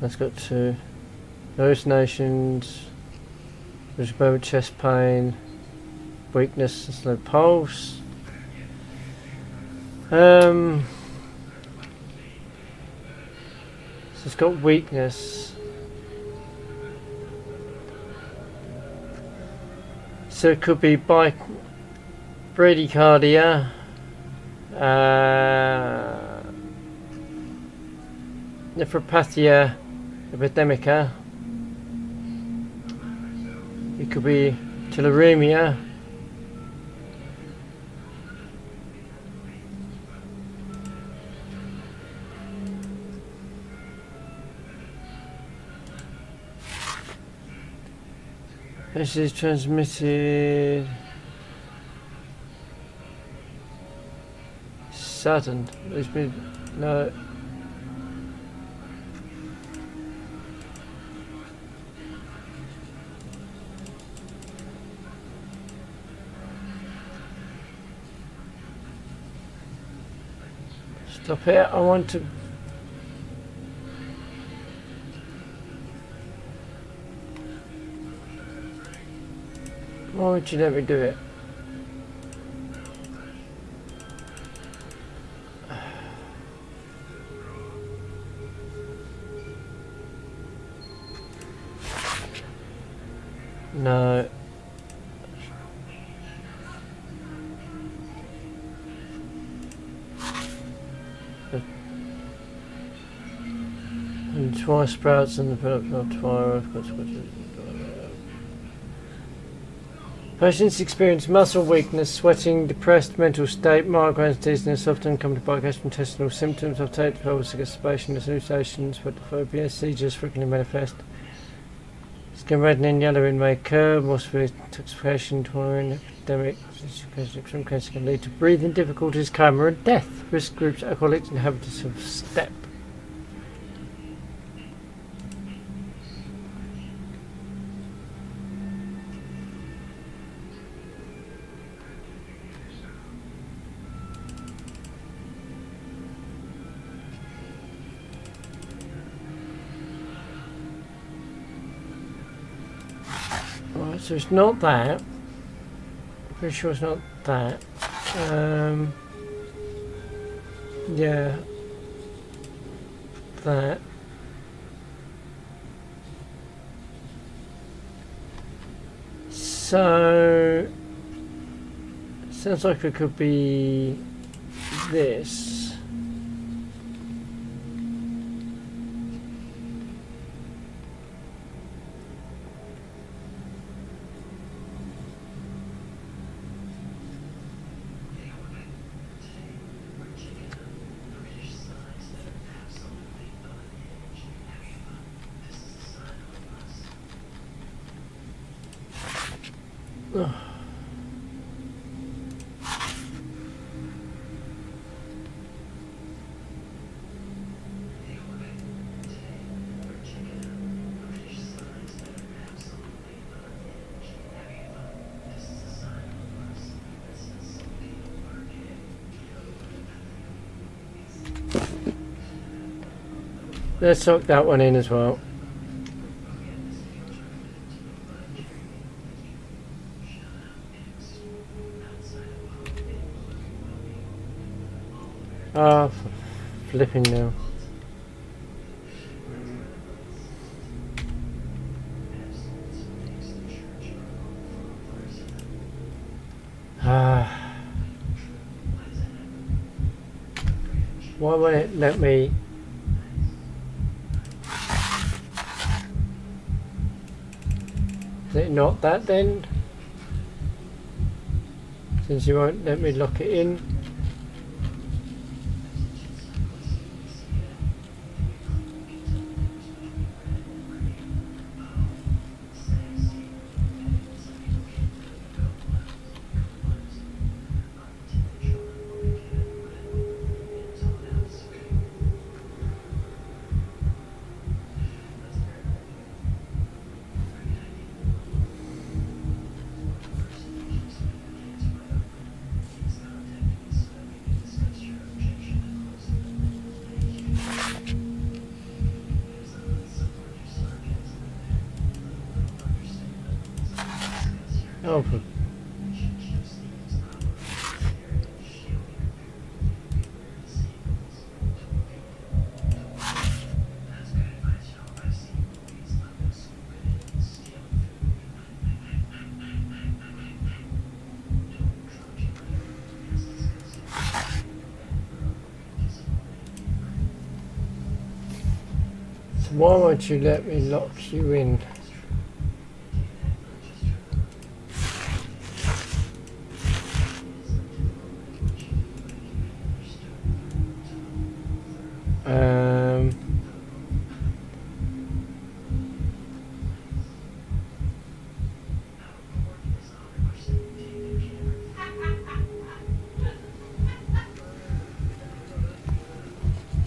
that's got 2. Hallucinations, there's a moment chest pain, weakness, there's no pulse. So it's got weakness. So it could be bradycardia, nephropathia epidemica. It could be tularemia. This is transmitted sudden. There's been no. Stop here. I want to. Why would you let me do it? No. And twice sprouts in the product of fire. I've got to. Patients experience muscle weakness, sweating, depressed mental state, migraines, dizziness, often accompanied by gastrointestinal symptoms of tape, constipation, hallucinations, photophobia, seizures frequently manifest. Skin reddening, yellowing may occur, more severe intoxication, taurine, epidemic, extreme cases can lead to breathing difficulties, coma and death. Risk groups, alcoholics, inhabitants of steppe. Right, so it's not that. Pretty sure it's not that. Yeah. That. So sounds like it could be this. Let's soak that one in as well. Ah, flipping now. Why won't it let me? Is it not that then? Since you won't let me lock it in. Oh, so why won't you let me lock you in?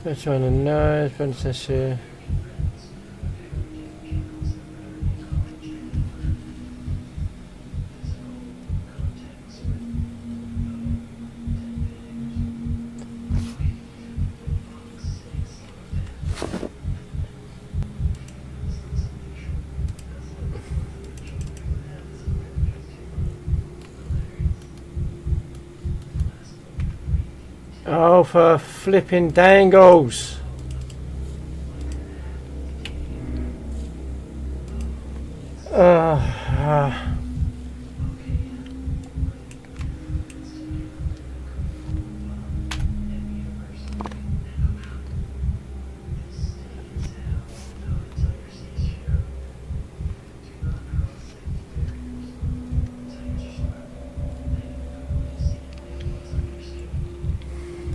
Let's try to know, princess here. Oh, for flipping dangles!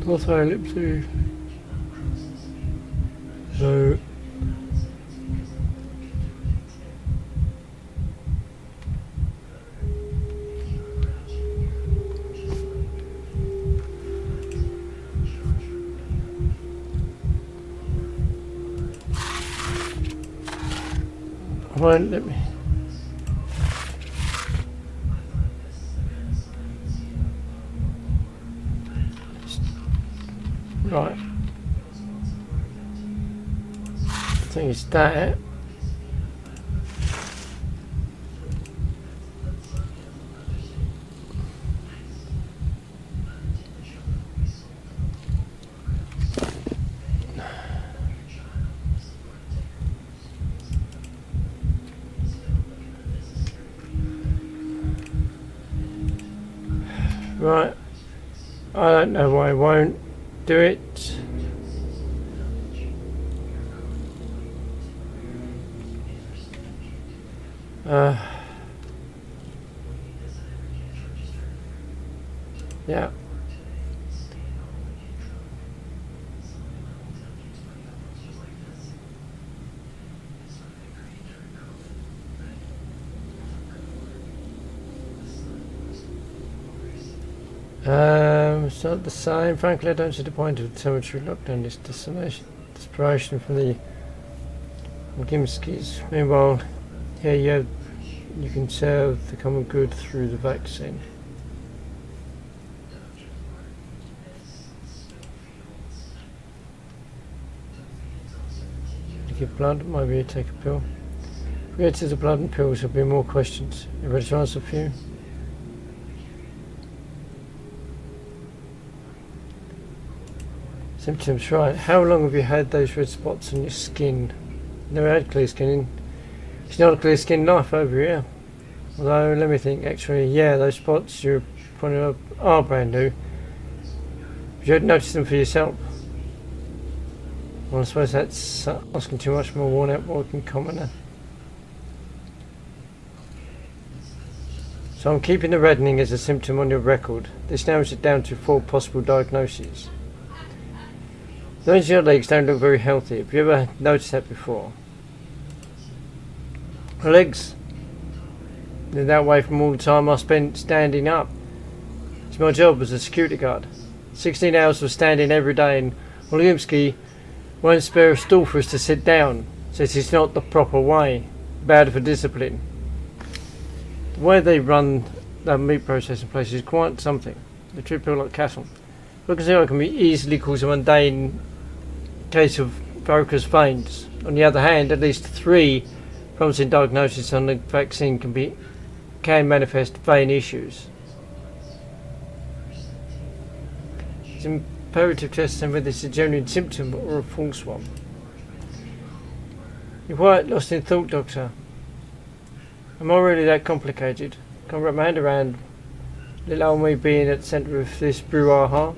Also, lip to. So. Won't let me. Right. I think it's that. Right. I don't know why I won't do it. Yeah. It's not the same. Frankly, I don't see the point of the telemetry lockdown. This desperation from the Gimskis. Meanwhile, here you can serve the common good through the vaccine. To give blood, maybe you take a pill. If we get to the blood and pills, there'll be more questions. You ready to answer a few? Symptoms, right. How long have you had those red spots on your skin? Never had clear skin. It's not a clear skin knife over here. Although, let me think, actually, yeah, those spots you're pointing up are brand new. You had noticed them for yourself. Well, I suppose that's asking too much more worn out working commoner. So I'm keeping the reddening as a symptom on your record. This narrows it down to 4 possible diagnoses. Those your legs don't look very healthy. Have you ever noticed that before? My legs, they're that way from all the time I spent standing up. It's my job as a security guard. 16 hours of standing every day, and Olympsky won't spare a stool for us to sit down. Says it's not the proper way. Bad for discipline. The way they run that meat processing place is quite something. They treat people like cattle. Look as though it can be easily cause a mundane case of varicose veins. On the other hand, at least 3 promising diagnoses on the vaccine can can manifest vein issues. It's imperative to ascertain whether it's a genuine symptom or a false one. You're quite lost in thought, Doctor. Am I really that complicated? Can't wrap my hand around little old me being at the centre of this brouhaha.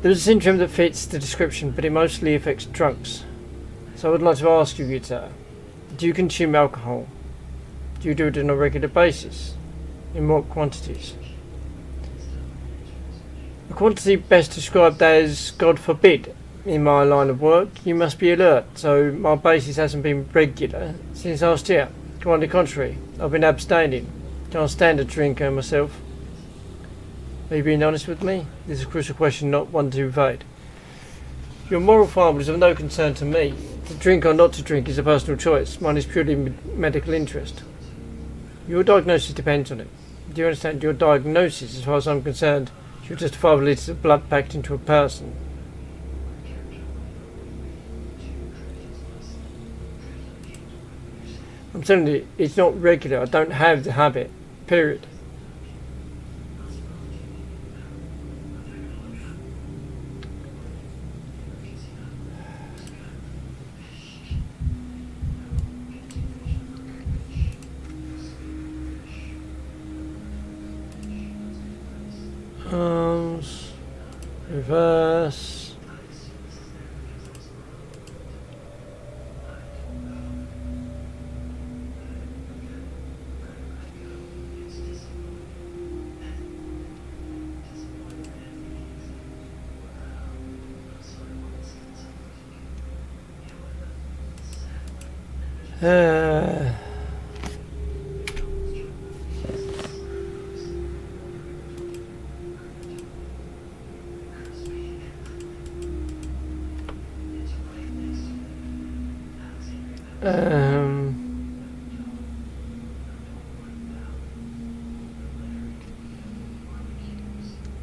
There's a syndrome that fits the description, but it mostly affects drunks. So I would like to ask you, Guitar, do you consume alcohol? Do you do it on a regular basis? In what quantities? A quantity best described as, God forbid, in my line of work. You must be alert, so my basis hasn't been regular since last year. Quite on the contrary, I've been abstaining. Can't stand a drinker myself. Are you being honest with me? This is a crucial question, not one to evade. Your moral fibre is of no concern to me. To drink or not to drink is a personal choice. Mine is purely medical interest. Your diagnosis depends on it. Do you understand? Your diagnosis, as far as I'm concerned, you're just 5 litres of blood packed into a person. I'm telling you, it's not regular. I don't have the habit. Period. Arms, reverse.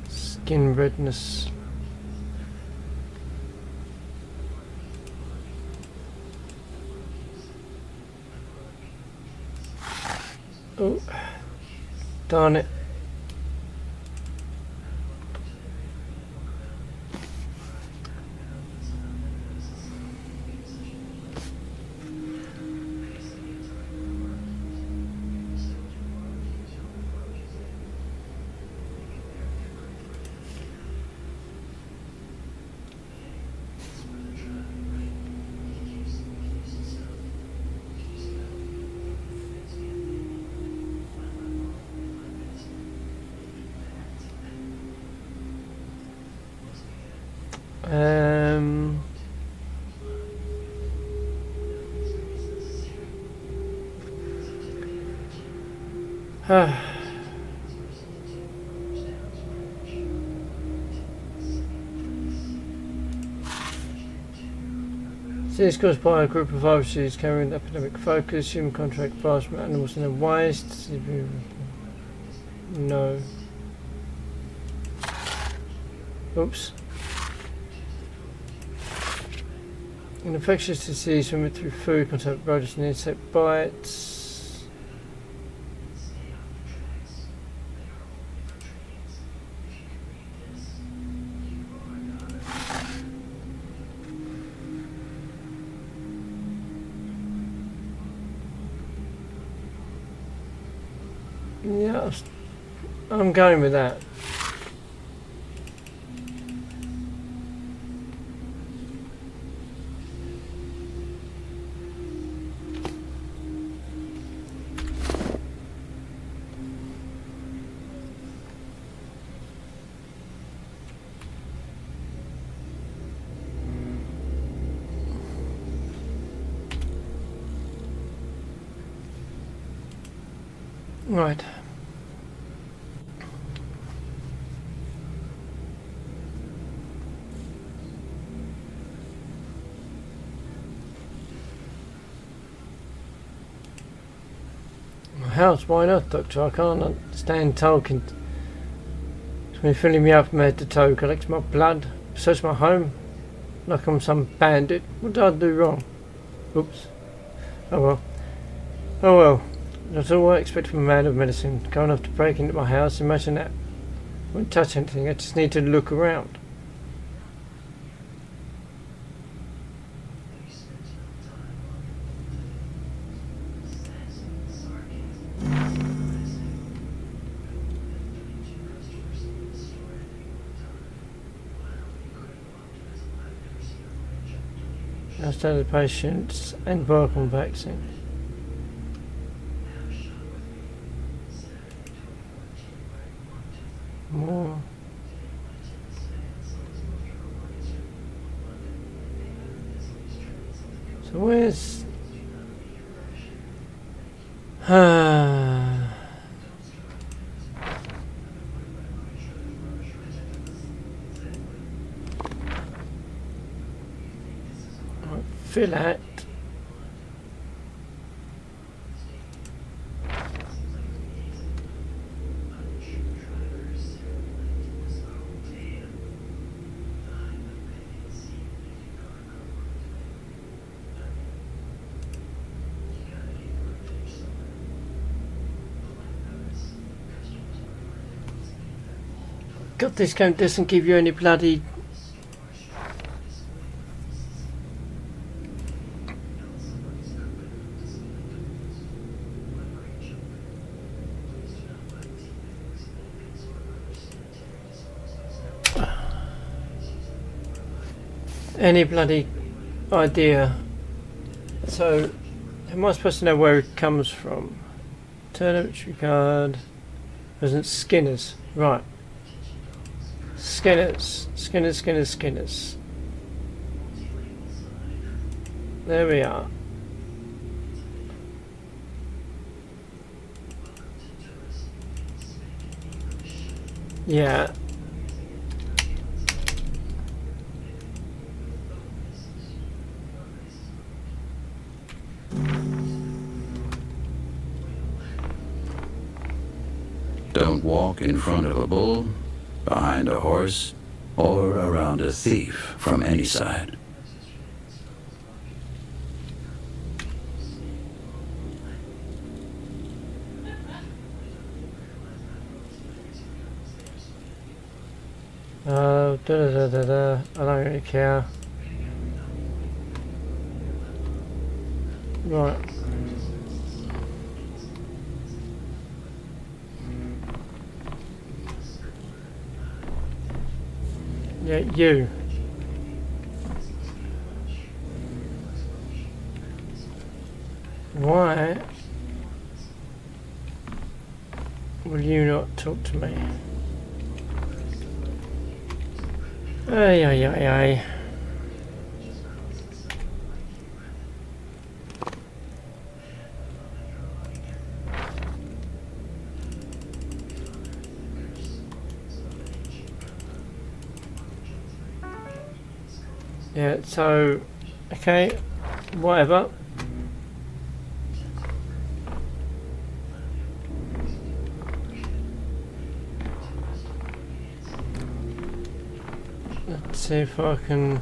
Skin redness. Oh, darn it. This is caused by a group of viruses carrying epidemic focus, human contact, virus from animals and their waste. No. Oops. An infectious disease transmitted through food contact with rodents and insect bites. Yeah, I'm going with that. Right. My house, why not, Doctor? I can't understand talking. It's been filling me up from head to toe, collects my blood, search my home, like I'm some bandit. What did I do wrong? Oops. Oh well. Oh well. That's all I expect from a man of medicine. Going off to break into my house, imagine that. I won't touch anything, I just need to look around. I started the patient's antibiotic vaccine. More. So where's fill out. God, this game doesn't give you any bloody. Any bloody idea. So, am I supposed to know where it comes from? Telemetry card. Isn't Skinner's? Right. Skinner's. There we are. Yeah. Don't walk in front of a bull, behind a horse, or around a thief from any side. I don't really care. Right. Yeah, you. Why will you not talk to me? Ay. Yeah, so, okay, whatever. Let's see if I can...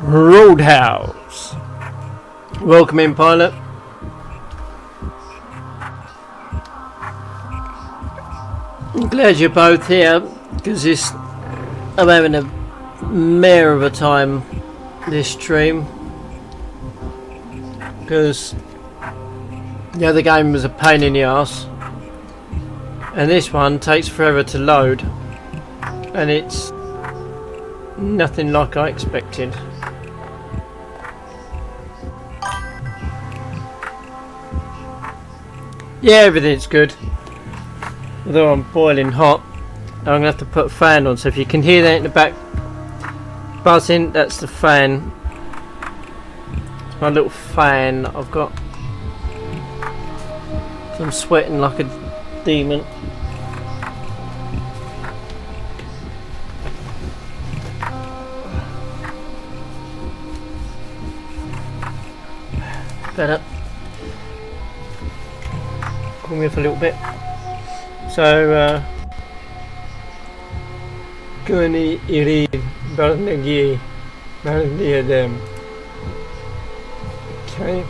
Roadhouse. Welcome in, pilot. I'm glad you're both here because I'm having a mare of a time this stream because the other game was a pain in the ass and this one takes forever to load and it's nothing like I expected. Yeah, everything's good. Although I'm boiling hot, I'm going to have to put a fan on, so if you can hear that in the back buzzing, that's the fan. It's My little fan I've got. So I'm sweating like a demon. Better. Cool me off a little bit. So, Guni iri barnegi barniadem. Okay.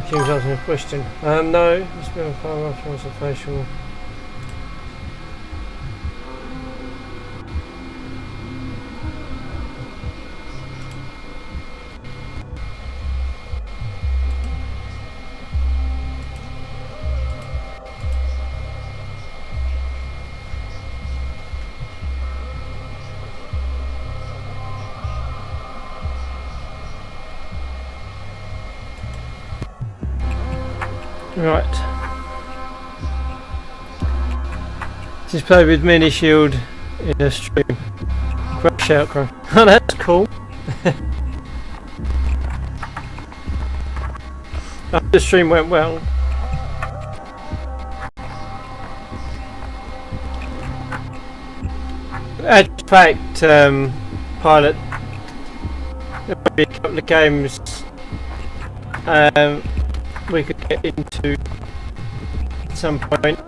He was asking a question. No, it's been a far off was a facial. Right. Just played with Mini Shield in a stream. Crash outcry. Oh, that's cool. The stream went well. In fact, Pilot, there might be a couple of games we could get into at some point.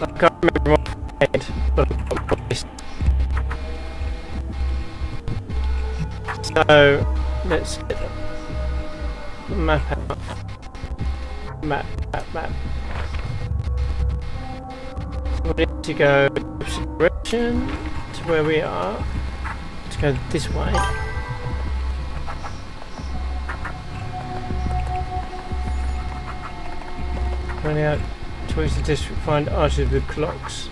I can't remember what I had, but I've got a list. So let's get the map out. Map. So we need to go direction to where we are. Let's go this way. Running out towards the district, find archers with clocks.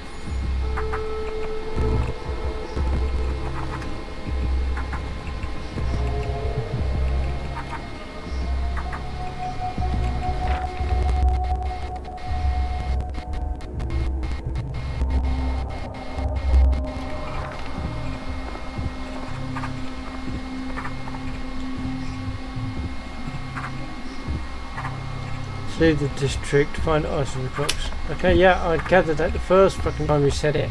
Leave the district, find archers with clocks. Okay, yeah, I gathered that the first fucking time you said it.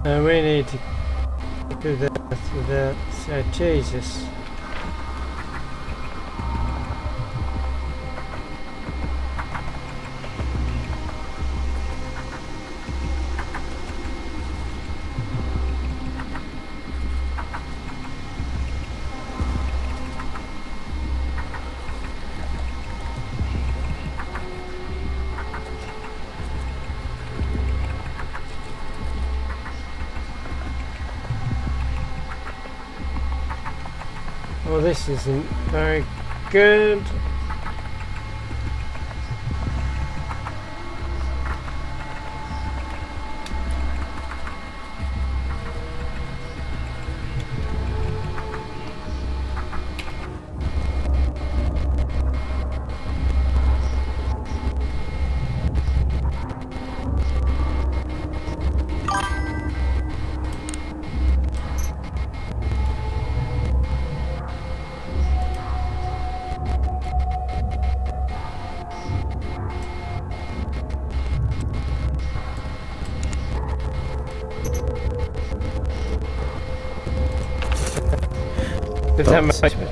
We need to do that without Jesus. Well, this isn't very good.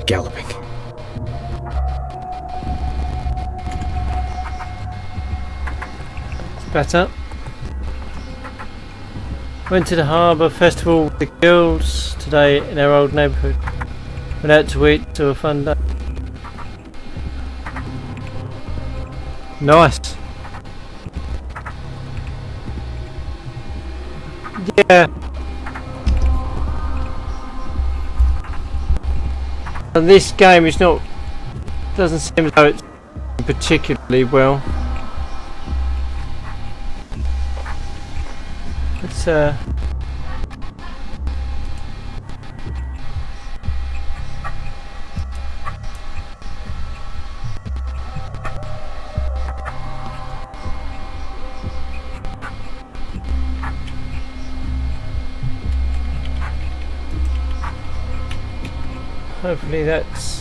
Galloping. Better. Went to the harbour festival with the girls today in our old neighbourhood. Went out to eat to a fun day. Nice. Yeah. And this game is not, doesn't seem as though it's particularly well. It's hopefully that's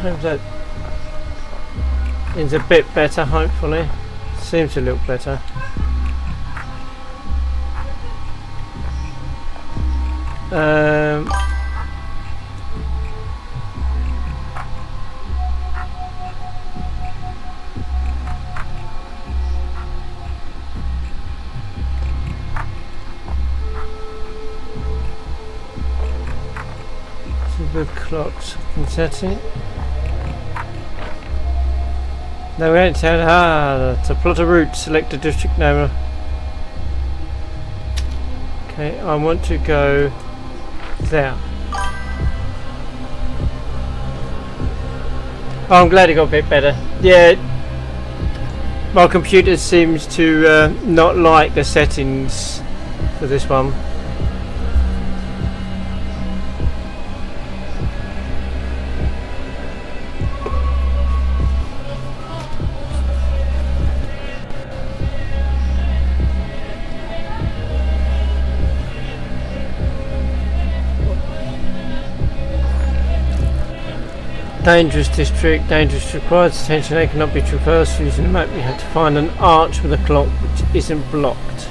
hope that is a bit better, hopefully. Seems to look better. Super clocks and setting. No, we ain't said, to plot a route, select a district name. Okay, I want to go there. Oh, I'm glad it got a bit better. Yeah, my computer seems to not like the settings for this one. Dangerous district, dangerous requires attention, they cannot be traversed using the map. You have to find an arch with a clock which isn't blocked.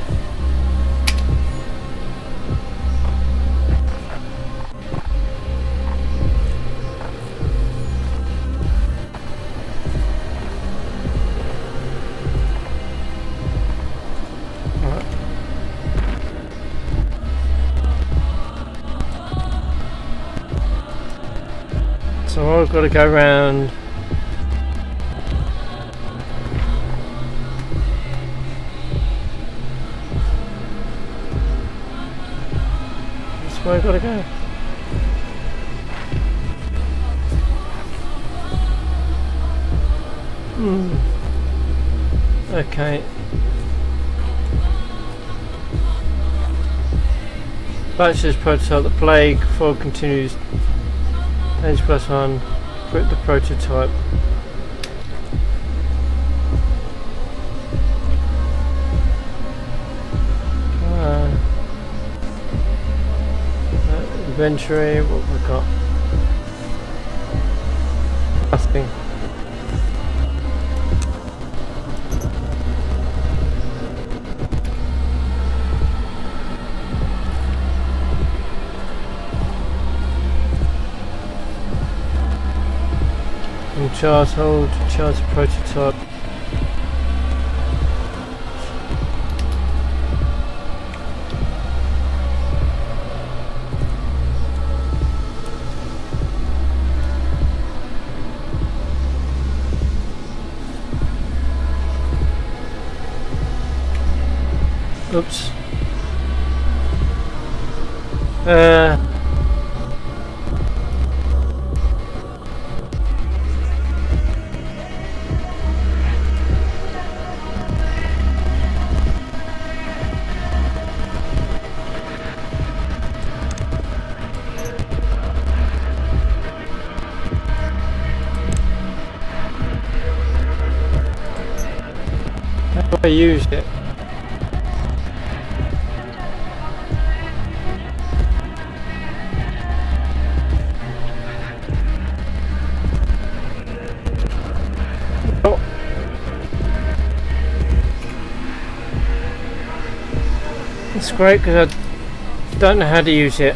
So I've got to go around. That's where I've got to go. Okay. Bachelor's prototype, the plague fog continues. Page +1, equip the prototype. Inventory, what have we got? Nothing. Charge hold, charge prototype. Oops. I used it. Oh. It's great because I don't know how to use it.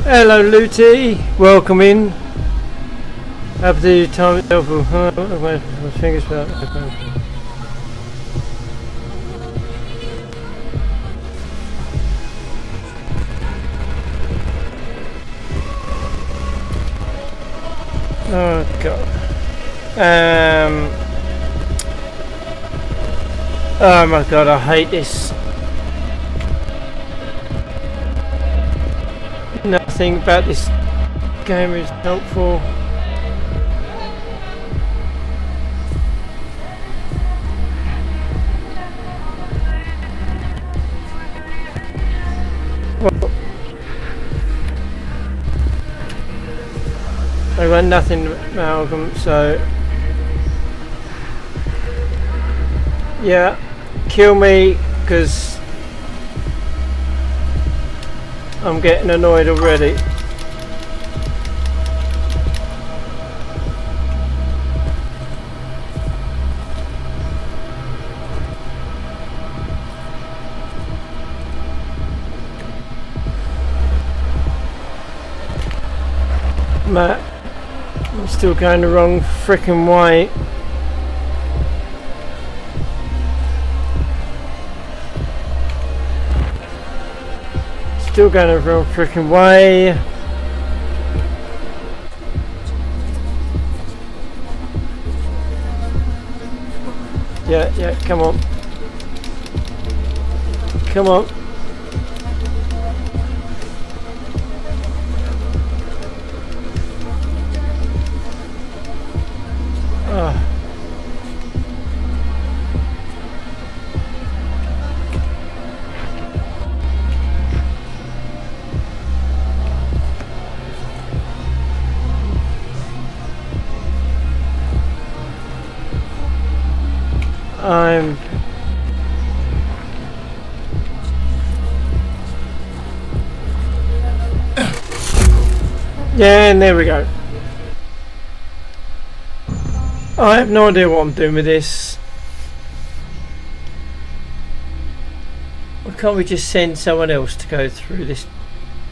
Hello, Looty. Welcome in. Up to time itself. My fingers about. Oh god. Oh my god, I hate this. Nothing about this game is helpful. Well, I got nothing, Malcolm, so yeah, kill me, because I'm getting annoyed already. Matt, I'm still going the wrong frickin' way. Still going the wrong frickin' way. Yeah, come on. Come on. Yeah, and there we go. I have no idea what I'm doing with this. Why can't we just send someone else to go through this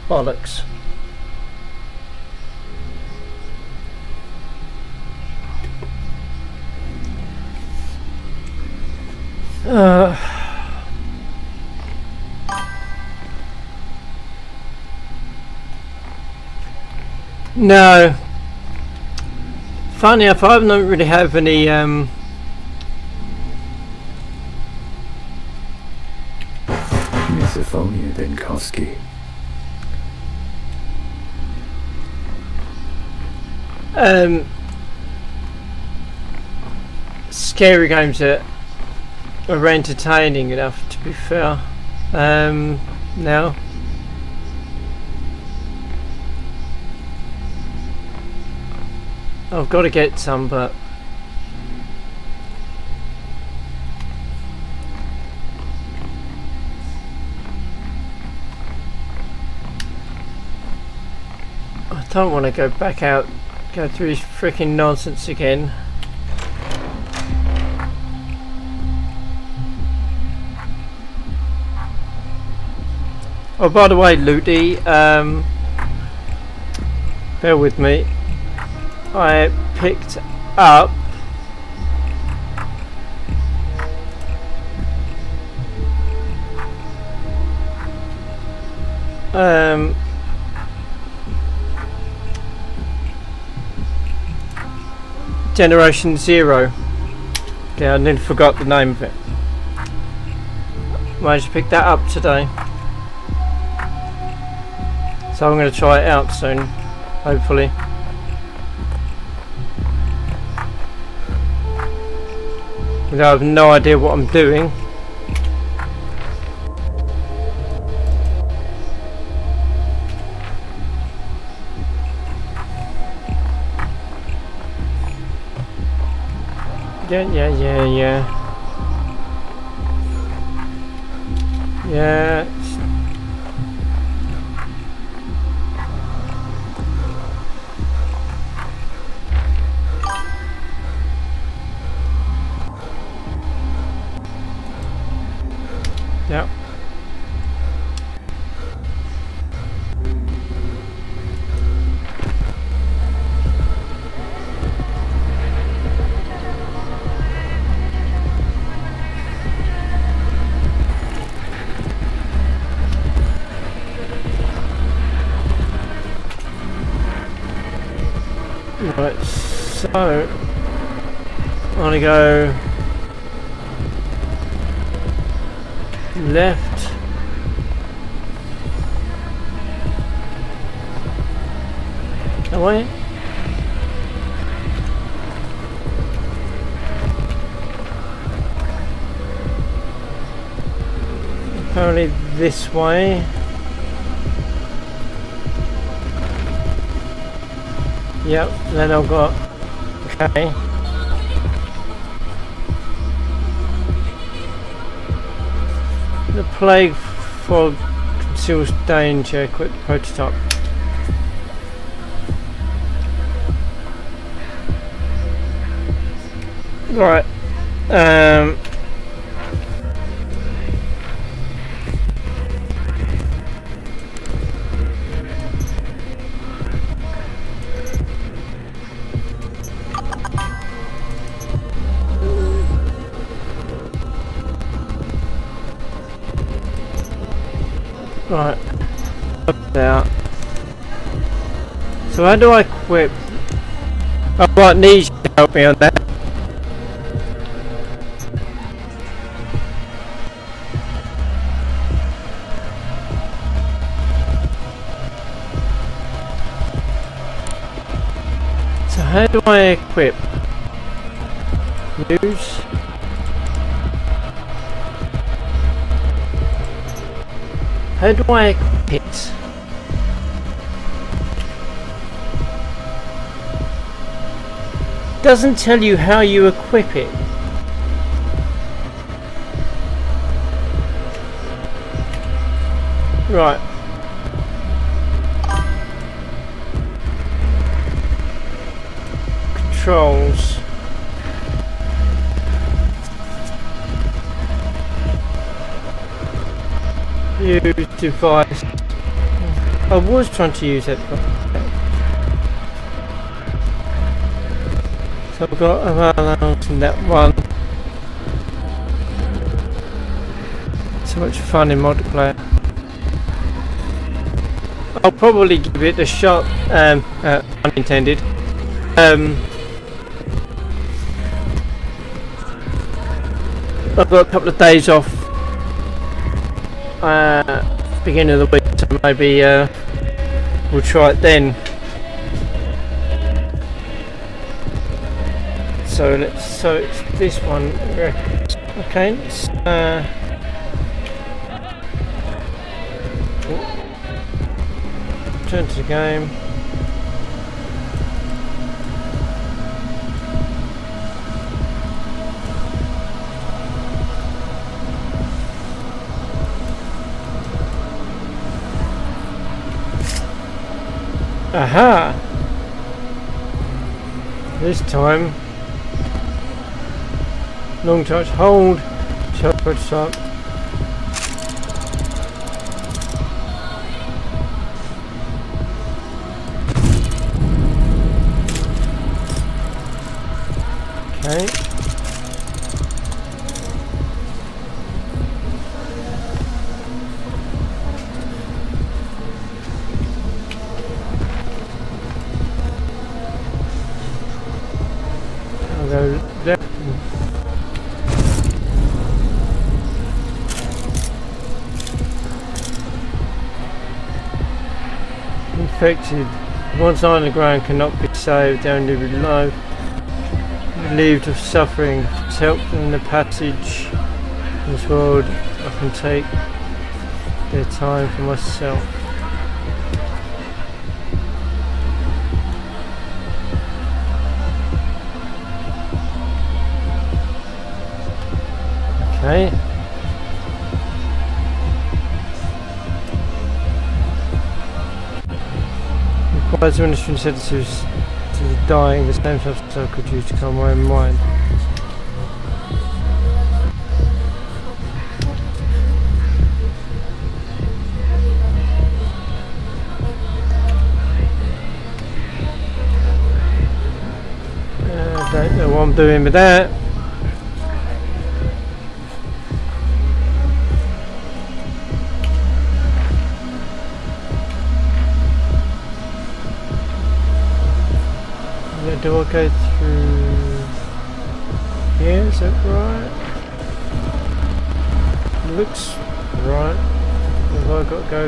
bollocks? No. Funny enough, I don't really have any Misophonia, Benkowski. scary games that are entertaining enough, to be fair. Now I've got to get some, but I don't want to go back out, go through this freaking nonsense again. Oh, by the way, Looty, bear with me. I picked up Generation Zero. Yeah, I nearly forgot the name of it. Managed to pick that up today, so I'm going to try it out soon, hopefully. I have no idea what I'm doing. Yeah. Yeah. Yep. Right, so I want to go left. Away. Apparently this way. Yep, then I've got, okay. The plague fog conceals danger, quick prototype. Right, right, up there. So how do I equip? I might need you to help me on that. So how do I equip? Use. How do I equip it? Doesn't tell you how you equip it. Right. Controls. Use device. I was trying to use it. So I've got allowance in that one. So much fun in multiplayer. I'll probably give it a shot, unintended. I've got a couple of days off beginning of the week, so maybe we'll try it then. So it's this one. Okay, let's turn to the game. Aha! This time, long touch, hold, shot prototype. Okay. I'll go left. Infected. Once on the ground cannot be saved, only relieved of suffering. To help in the passage in this world, I can take their time for myself. Okay. Buzz Ministry said to the dying, the same stuff could use to calm my own mind. I don't know what I'm doing with that. Do I go through here? Is that right? Looks right. Have I got to go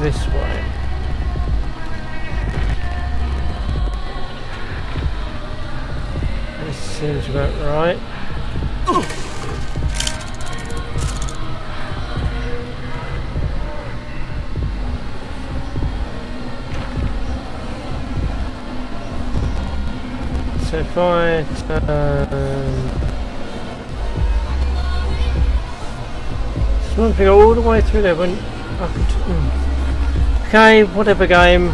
this way? This seems about right. So if I just want to go all the way through there when I could. Okay, whatever game.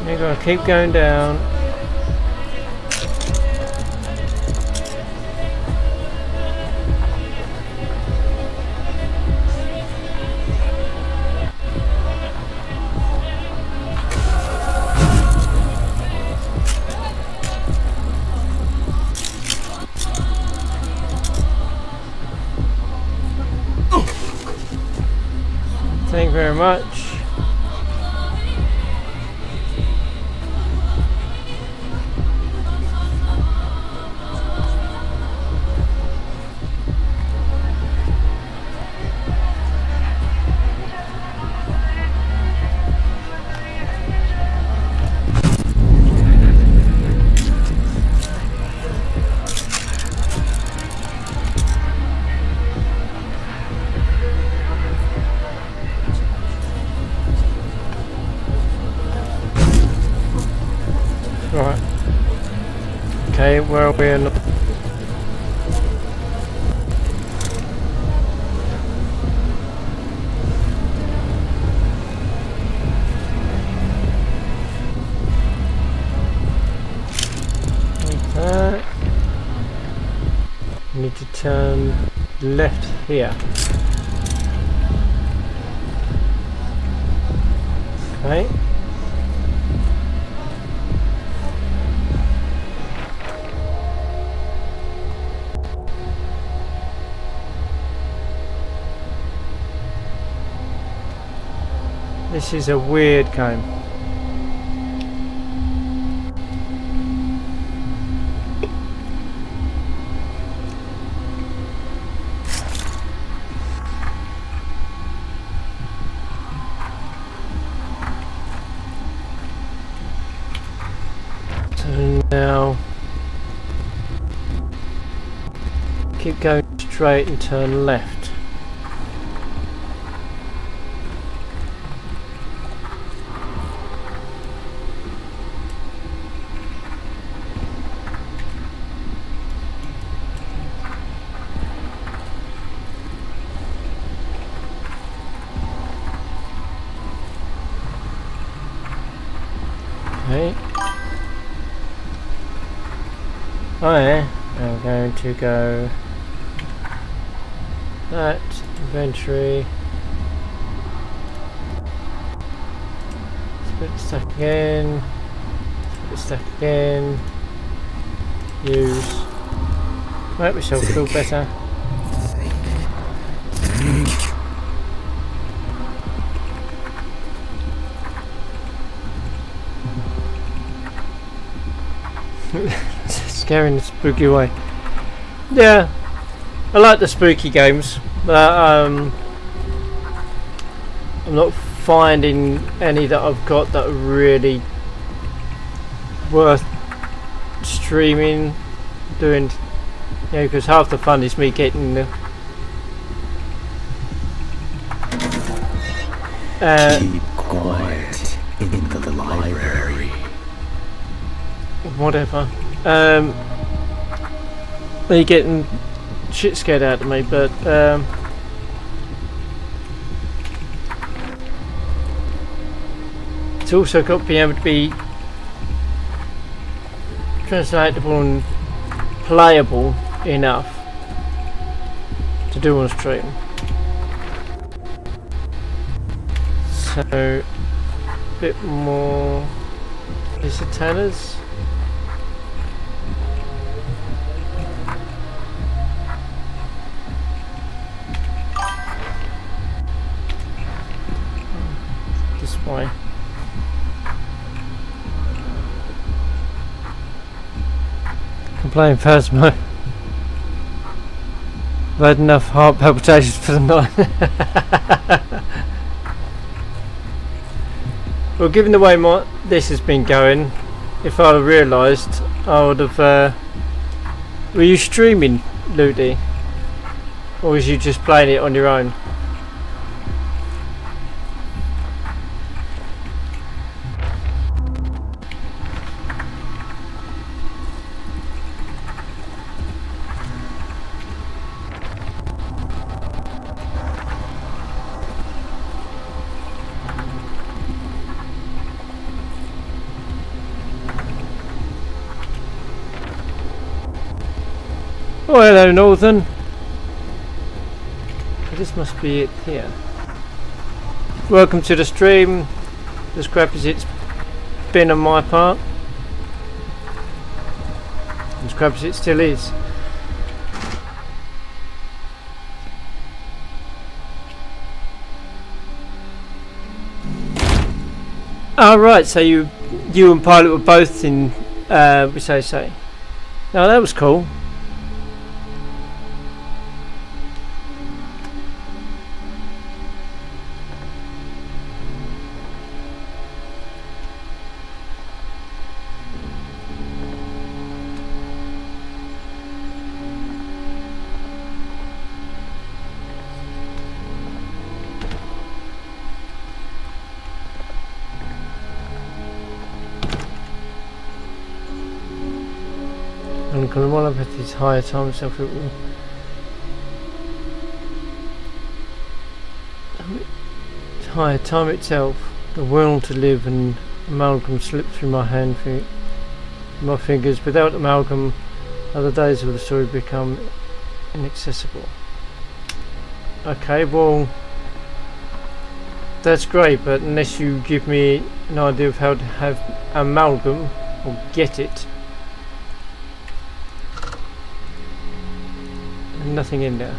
You're gonna keep going down. Thank you very much. Right. Okay, where are we in? Like that. Need to turn left here. Okay. This is a weird game. So now keep going straight and turn left. Okay. I am going to go that inventory. Split stack again. Split stack again. Use. Make myself feel better. Scaring the spooky way. Yeah, I like the spooky games, but I'm not finding any that I've got that are really worth streaming doing, because half the fun is me getting the Keep quiet in the library. whatever. Me getting shit scared out of me, but it's also got to be able to be translatable and playable enough to do on stream. So, a bit more visitors. This way. I'm playing Phasmo. I've had enough heart palpitations for the night. Well, given the way this has been going, if I'd have realised, I would have. Were you streaming, Ludi? Or was you just playing it on your own? Oh, hello, Northern. This must be it here. Welcome to the stream. As crap as it's been on my part, as crap as it still is. Oh, right, so you and Pilot were both in say. No, that was cool. And Kalamala at his higher time self higher time itself, the will to live, and amalgam slipped through my hand my fingers. Without amalgam, other days of the story become inaccessible. Okay, well, that's great, but unless you give me an idea of how to have amalgam or get it, nothing in there.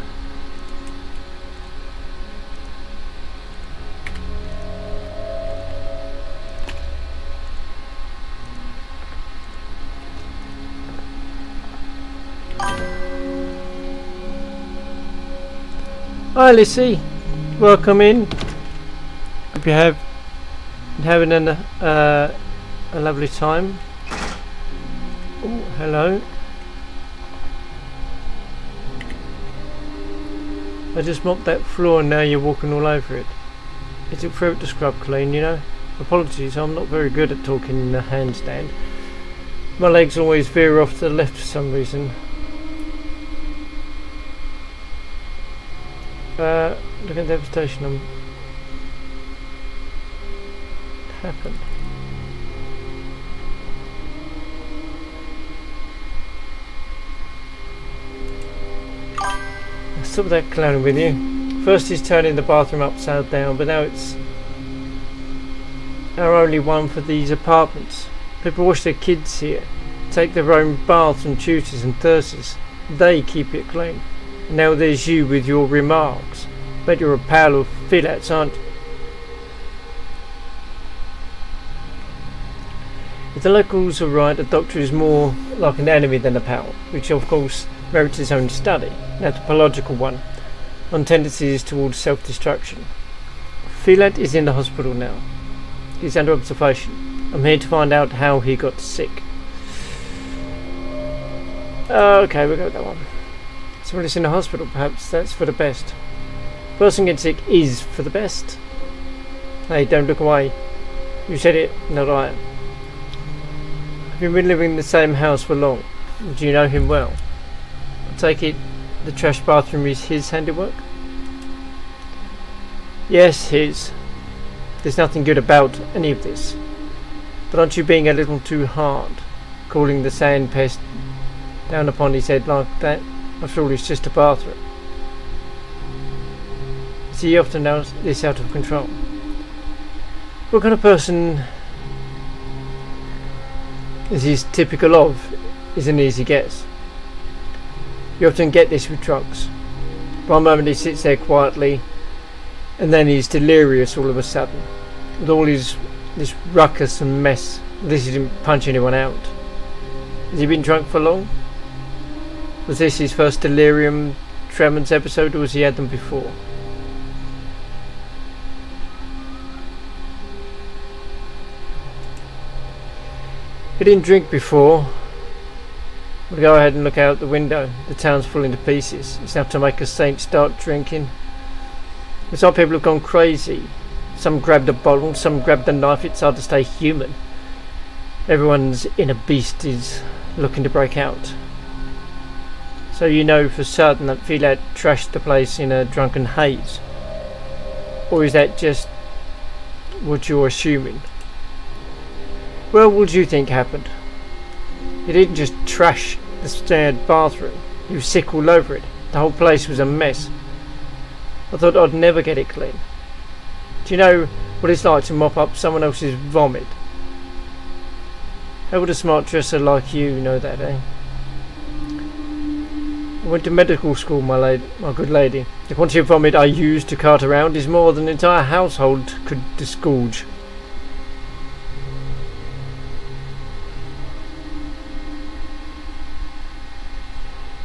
Hi Lissy, welcome in. Hope you have been having a lovely time. Oh, hello. I just mopped that floor and now you're walking all over it. It took forever to scrub clean, you know. Apologies, I'm not very good at talking in the handstand. My legs always veer off to the left for some reason. Look at the devastation happened. Stop that clowning with you. First he's turning the bathroom upside down, but now it's our only one for these apartments. People wash their kids here, take their own baths on Tuesdays and Thursdays. They keep it clean. And now there's you with your remarks. Bet you're a pal of Philat's, aren't you? If the locals are right, the Doctor is more like an enemy than a pal, which of course merits his own study, an anthropological one, on tendencies towards self-destruction. Philat is in the hospital now. He's under observation. I'm here to find out how he got sick. Okay, we got that one. Someone is in the hospital, perhaps that's for the best. Person getting sick is for the best. Hey, don't look away. You said it, not I. Have you been living in the same house for long? Do you know him well? I take it the trash bathroom is his handiwork? Yes, his. There's nothing good about any of this. But aren't you being a little too hard, calling the sand pest down upon his head like that? After all, it's just a bathroom. Is he often this out of control? What kind of person is he typical of is an easy guess. You often get this with drugs. One moment he sits there quietly, and then he's delirious all of a sudden, with all this ruckus and mess. This he didn't punch anyone out. Has he been drunk for long? Was this his first delirium tremens episode, or has he had them before? He didn't drink before. We'll go ahead and look out the window. The town's falling to pieces. It's enough to make a saint start drinking. It's like people have gone crazy. Some grabbed a bottle, some grabbed a knife. It's hard to stay human. Everyone's inner beast is looking to break out. So you know for certain that Filat trashed the place in a drunken haze? Or is that just what you're assuming? Well, what do you think happened? He didn't just trash the shared bathroom. He was sick all over it. The whole place was a mess. I thought I'd never get it clean. Do you know what it's like to mop up someone else's vomit? How would a smart dresser like you know that, eh? I went to medical school, my good lady. The quantity of vomit I used to cart around is more than an entire household could disgorge.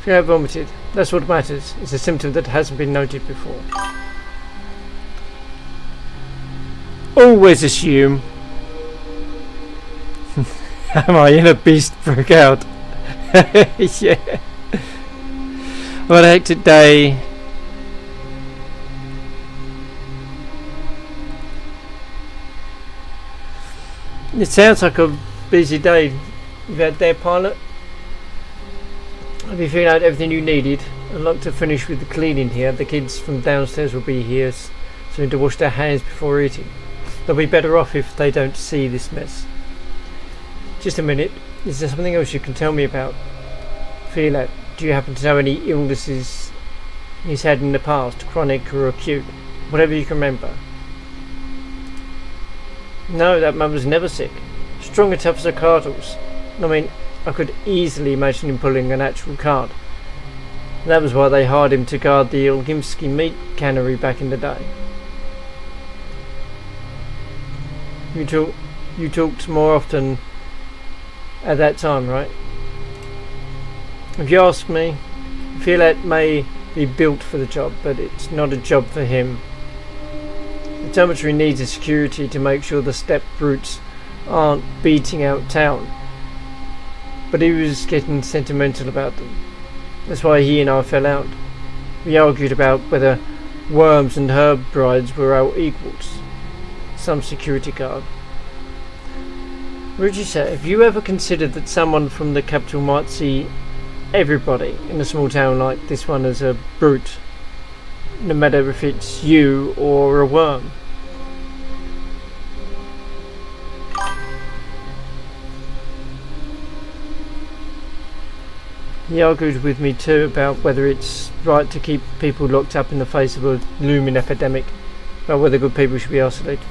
If you have vomited, that's what matters. It's a symptom that hasn't been noted before. Always assume. My inner beast broke out. Yeah. What a hectic day. It sounds like a busy day. You've had their pilot. Have you figured out everything you needed? I'd like to finish with the cleaning here. The kids from downstairs will be here soon to wash their hands before eating. They'll be better off if they don't see this mess. Just a minute. Is there something else you can tell me about Filat? Do you happen to know any illnesses he's had in the past, chronic or acute? Whatever you can remember. No, that man was never sick. Strong and tough as a cart horse. I mean, I could easily imagine him pulling an actual cart. That was why they hired him to guard the Ilgimsky meat cannery back in the day. You talked more often at that time, right? If you ask me, Filat may be built for the job, but it's not a job for him. The dormitory needs a security to make sure the steppe brutes aren't beating out town. But he was getting sentimental about them. That's why he and I fell out. We argued about whether worms and herb brides were our equals. Some security guard. Would you say, have you ever considered that someone from the capital might see everybody in a small town like this one as a brute, no matter if it's you or a worm? He argued with me too about whether it's right to keep people locked up in the face of a looming epidemic, about whether good people should be isolated.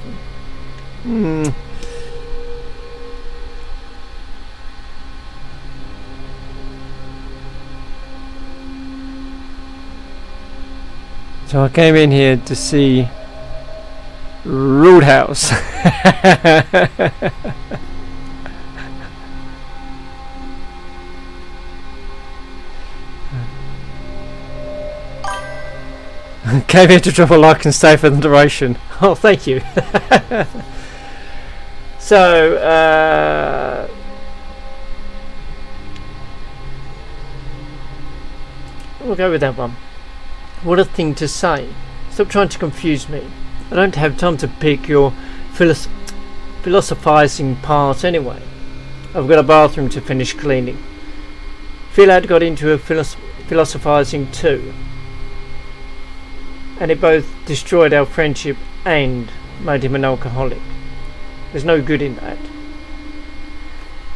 So I came in here to see Roadhouse. Came here to drop a like and stay for the duration. Oh, thank you. So, We'll go with that one. What a thing to say. Stop trying to confuse me. I don't have time to pick your philosophizing part anyway. I've got a bathroom to finish cleaning. Philat got into a philosophizing too. And it both destroyed our friendship and made him an alcoholic. There's no good in that.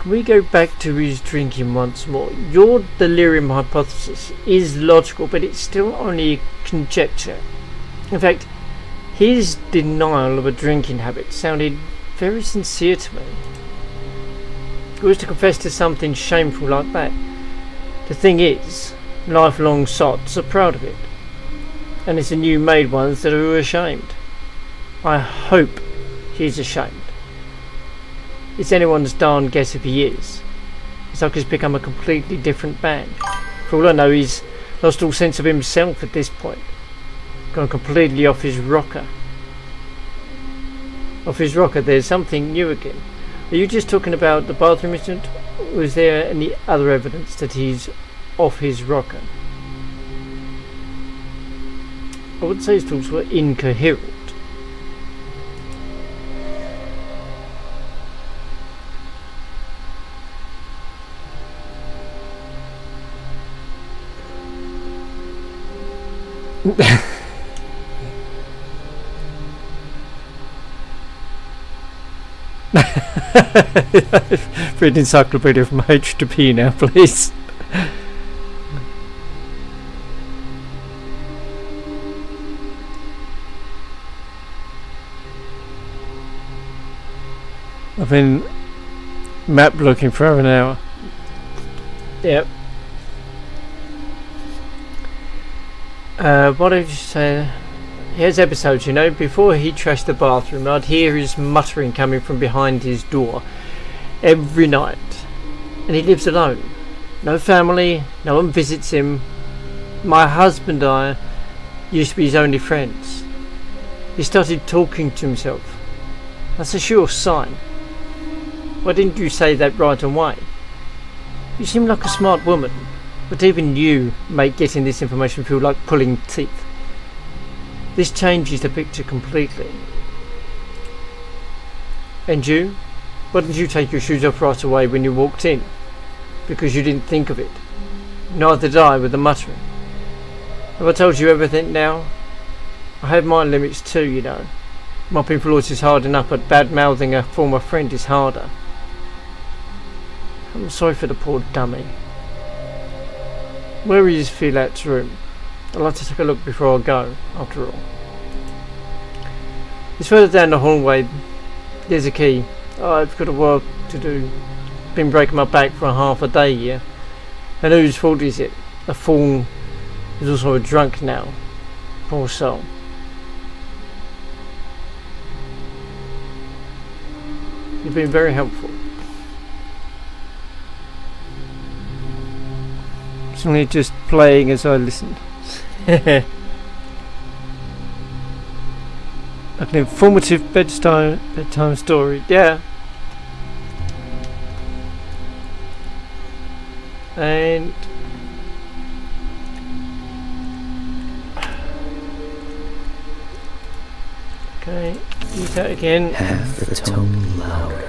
Can we go back to his drinking once more? Your delirium hypothesis is logical, but it's still only conjecture. In fact, his denial of a drinking habit sounded very sincere to me. Who was to confess to something shameful like that? The thing is, lifelong sots are proud of it. And it's the new made ones that are ashamed. I hope he's ashamed. It's anyone's darn guess if he is. It's like he's become a completely different man. For all I know, he's lost all sense of himself at this point. Gone completely off his rocker. Off his rocker, there's something new again. Are you just talking about the bathroom incident? Or is there any other evidence that he's off his rocker? I would say his thoughts were incoherent. Read encyclopedia from H to P now, please. I've been map looking for over an hour. Yep. What did you say? Here's episodes, you know, before he trashed the bathroom, I'd hear his muttering coming from behind his door every night. And he lives alone. No family, no one visits him. My husband and I used to be his only friends. He started talking to himself. That's a sure sign. Why didn't you say that right away? You seem like a smart woman, but even you make getting this information feel like pulling teeth. This changes the picture completely. And you? Why didn't you take your shoes off right away when you walked in? Because you didn't think of it. Neither did I with the muttering. Have I told you everything now? I have my limits too, you know. Mopping floors is hard enough, but bad-mouthing a former friend is harder. I'm sorry for the poor dummy. Where is Philat's room? I'd like to take a look before I go, after all. It's further down the hallway. There's a key. I've got a work to do. Been breaking my back for half a day here. And whose fault is it? A fool who's also a drunk now. Poor soul. You've been very helpful. It's only just playing as I listened. Like an informative bedtime story. Yeah. And okay, use that again. Have the tone louder.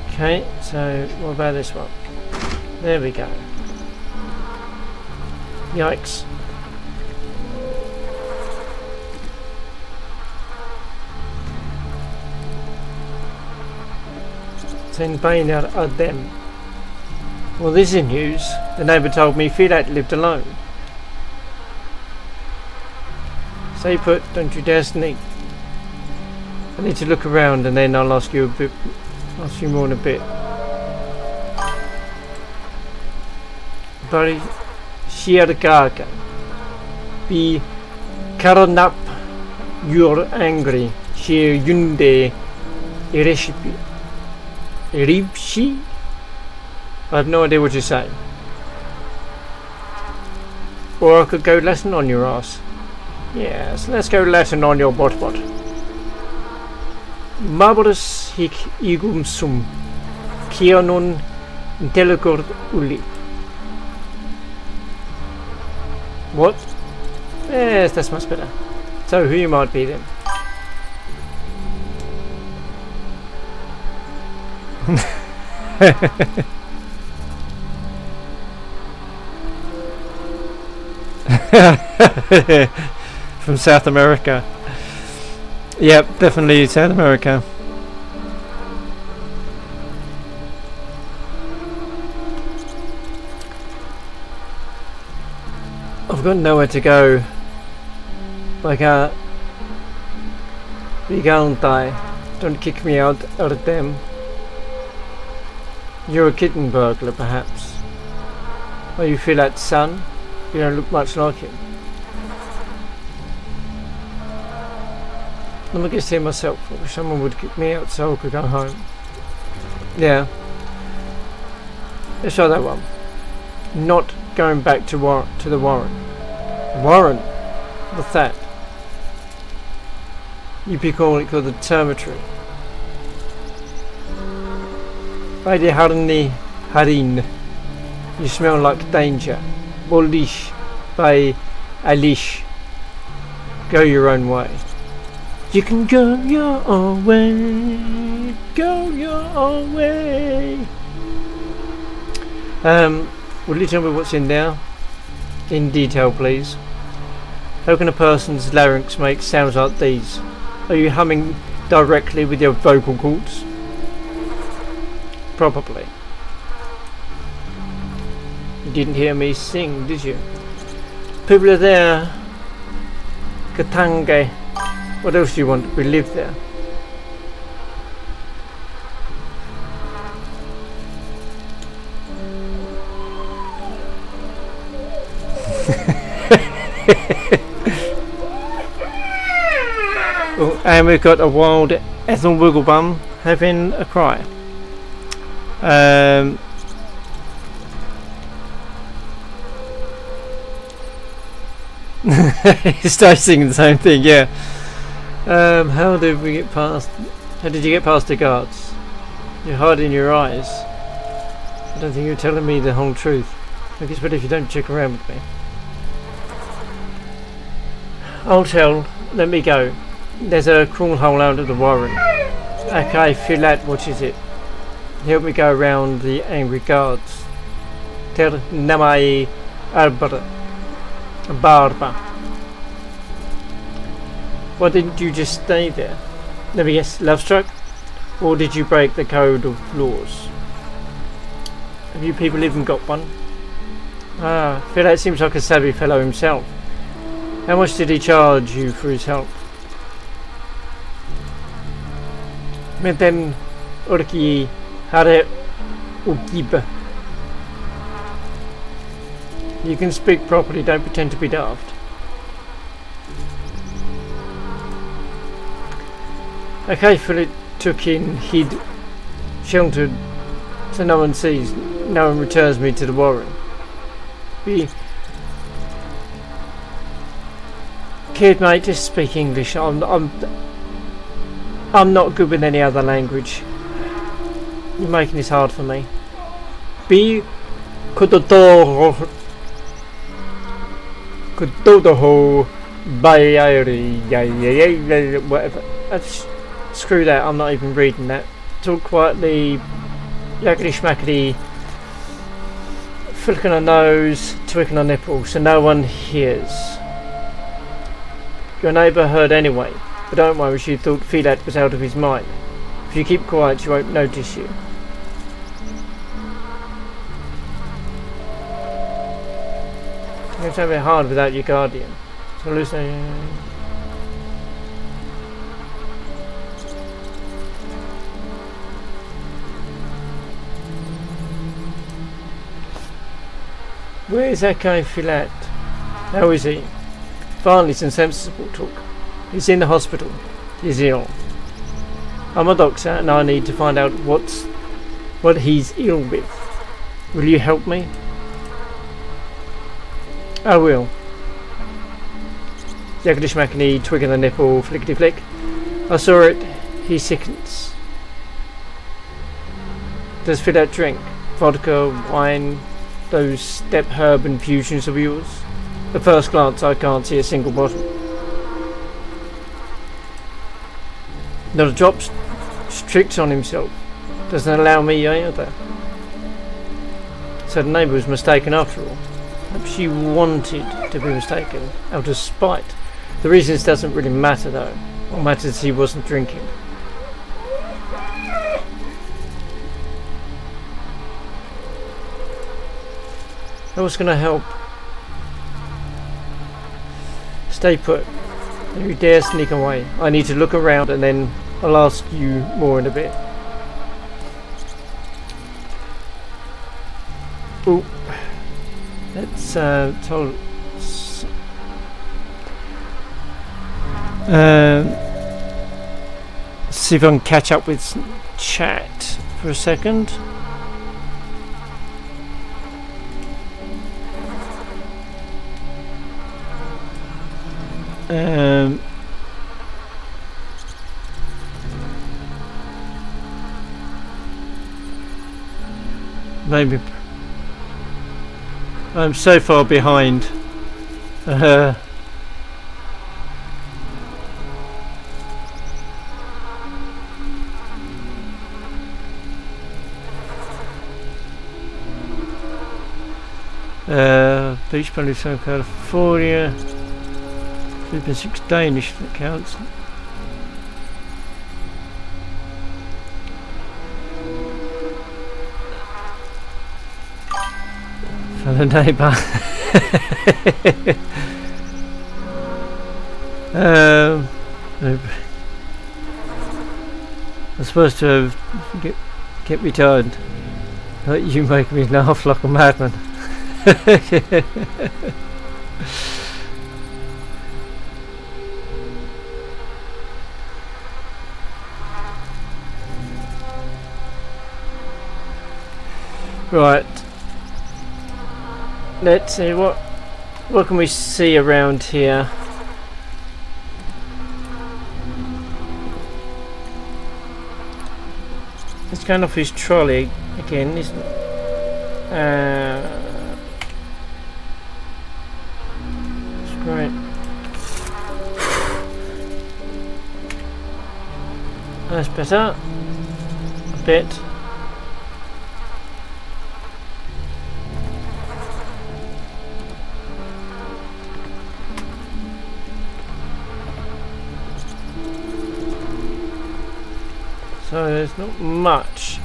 Okay, so what about this one? There we go. Yikes. Send Bane out at them. Well, this is news. The neighbour told me Philat lived alone. Stay put, don't you dare sneak. I need to look around and then I'll ask you more in a bit. Bari Shiargaga. Be Karanap, you're angry. Shir Yunde Ireshipi. Iripshi? I have no idea what you're saying. Or I could go Latin on your ass. Yes, let's go Latin on your bot. Marvelous hic igum sum. Kia non intelligor uli. What? Yes, that's much better. So who you might be then? From South America. Yep, definitely South America. I've got nowhere to go. I can't. We can't die. Don't kick me out of them. You're a kitten burglar, perhaps. Or you feel that son? You don't look much like him. Let me just see myself. I wish someone would kick me out so I could go home. Yeah. Let's try that one. Not going back to the Warren. Warren? What's that? You'd be calling it called the Termitory. Lady Harin. You smell like danger. Bolish by Alish. Go your own way. You can go your own way. Go your own way. Will you tell me what's in there? In detail, please. How can a person's larynx make sounds like these? Are you humming directly with your vocal cords? Probably. You didn't hear me sing, did you? People are there. Katange. What else do you want? We live there. Oh, and we've got a wild Ethel Wigglebum having a cry. He starts singing the same thing, yeah. How did we get past? How did you get past the guards? You're hiding your eyes. I don't think you're telling me the whole truth. I guess, but if you don't check around with me, I'll tell. Let me go. There's a crawl hole under the Warren. Okay, Filat, what is it? Help me go around the angry guards. Tell Namai Barba. Why didn't you just stay there? Let me guess, love struck? Or did you break the code of laws? Have you people even got one? Ah, Filat seems like a savvy fellow himself. How much did he charge you for his help? Meten Urki Hare Ukiba. You can speak properly, don't pretend to be daft. Okay, Philip took in, hid, sheltered, so no one sees, no one returns me to the Warren. Kid, mate, just speak English. I'm not good with any other language. You're making this hard for me. Be Kudodoho Bayari whatever. Screw that, I'm not even reading that. Talk quietly, yakety schmackety, flicking a nose, tweaking a nipple, so no one hears. Your neighbour heard anyway, but don't worry, she thought Filat was out of his mind. If you keep quiet, she won't notice you. It's a bit hard without your guardian. Hallucinating. Where is that guy Filat? How is he? Finally some sensible talk. He's in the hospital. He's ill. I'm a doctor and I need to find out what he's ill with. Will you help me? I will. Yakety schmackety, twigging the nipple, flickety flick. I saw it. he sickens. Does Philat drink vodka, wine, those step herb infusions of yours? At first glance, I can't see a single bottle. Not a drop. Strict on himself. Doesn't allow me either. So the neighbour was mistaken after all. Perhaps she wanted to be mistaken out of spite. The reasons doesn't really matter though. What matters is he wasn't drinking. That was going to help. Stay put. Don't you dare sneak away. I need to look around and then I'll ask you more in a bit. Ooh. Let's see if I can catch up with chat for a second. Maybe I'm so far behind. Beach Body South California. 3.6 Danish if it counts. For the neighbour. I'm supposed to have kept me tired. But you make me laugh like a madman. Right. Let's see what can we see around here. It's going off his trolley again, isn't it? That's great. That's better. A bit. So there's not much.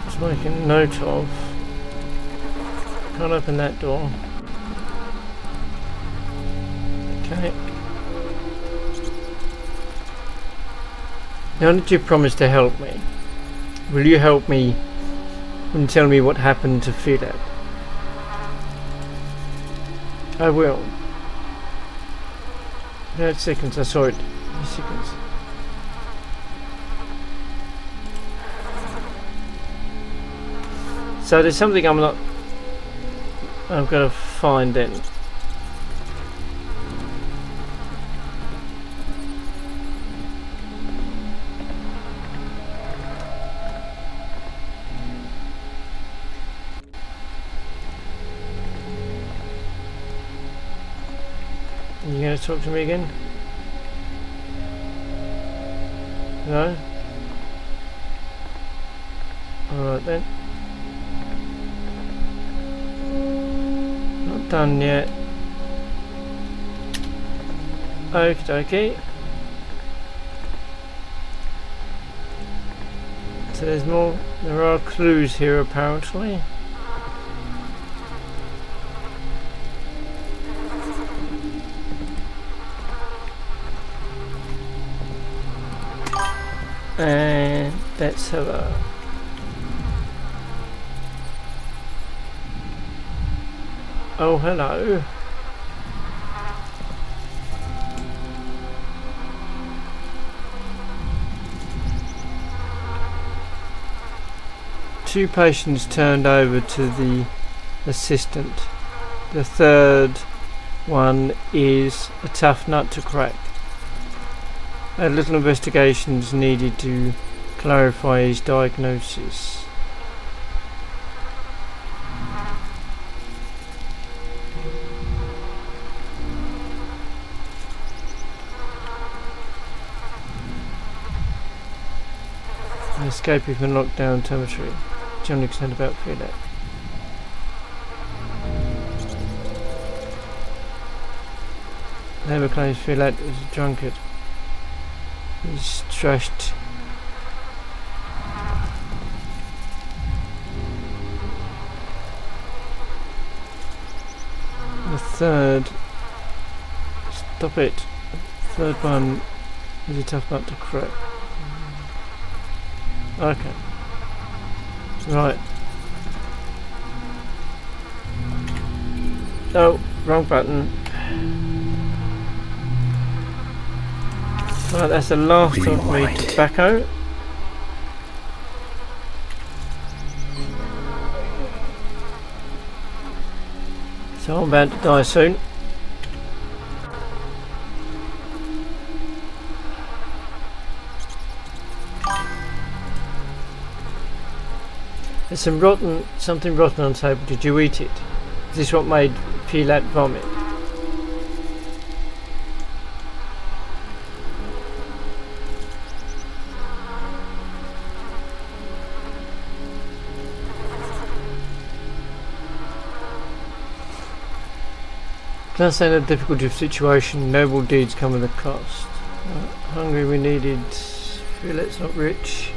Just making note of. Can't open that door. Okay. Now did you promise to help me? Will you help me and tell me what happened to Philat? I will. No, it seconds. I saw it. Seconds. So there's something I'm gonna find then. You gonna talk to me again? No? Alright then. Not done yet. Okie dokie. So there's more, there are clues here apparently. And let's have a oh hello. 2 patients turned over to the assistant. The third one is a tough nut to crack. A little investigations needed to clarify his diagnosis. Escaping from lockdown territory. Generally concerned about Filet. Neighbour claims Filet was a drunkard. He's trashed. The third. Stop it. Third one is a tough nut to crack. Okay. Right. No, wrong button. Right, that's the last of me Rewind. tobacco. So I'm about to die soon. There's something rotten on the table. Did you eat it? Is this what made Pilat vomit? Can I say the difficulty of situation? Noble deeds come with a cost. Hungry we needed. Pilat's not rich.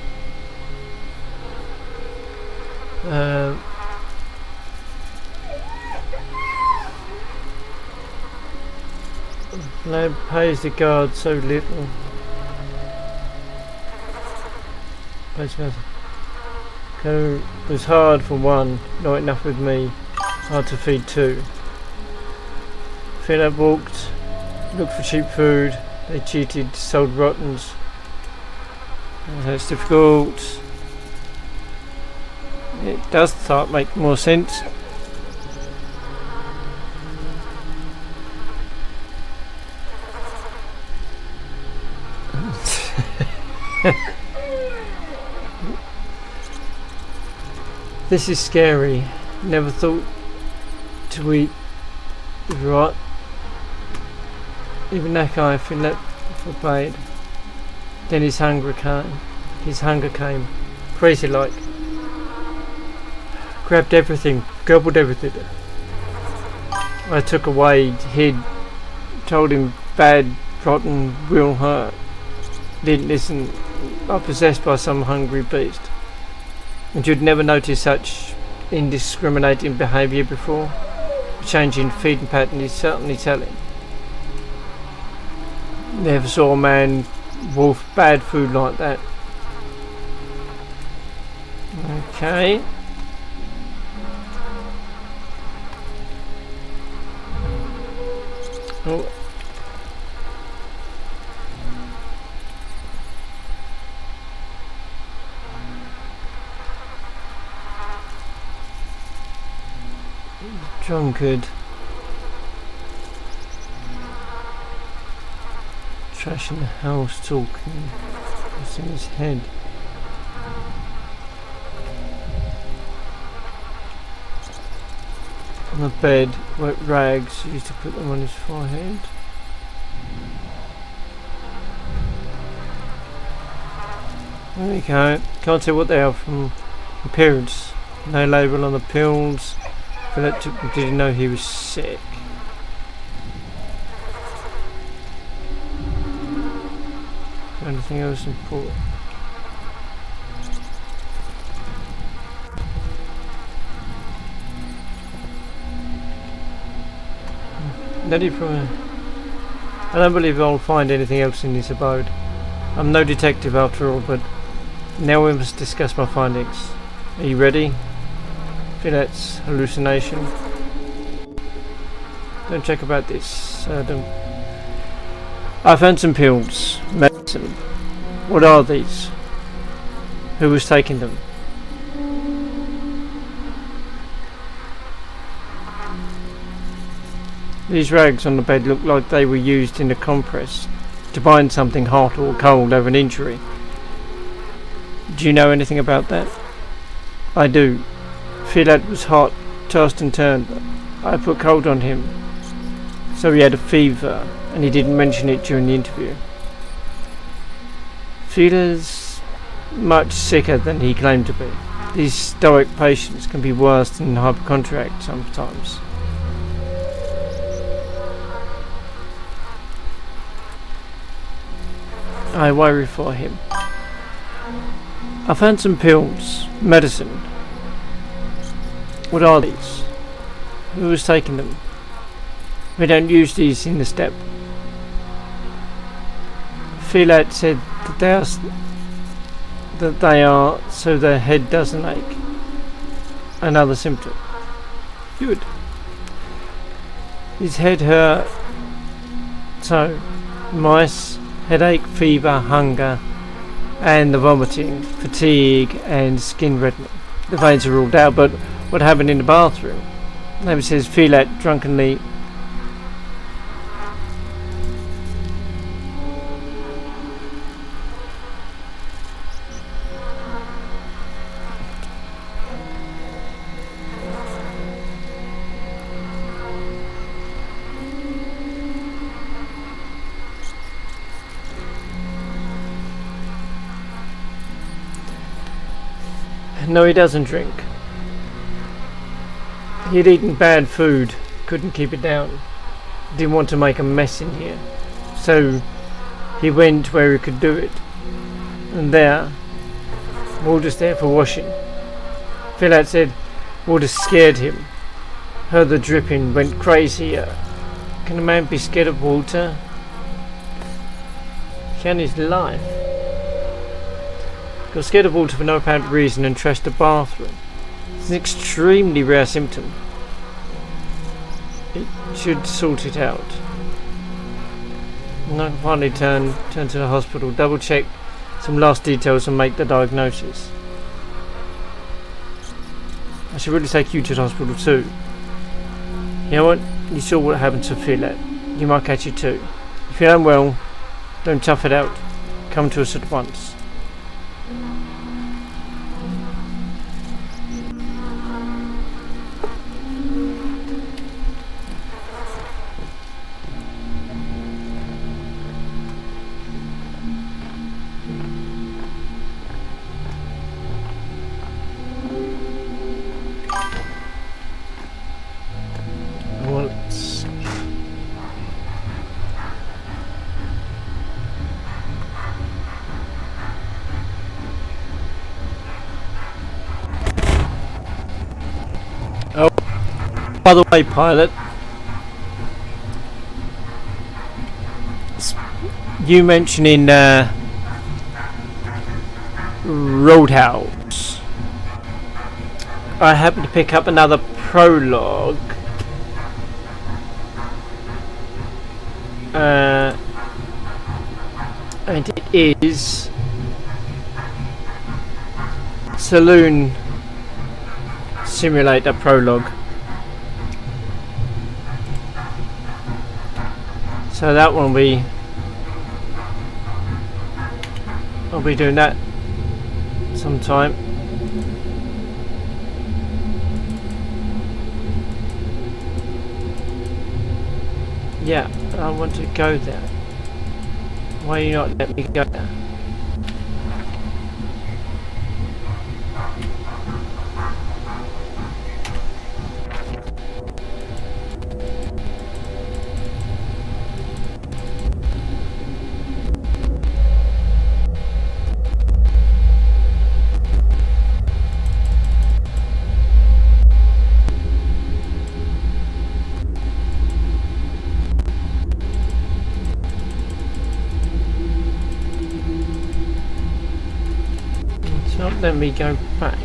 Lad pays the guard so little. It was hard for one, not enough with me. Hard to feed two. Philip walked, looked for cheap food. They cheated, sold rottens. It's difficult. It does start make more sense. This is scary. Never thought to eat right. Even that guy forbade. Then his hunger came. Crazy like. Grabbed everything, gobbled everything. I took away, hid, told him bad, rotten will hurt. Didn't listen. I'm possessed by some hungry beast. And you'd never noticed such indiscriminating behaviour before. The change in feeding pattern is certainly telling. Never saw a man wolf bad food like that. Okay. Oh. Drunkard. Trash in the house talking. What's in his head? On the bed, wet rags, he used to put them on his forehead. There we go. Can't tell what they are from appearance. No label on the pills. Philip didn't know he was sick. Anything else important? I don't believe I'll find anything else in this abode. I'm no detective after all, but now we must discuss my findings. Are you ready? That's hallucination. Don't check about this. I found some pills. Medicine. What are these? Who was taking them? These rags on the bed look like they were used in a compress to bind something hot or cold over an injury. Do you know anything about that? I do. Filat was hot, tossed and turned. I put cold on him, so he had a fever, and he didn't mention it during the interview. Filat's much sicker than he claimed to be. These stoic patients can be worse than hypochondriac sometimes. I worry for him. I found some pills, medicine. What are these? Who has taken them? We don't use these in the step. Filat said that they are so their head doesn't ache. Another symptom. Good. His head hurt. So, mice, headache, fever, hunger, and the vomiting, fatigue, and skin reddening. The veins are ruled out, but what happened in the bathroom? Neighbour says Filat drunkenly No, he doesn't drink. He'd eaten bad food, couldn't keep it down. Didn't want to make a mess in here. So he went where he could do it. And there, Walter's there for washing. Filat said Walter scared him. Heard the dripping, went crazy. Can a man be scared of Walter? Can his life? Got scared of Walter for no apparent reason and trashed the bathroom. It's an extremely rare symptom. It should sort it out. And I can finally turn to the hospital, double check some last details and make the diagnosis. I should really take you to the hospital too. You know what? You saw what happened to Filat. You might catch it too. If you're unwell, don't tough it out. Come to us at once. By the way, pilot, you mentioning Roadhouse. I happened to pick up another prologue. And it is Saloon Simulator Prologue. So that one I'll be doing that sometime. Yeah, I want to go there. Why are you not letting me go there? Let me go back.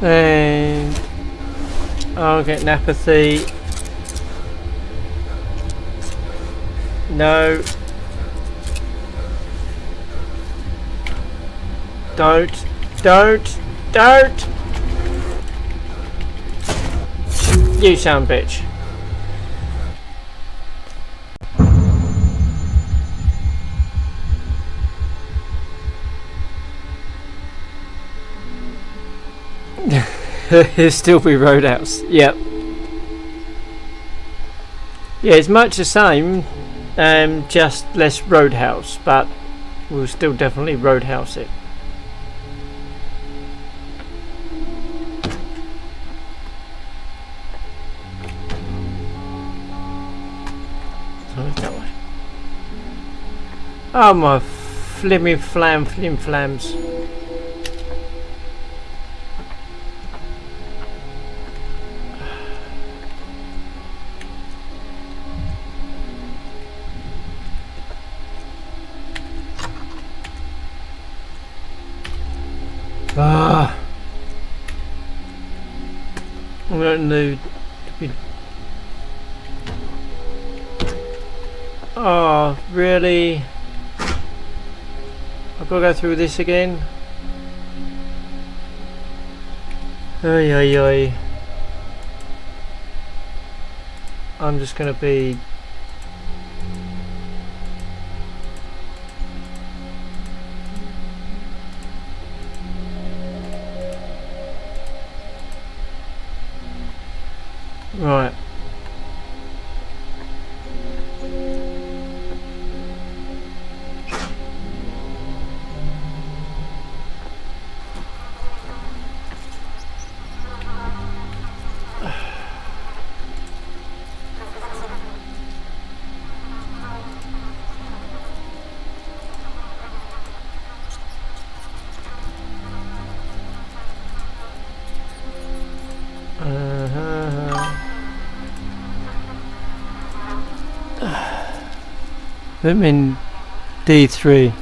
And I'll get an apathy. No. Don't. Don't. Don't. You sound bitch. It'll still be Roadhouse. Yep. Yeah, it's much the same, just less Roadhouse, but we'll still definitely Roadhouse it. So it's that way. Oh my flimmy flam flim flams. Ah, I'm going to be. Oh, really? I've got to go through this again. Ay ay ay. I'm just going to be. Right. I'm in D3.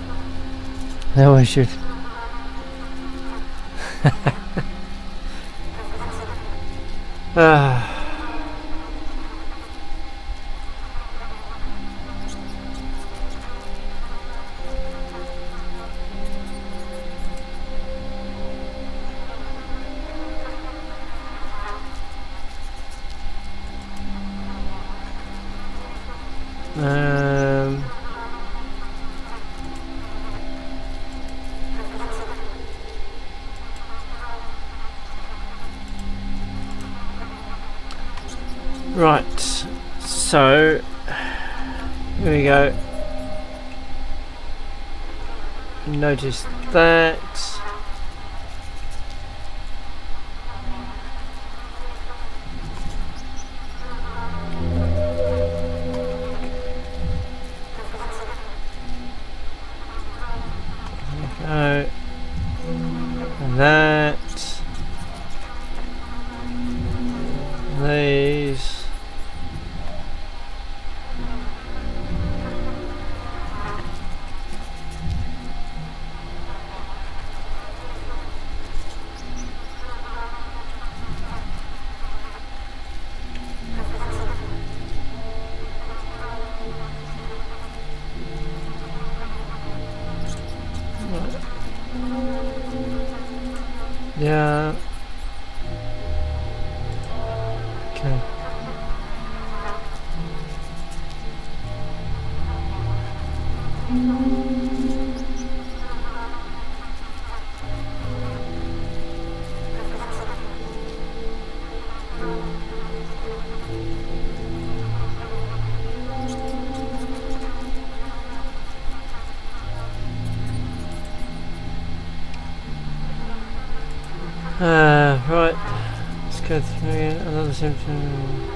Now I should. Right, so here we go. Notice that. There we go. And that. These. Yeah. Okay. Right. Let's go through another symptom.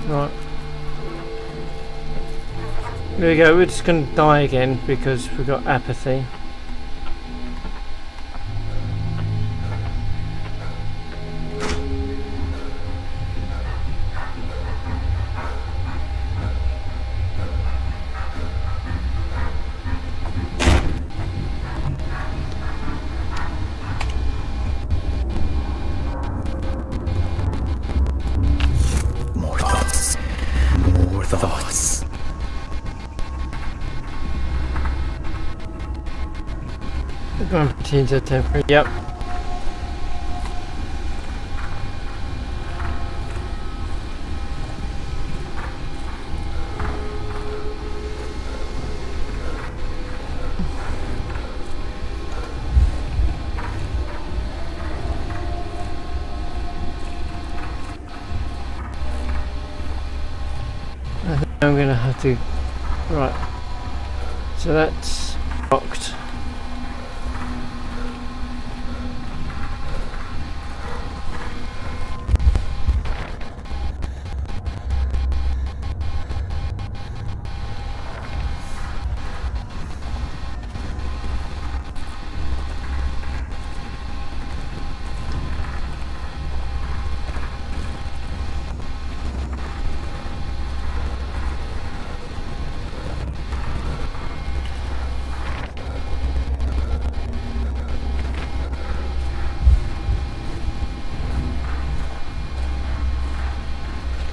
Right. There we go, we're just going to die again because we've got apathy. Machines are temporary. Yep. I think I'm gonna have to. Right. So that's locked.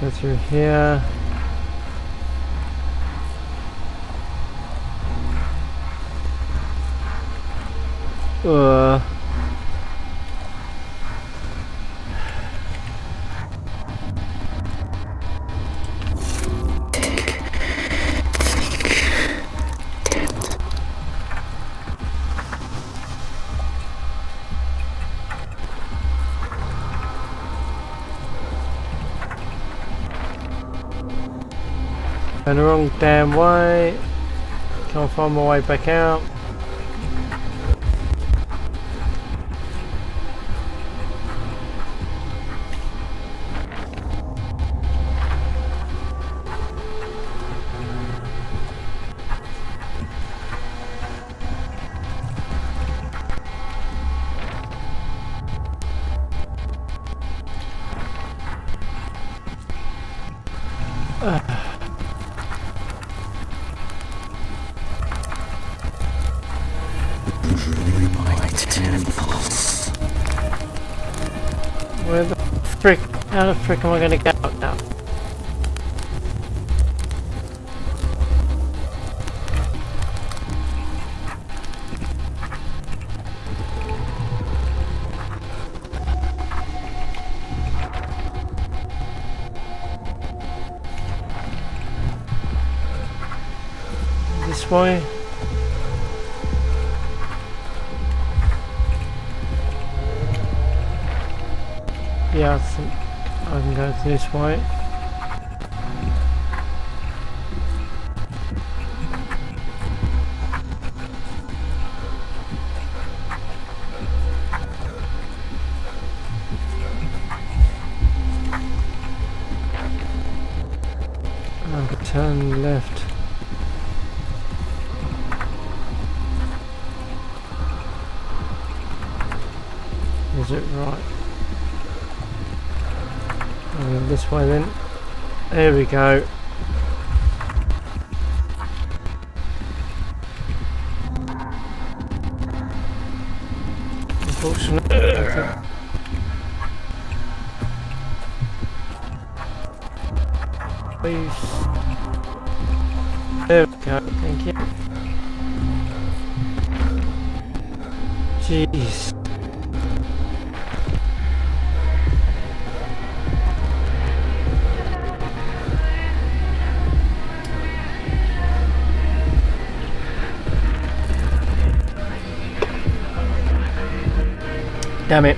Go through here. Uh. Going the wrong damn way. Can't find my way back out. Where the frick? How the frick am I gonna get out now? This way? Yeah, I think I can go this way. I can turn left. Is it right? This way then. There we go. Unfortunately, please. There we go. Thank you. Jeez. Damn it.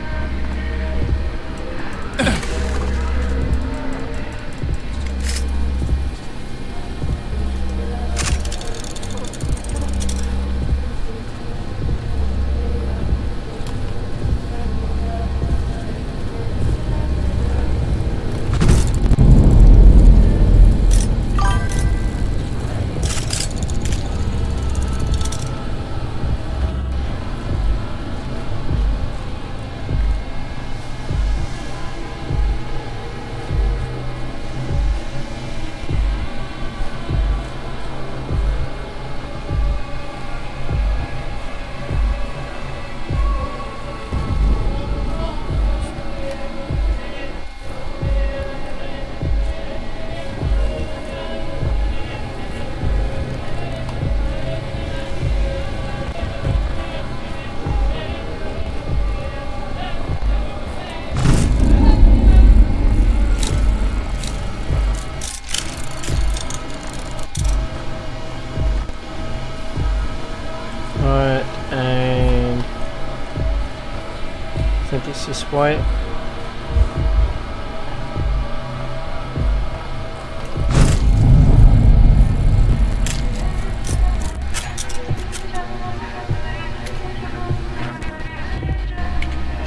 think it's this way.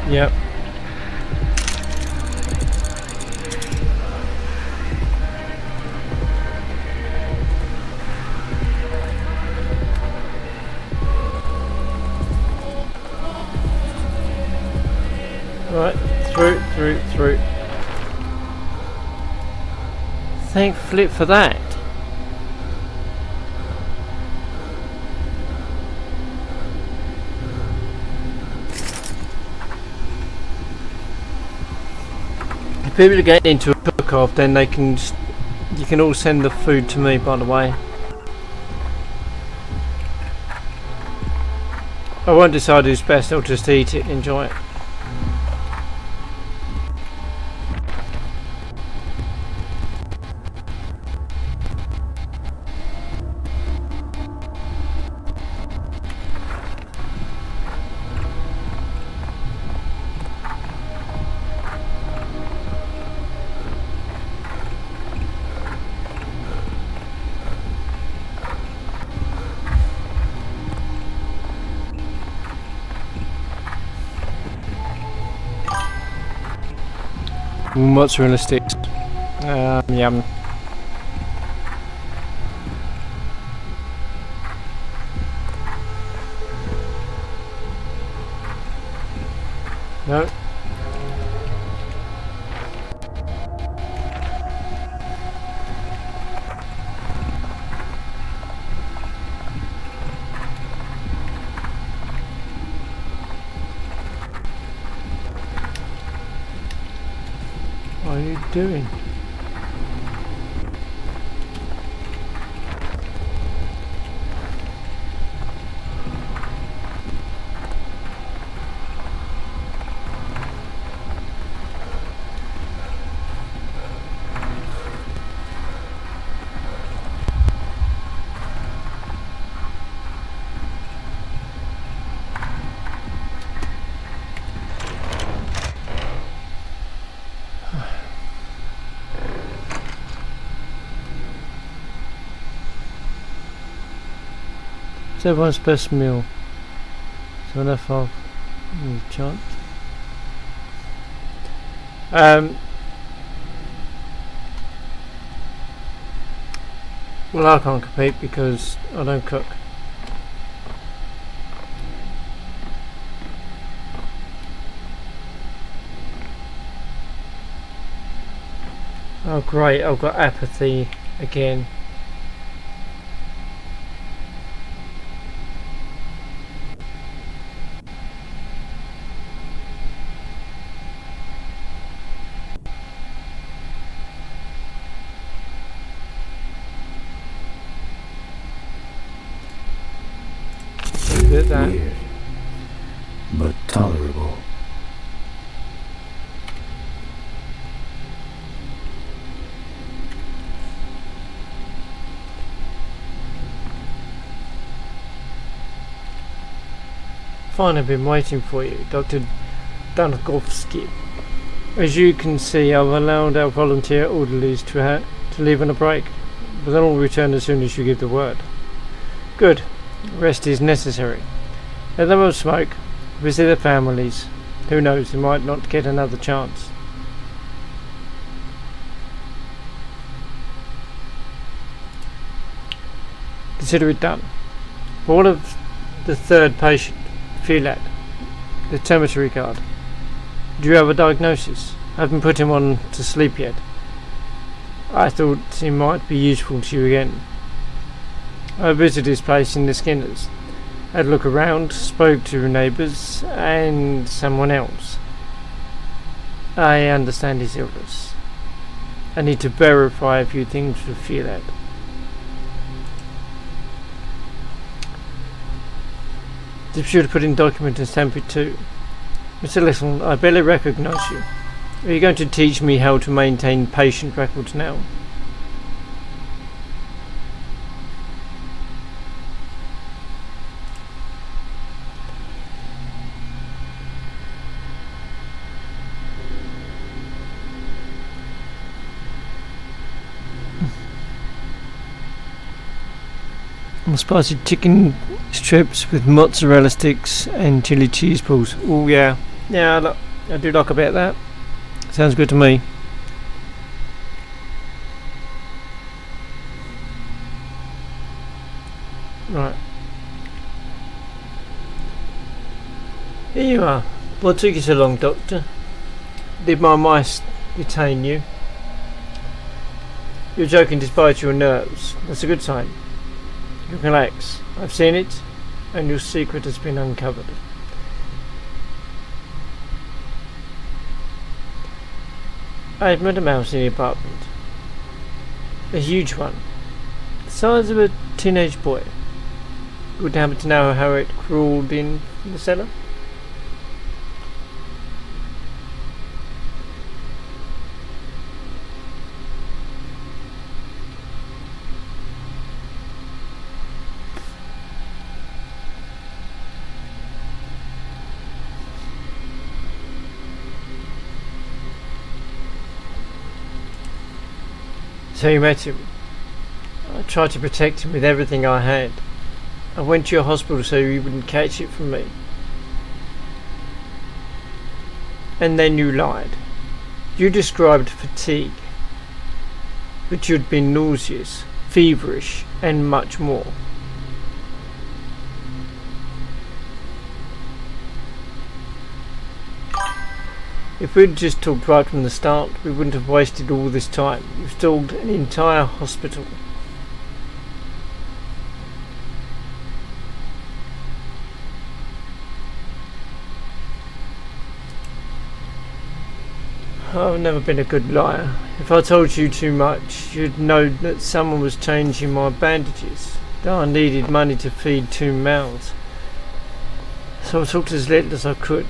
Yep. Right, through. Thank Flip for that. If people are getting into a cook-off, then they can you can all send the food to me, by the way. I won't decide who's best, I'll just eat it and enjoy it. Mozzarella sticks. Yum. No. What are you doing? It's everyone's best meal. So enough of chance. Well, I can't compete because I don't cook. Oh great, I've got apathy again. That. Weird, but tolerable. Fine, I've been waiting for you, Dr. Danakovsky. As you can see, I've allowed our volunteer orderlies to leave on a break, but they'll all return as soon as you give the word. Good. Rest is necessary. Let them all smoke, visit their families. Who knows, they might not get another chance. Consider it done. For all of the third patient, Filat, the termitory guard. Do you have a diagnosis? I haven't put him on to sleep yet. I thought he might be useful to you again. I visited his place in the Skinners. Had a look around, spoke to neighbours and someone else. I understand his illness. I need to verify a few things with Filat. Be sure to put in document and stamp it too. Mr. Little, I barely recognise you. Are you going to teach me how to maintain patient records now? Spicy chicken strips with mozzarella sticks and chili cheese balls. Oh yeah, yeah, I do like a bit of that. Sounds good to me. Right. Here you are. What took you so long, Doctor? Did my mice detain you? You're joking despite your nerves. That's a good sign. You can relax. I've seen it, and your secret has been uncovered. I've met a mouse in the apartment. A huge one. The size of a teenage boy. You would happen to know how it crawled in from the cellar? So you met him. I tried to protect him with everything I had. I went to your hospital so you wouldn't catch it from me. And then you lied. You described fatigue, but you'd been nauseous, feverish, and much more. If we'd just talked right from the start, we wouldn't have wasted all this time. You've stalled an entire hospital. I've never been a good liar. If I told you too much, you'd know that someone was changing my bandages, that I needed money to feed 2 mouths. So I talked as little as I could.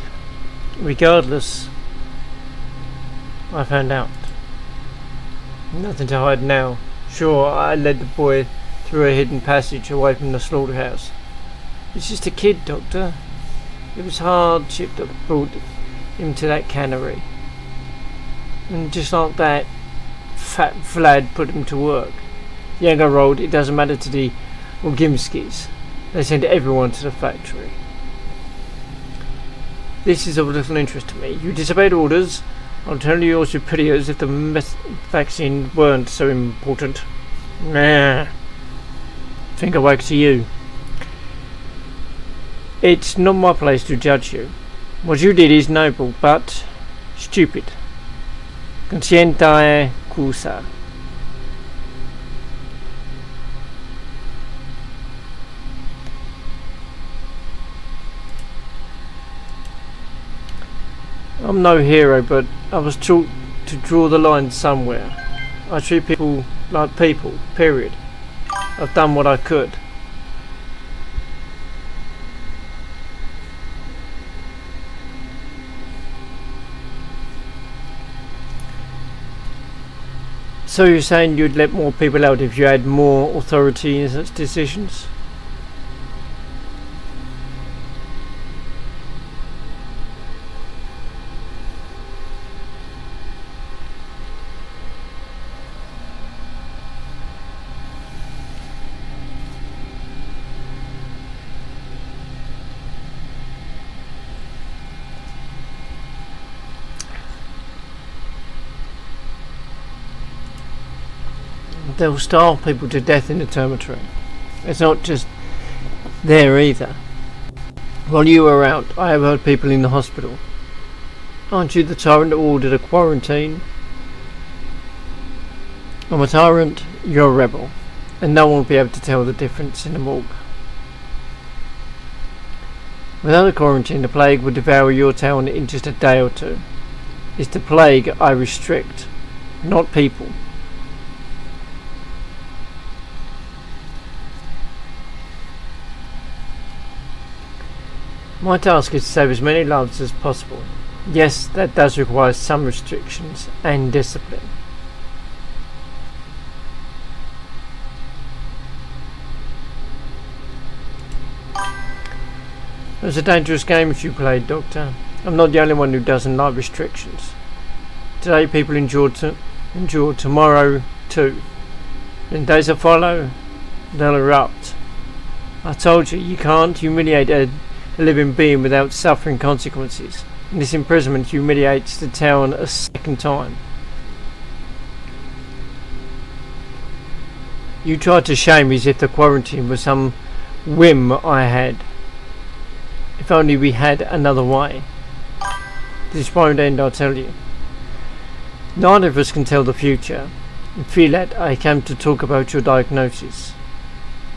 Regardless, I found out. Nothing to hide now. Sure, I led the boy through a hidden passage away from the slaughterhouse. He's just a kid, Doctor. It was hardship that brought him to that cannery. And just like that, Fat Vlad put him to work. Younger road, it doesn't matter to the Orgimskis. They send everyone to the factory. This is of little interest to me. You disobeyed orders. I'll tell your superiors if the vaccine weren't so important. Nah. Finger wag to you. It's not my place to judge you. What you did is noble, but stupid. Conscientae causa. I'm no hero, but I was taught to draw the line somewhere. I treat people like people, period. I've done what I could. So you're saying you'd let more people out if you had more authority in such decisions? They'll starve people to death in the dormitory. It's not just there either. While you were out, I have heard people in the hospital. Aren't you the tyrant that ordered a quarantine? I'm a tyrant, you're a rebel, and no one will be able to tell the difference in the morgue. Without a quarantine, the plague would devour your town in just a day or two. It's the plague I restrict, not people. My task is to save as many lives as possible. Yes, that does require some restrictions and discipline. It was a dangerous game which you played, Doctor. I'm not the only one who doesn't like restrictions. Today people endure tomorrow too. In days that follow, they'll erupt. I told you, you can't humiliate a living being without suffering consequences. And this imprisonment humiliates the town a second time. You tried to shame me as if the quarantine was some whim I had. If only we had another way. This won't end, I'll tell you. Neither of us can tell the future. In Philat, I came to talk about your diagnosis.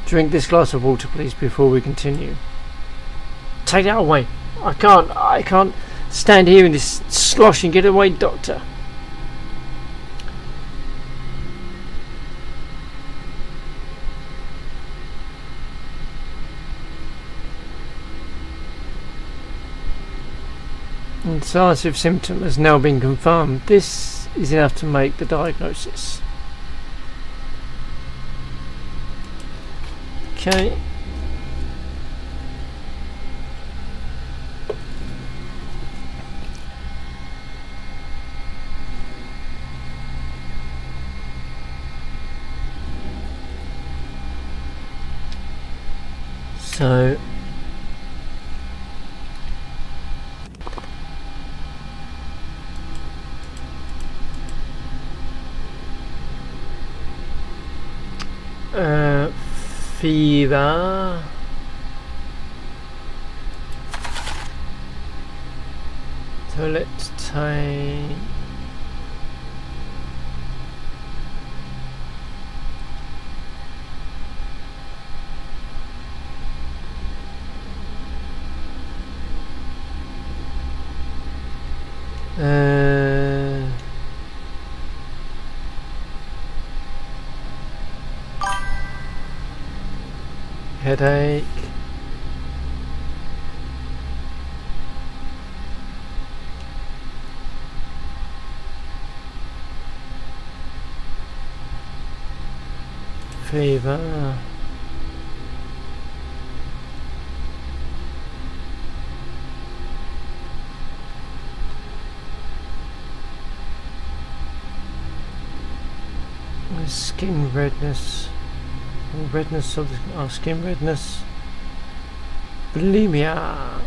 Drink this glass of water, please, before we continue. Take that away. I can't stand here in this slosh and get away, Doctor. The decisive symptom has now been confirmed. This is enough to make the diagnosis. Okay. So fever. So let's take headache, fever, skin redness. Redness of the skin redness, bulimia,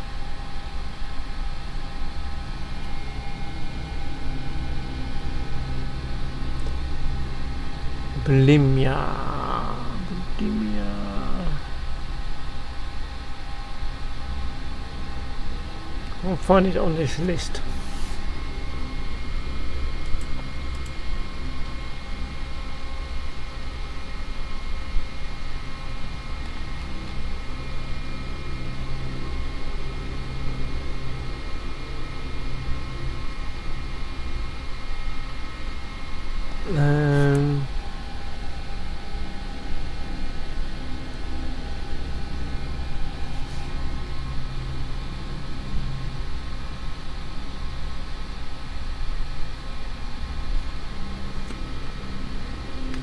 bulimia. I'll find it on this list.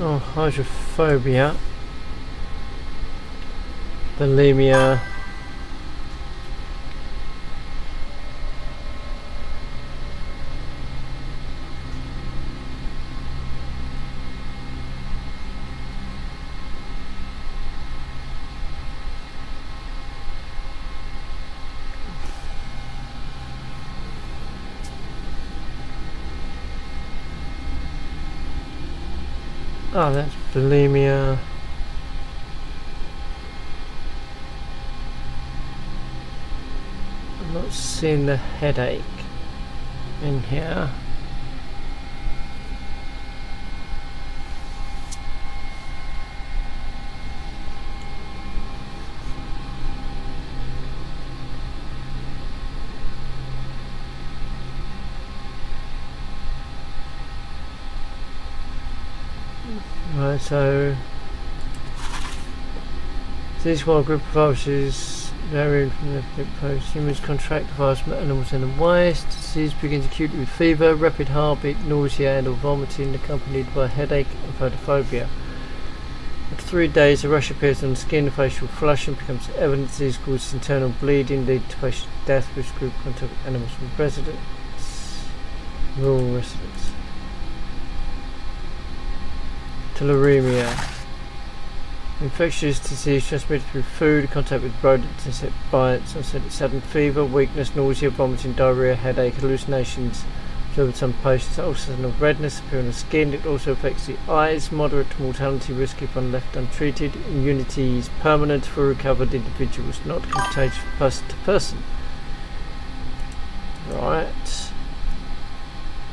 Oh, hydrophobia, bulimia, oh, that's bulimia. I'm not seeing the headache in here. Right, so this wild group of viruses varying from the post. Humans contract the virus from animals in the waste. Disease begins acutely with fever, rapid heartbeat, nausea and or vomiting accompanied by headache and photophobia. After 3 days, a rash appears on the skin, facial flushing becomes evident. Disease causes internal bleeding, leading to patient death, which group contact animals from rural residents. Tularemia. Infectious disease transmitted through food, contact with rodents, insect bites, onset sudden fever, weakness, nausea, vomiting, diarrhea, headache, hallucinations. Observed some patients ulcers and redness appear on the skin. It also affects the eyes. Moderate mortality risk if one left untreated. Immunity is permanent for recovered individuals, not contagious from person to person. Right.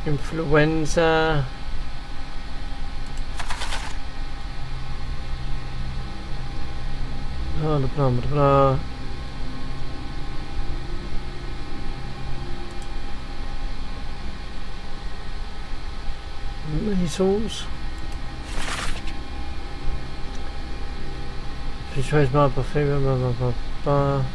Influenza. Blah blah blah blah blah. Measles. Destroys marble fever, blah blah blah blah.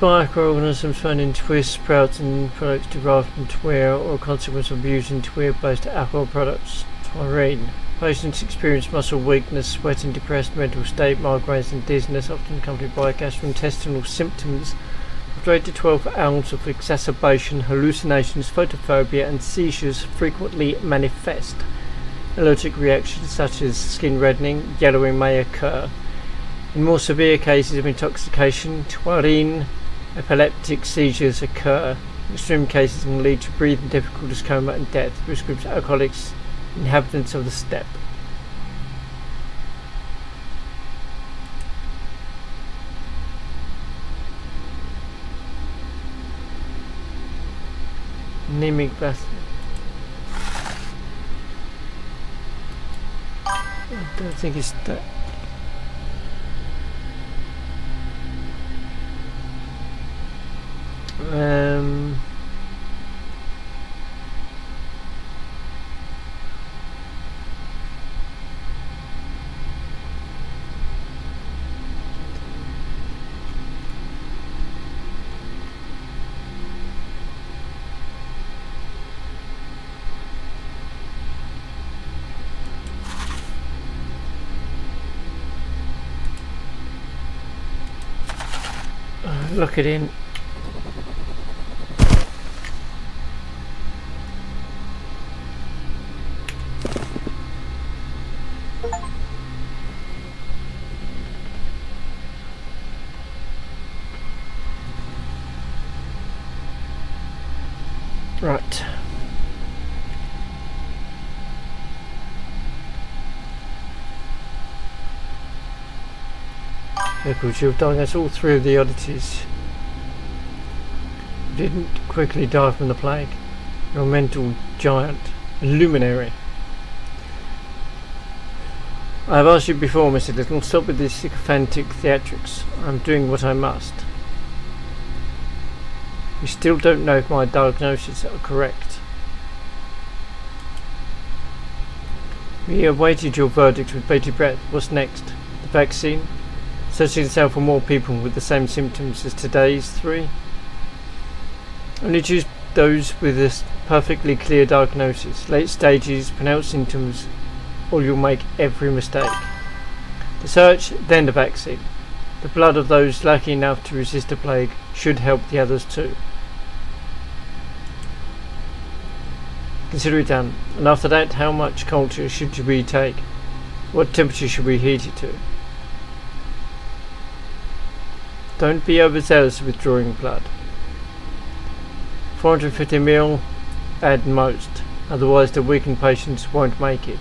Microorganisms found in twist, sprouts and products derived from twere or a consequence of using twere-based alcohol products. Taurine. Patients experience muscle weakness, sweating, depressed mental state, migraines and dizziness, often accompanied by gastrointestinal symptoms. After 8 to 12 hours of exacerbation, hallucinations, photophobia and seizures frequently manifest. Allergic reactions such as skin reddening, yellowing may occur. In more severe cases of intoxication, taurine, epileptic seizures occur. In extreme cases can lead to breathing difficulties, coma and death. Risk groups: alcoholics, inhabitants of the steppe. Anemic basket. I don't think it's that. Look it in. Right. Because you've diagnosed all three of the oddities. You didn't quickly die from the plague. You're a mental giant, a luminary. I have asked you before, Mr. Little, stop with these sycophantic theatrics. I'm doing what I must. You still don't know if my diagnoses are correct. We awaited your verdict with bated breath. What's next? The vaccine? Searching this out for more people with the same symptoms as today's three? Only choose those with a perfectly clear diagnosis, late stages, pronounced symptoms, or you'll make every mistake. The search, then the vaccine. The blood of those lucky enough to resist the plague should help the others too. Consider it done. And after that, how much culture should we take? What temperature should we heat it to? Don't be overzealous with drawing blood. 450 ml at most, otherwise the weakened patients won't make it.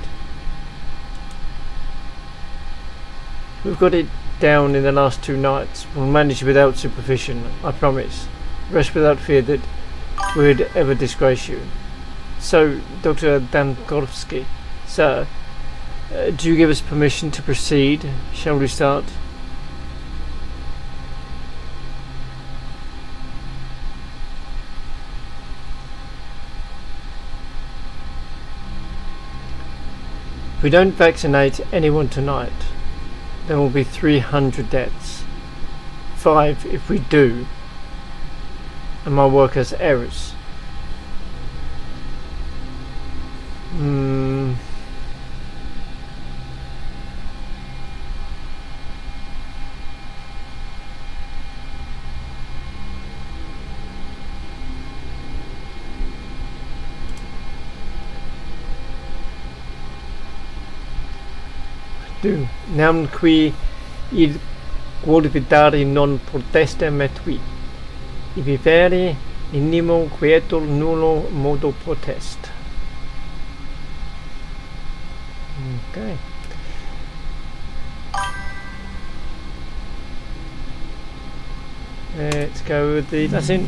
We've got it down in the last 2 nights. We'll manage without supervision, I promise. Rest without fear that we'd ever disgrace you. So, Dr. Dankovsky, sir, do you give us permission to proceed? Shall we start? If we don't vaccinate anyone tonight, there will be 300 deaths. 5 if we do, and my work has errors. Du, nam qui il quodvidari non protestem et vi. I vivere in nimo quietur nullo modo protest. Okay. Let's go with the lesson.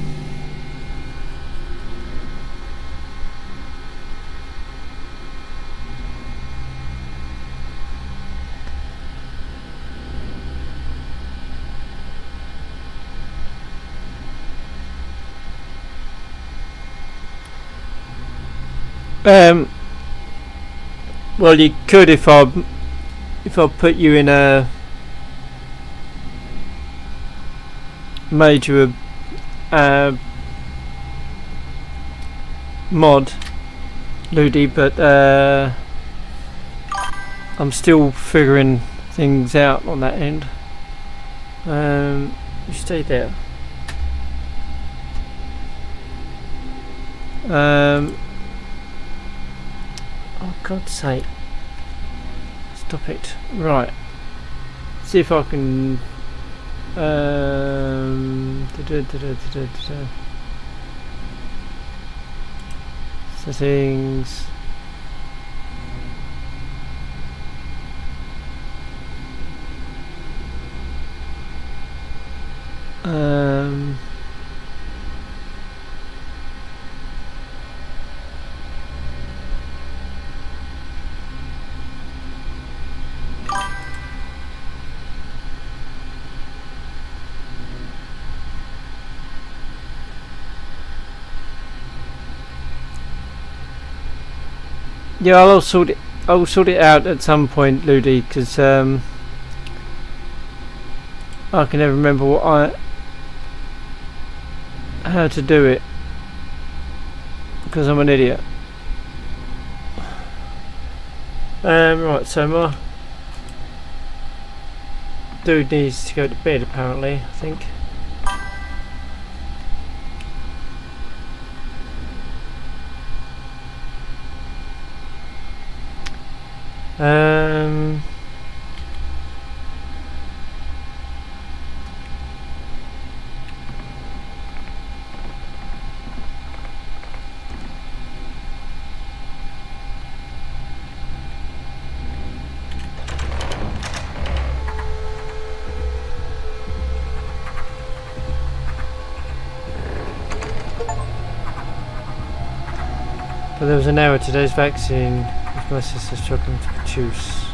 Well, you could if I put you in a major mod, Ludi, but I'm still figuring things out on that end. You stay there. Oh, God's sake. Stop it. Right. See if I can... Settings... Yeah, I'll sort it out at some point, Ludi, because I can never remember how to do it, because I'm an idiot. Right, so my dude needs to go to bed apparently, I think. But there was an error. Today's vaccine, which my sister struggling to produce.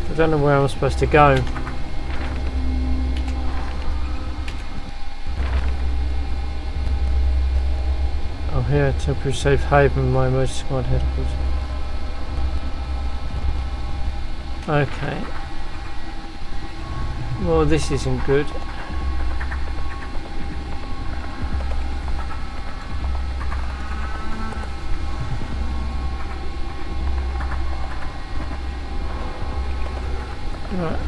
I don't know where I'm supposed to go. Oh, here, temporary safe haven, my emergency squad headquarters. Okay. Well, this isn't good. Right.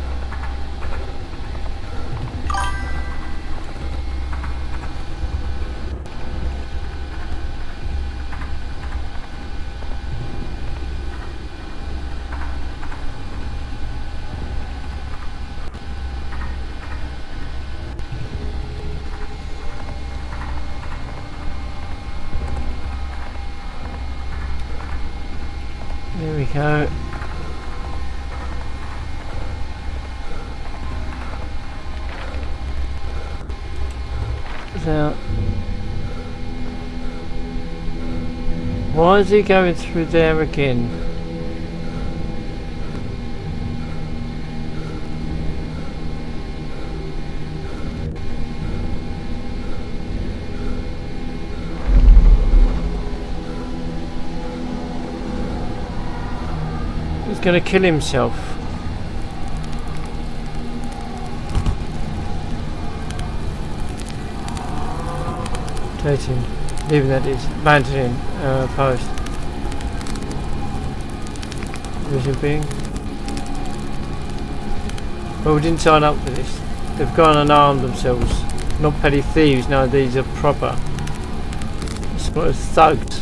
There we go. So, why is he going through there again? He's gonna kill himself. Rotating, leaving that is abandoning post. Vision being. Well, we didn't sign up for this. They've gone and armed themselves. Not petty thieves, no, these are proper sort of thugs.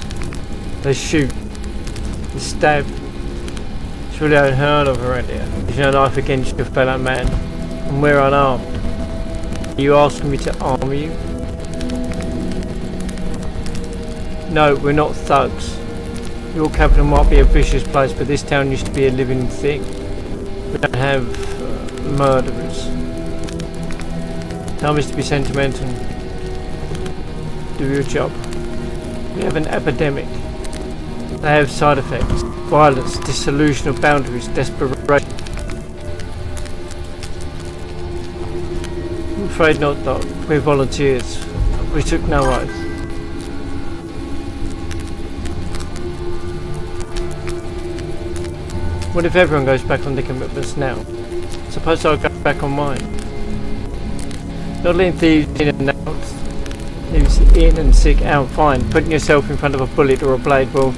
They shoot, they stab. It's really unheard of around here. Use your knife against your fellow man, and we're unarmed. Are you asking me to arm you? No, we're not thugs. Your capital might be a vicious place, but this town used to be a living thing. We don't have murderers. Time is to be sentimental. Do your job. We have an epidemic. They have side effects. Violence, dissolution of boundaries, desperation. I'm afraid not, Doc. We're volunteers. We took no oath. What if everyone goes back on their commitments now? Suppose I'll go back on mine. Not letting thieves in and out. Thieves in and sick out, fine. Putting yourself in front of a bullet or a blade, well,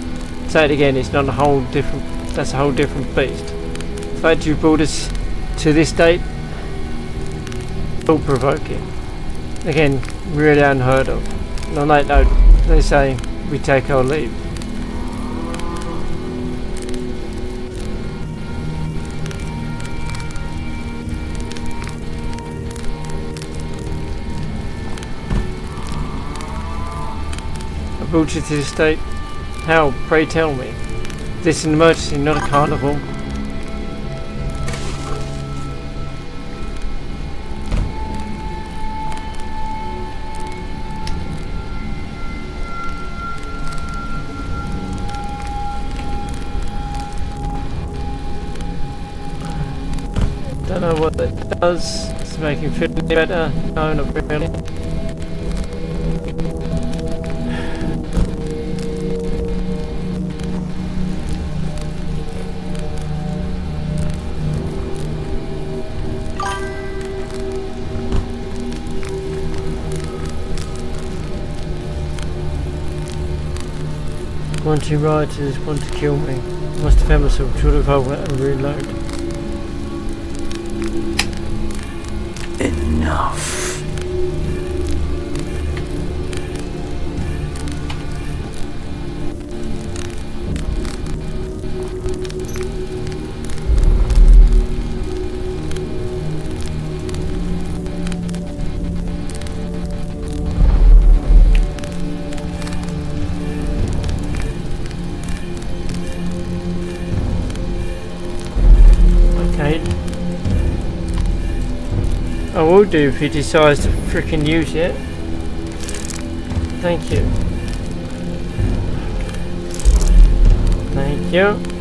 say it again, it's not a whole different, that's a whole different beast. The fact you brought us to this date, thought-provoking. Again, really unheard of. And on that note, they say we take our leave. Brought you to this state? How? Pray tell me. This is an emergency, not a carnival. Don't know what that does. It's making me feel better. No, not really. Want to rioters want to kill me. Must have found myself to revolver and reload. Enough. I will do if he decides to frickin' use it. Thank you. Thank you.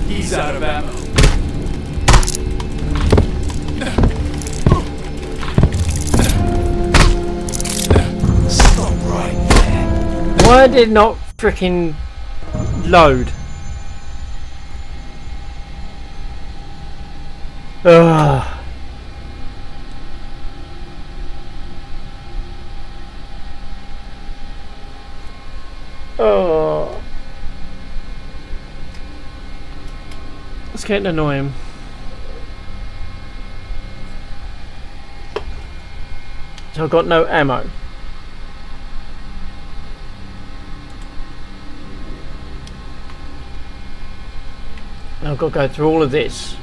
He's out of ammo. Stop right there. Why did it not frickin' load? Ugh. Oh. It's getting annoying. So I've got no ammo. And I've got to go through all of this.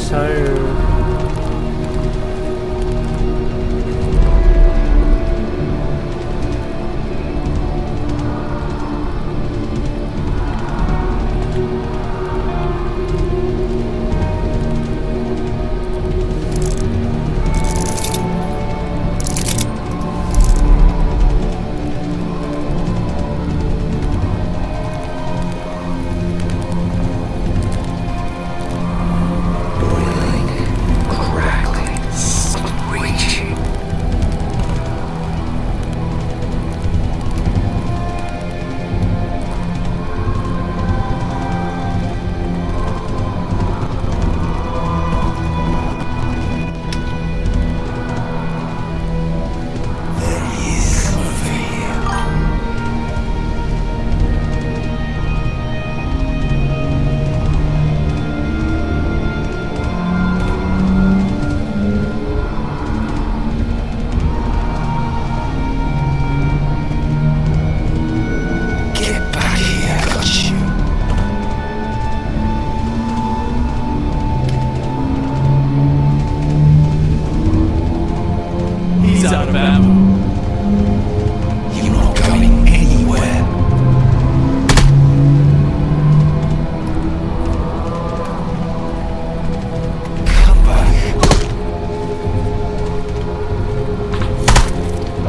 So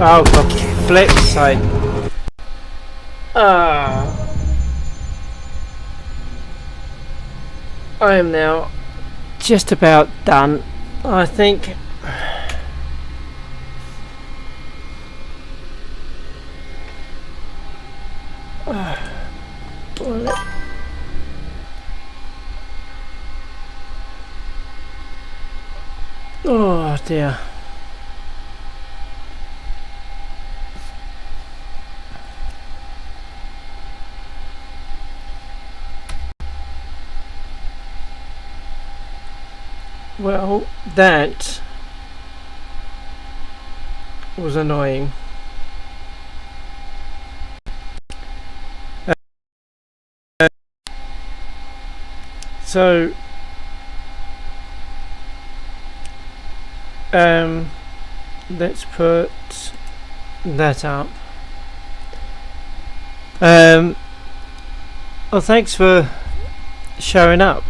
oh, for flip's sake. I am now just about done, I think. Oh dear. Well, that was annoying. So let's put that up. Well, thanks for showing up.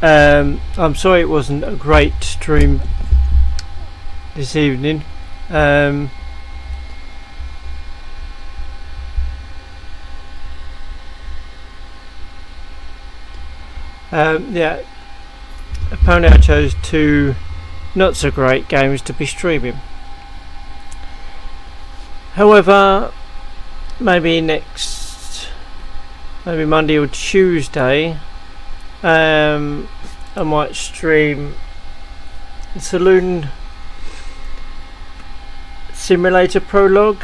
I'm sorry it wasn't a great stream this evening. Yeah, apparently I chose two not so great games to be streaming. However, maybe Monday or Tuesday, I might stream Saloon Simulator Prologue.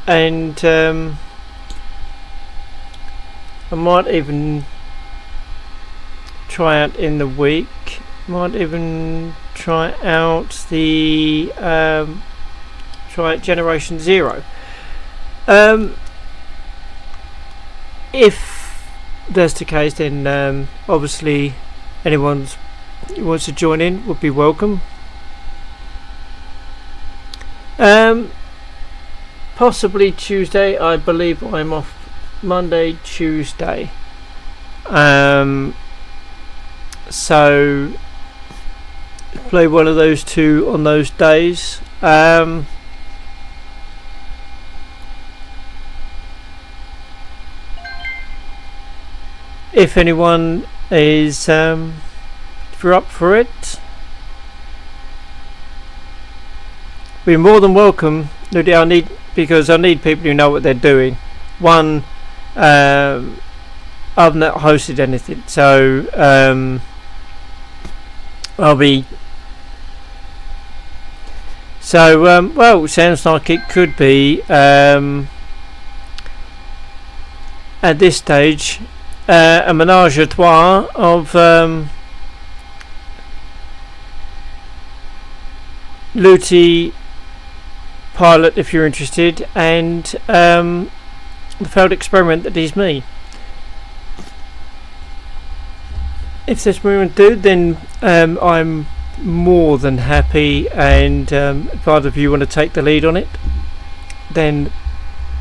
And I might even try out in the week. Might even try out the try out Generation Zero. If that's the case, then obviously anyone who wants to join in would be welcome. Possibly Tuesday. I believe I'm off Monday, Tuesday. So play one of those two on those days. If anyone is if you're up for it, we're more than welcome. I need people who know what they're doing. One, I've not hosted anything, so I'll be. So well, sounds like it could be at this stage a menage a trois of Looty Pilot, if you're interested, and the failed experiment that is me. If there's more to do, then I'm more than happy, and if either of you want to take the lead on it, then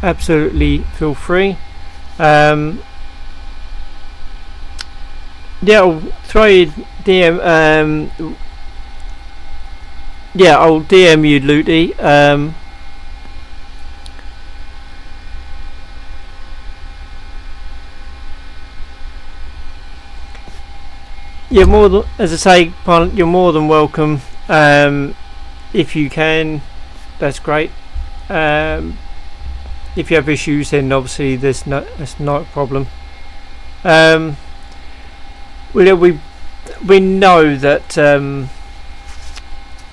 absolutely feel free. Yeah, I'll throw you DM. Yeah, I'll DM you, Looty. You're more than, as I say, Pilot, you're more than welcome. If you can, that's great. If you have issues, then obviously that's not a problem. Well, yeah, we know that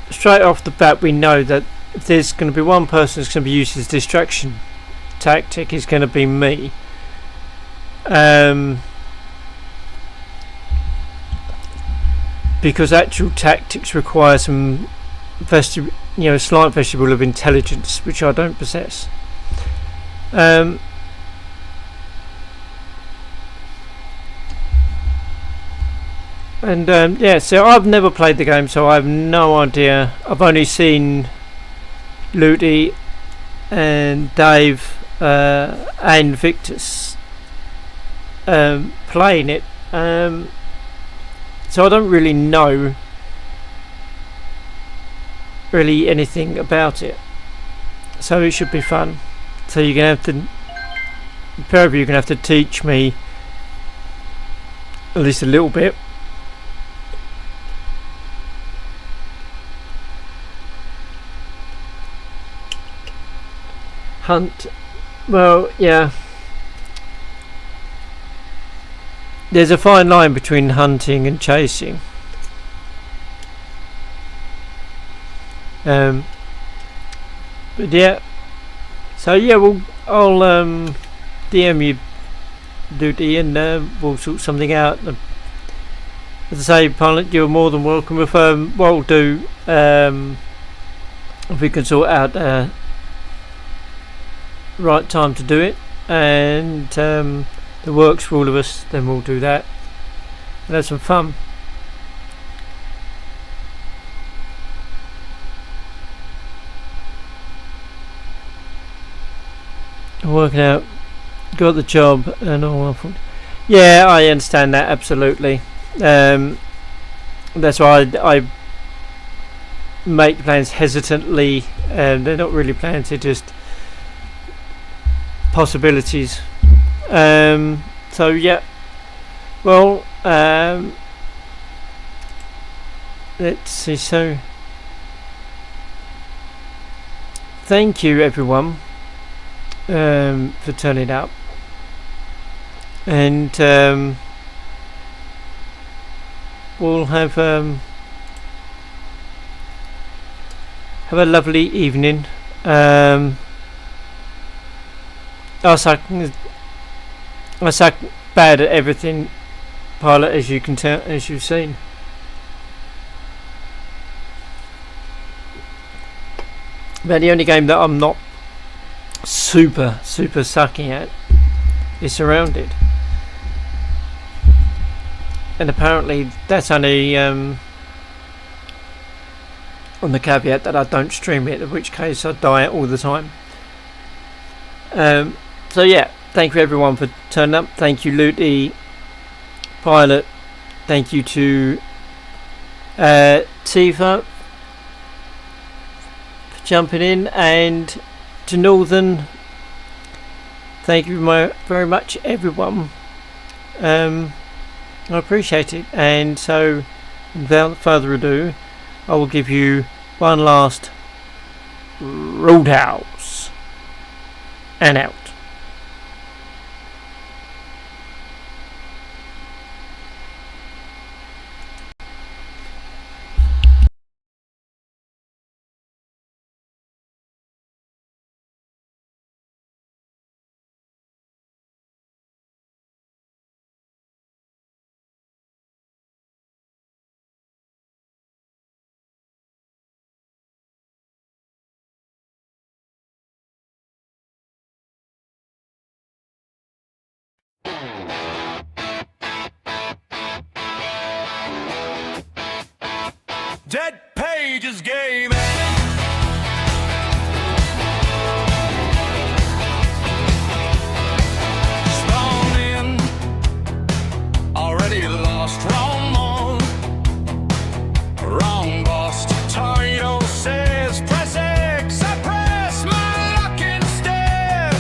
straight off the bat, we know that if there's going to be one person that's going to be used as distraction tactic, is going to be me. Because actual tactics require some slight vegetable of intelligence, which I don't possess. Yeah, so I've never played the game, so I have no idea. I've only seen Looty and Dave and Victus playing it. So I don't really know anything about it. So it should be fun. So you're gonna have to, a pair of you are gonna have to teach me at least a little bit. Hunt. Well, yeah. There's a fine line between hunting and chasing. But yeah. So yeah, I'll DM you, Duty, and we'll sort something out. As I say, Pilot, you're more than welcome. If what we'll do, if we can sort out right time to do it, and that works for all of us, then we'll do that and have some fun. Working out, got the job and all. Yeah, I understand that absolutely. That's why I make plans hesitantly, and they're not really plans, they're just possibilities. So yeah, well, let's see. So thank you everyone for turning up, and we'll have a lovely evening. I suck bad at everything, Pilot, as you can tell, as you've seen. But the only game that I'm not super sucking at is Surrounded, and apparently that's only on the caveat that I don't stream it, in which case I die all the time. So yeah, thank you everyone for turning up. Thank you, Looty, Pilot. Thank you to Tifa for jumping in, and to Northern. Thank you very much, everyone. I appreciate it. And so, without further ado, I will give you one last Roadhouse and out. Dead Pages Gaming. Spawn in, already lost, wrong mode, wrong boss. Tornado says press X, I press my luck instead.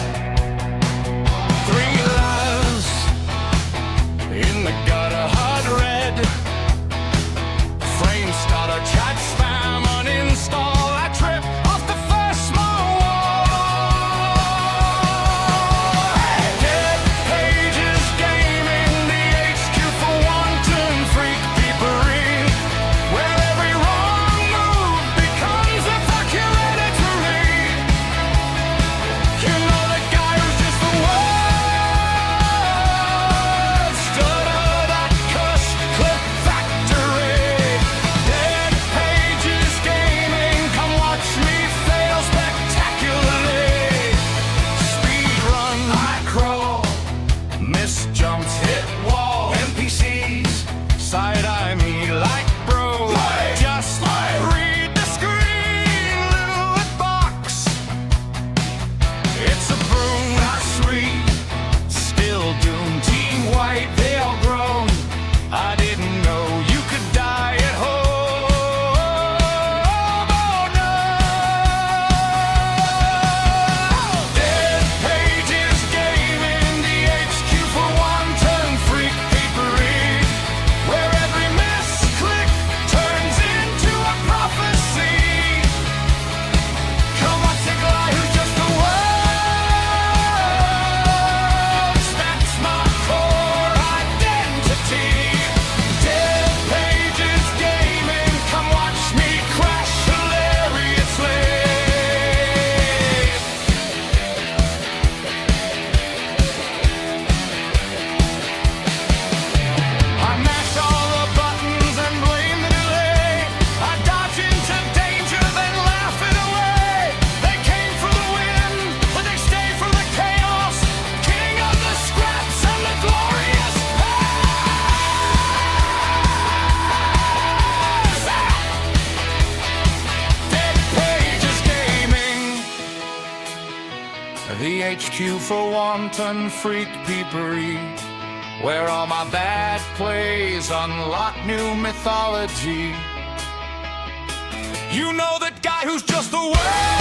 3 lives in the gutter, hard red. Frame starter, chat spam, uninstall. I trip off the first small wall. Dead Pages Gaming, the HQ for wanton freak peepery, where every wrong move becomes a fuck you hereditary. You know the guy who's just the worst. Stutter that cuss, clip factory. Dead Pages Gaming, come watch me fail spectacularly. Speed run, high crawl, miss jumps, hit wall. NPCs side eye me like bro. Just read the screen, little box. It's a broom, not sweet. Still doomed. Team white, they all grown. I didn't know you could die at home. Oh no! Dead Pages Gaming, the HQ for wanton freak peepery, where every misclick turns into a prophecy. Come on, take a lie who's just the worst. That's my core identity. Dead Pages Gaming, come watch me crash hilariously. I mash all the buttons and blame the delay. I dodge into danger, then laugh it away. They came for the win, but they stay for the chaos. King of the scraps and the glorious past. Dead Pages Gaming, the HQ for wanton freak peepery, where all my bad plays unlock new mythology. You know that guy who's just the worst.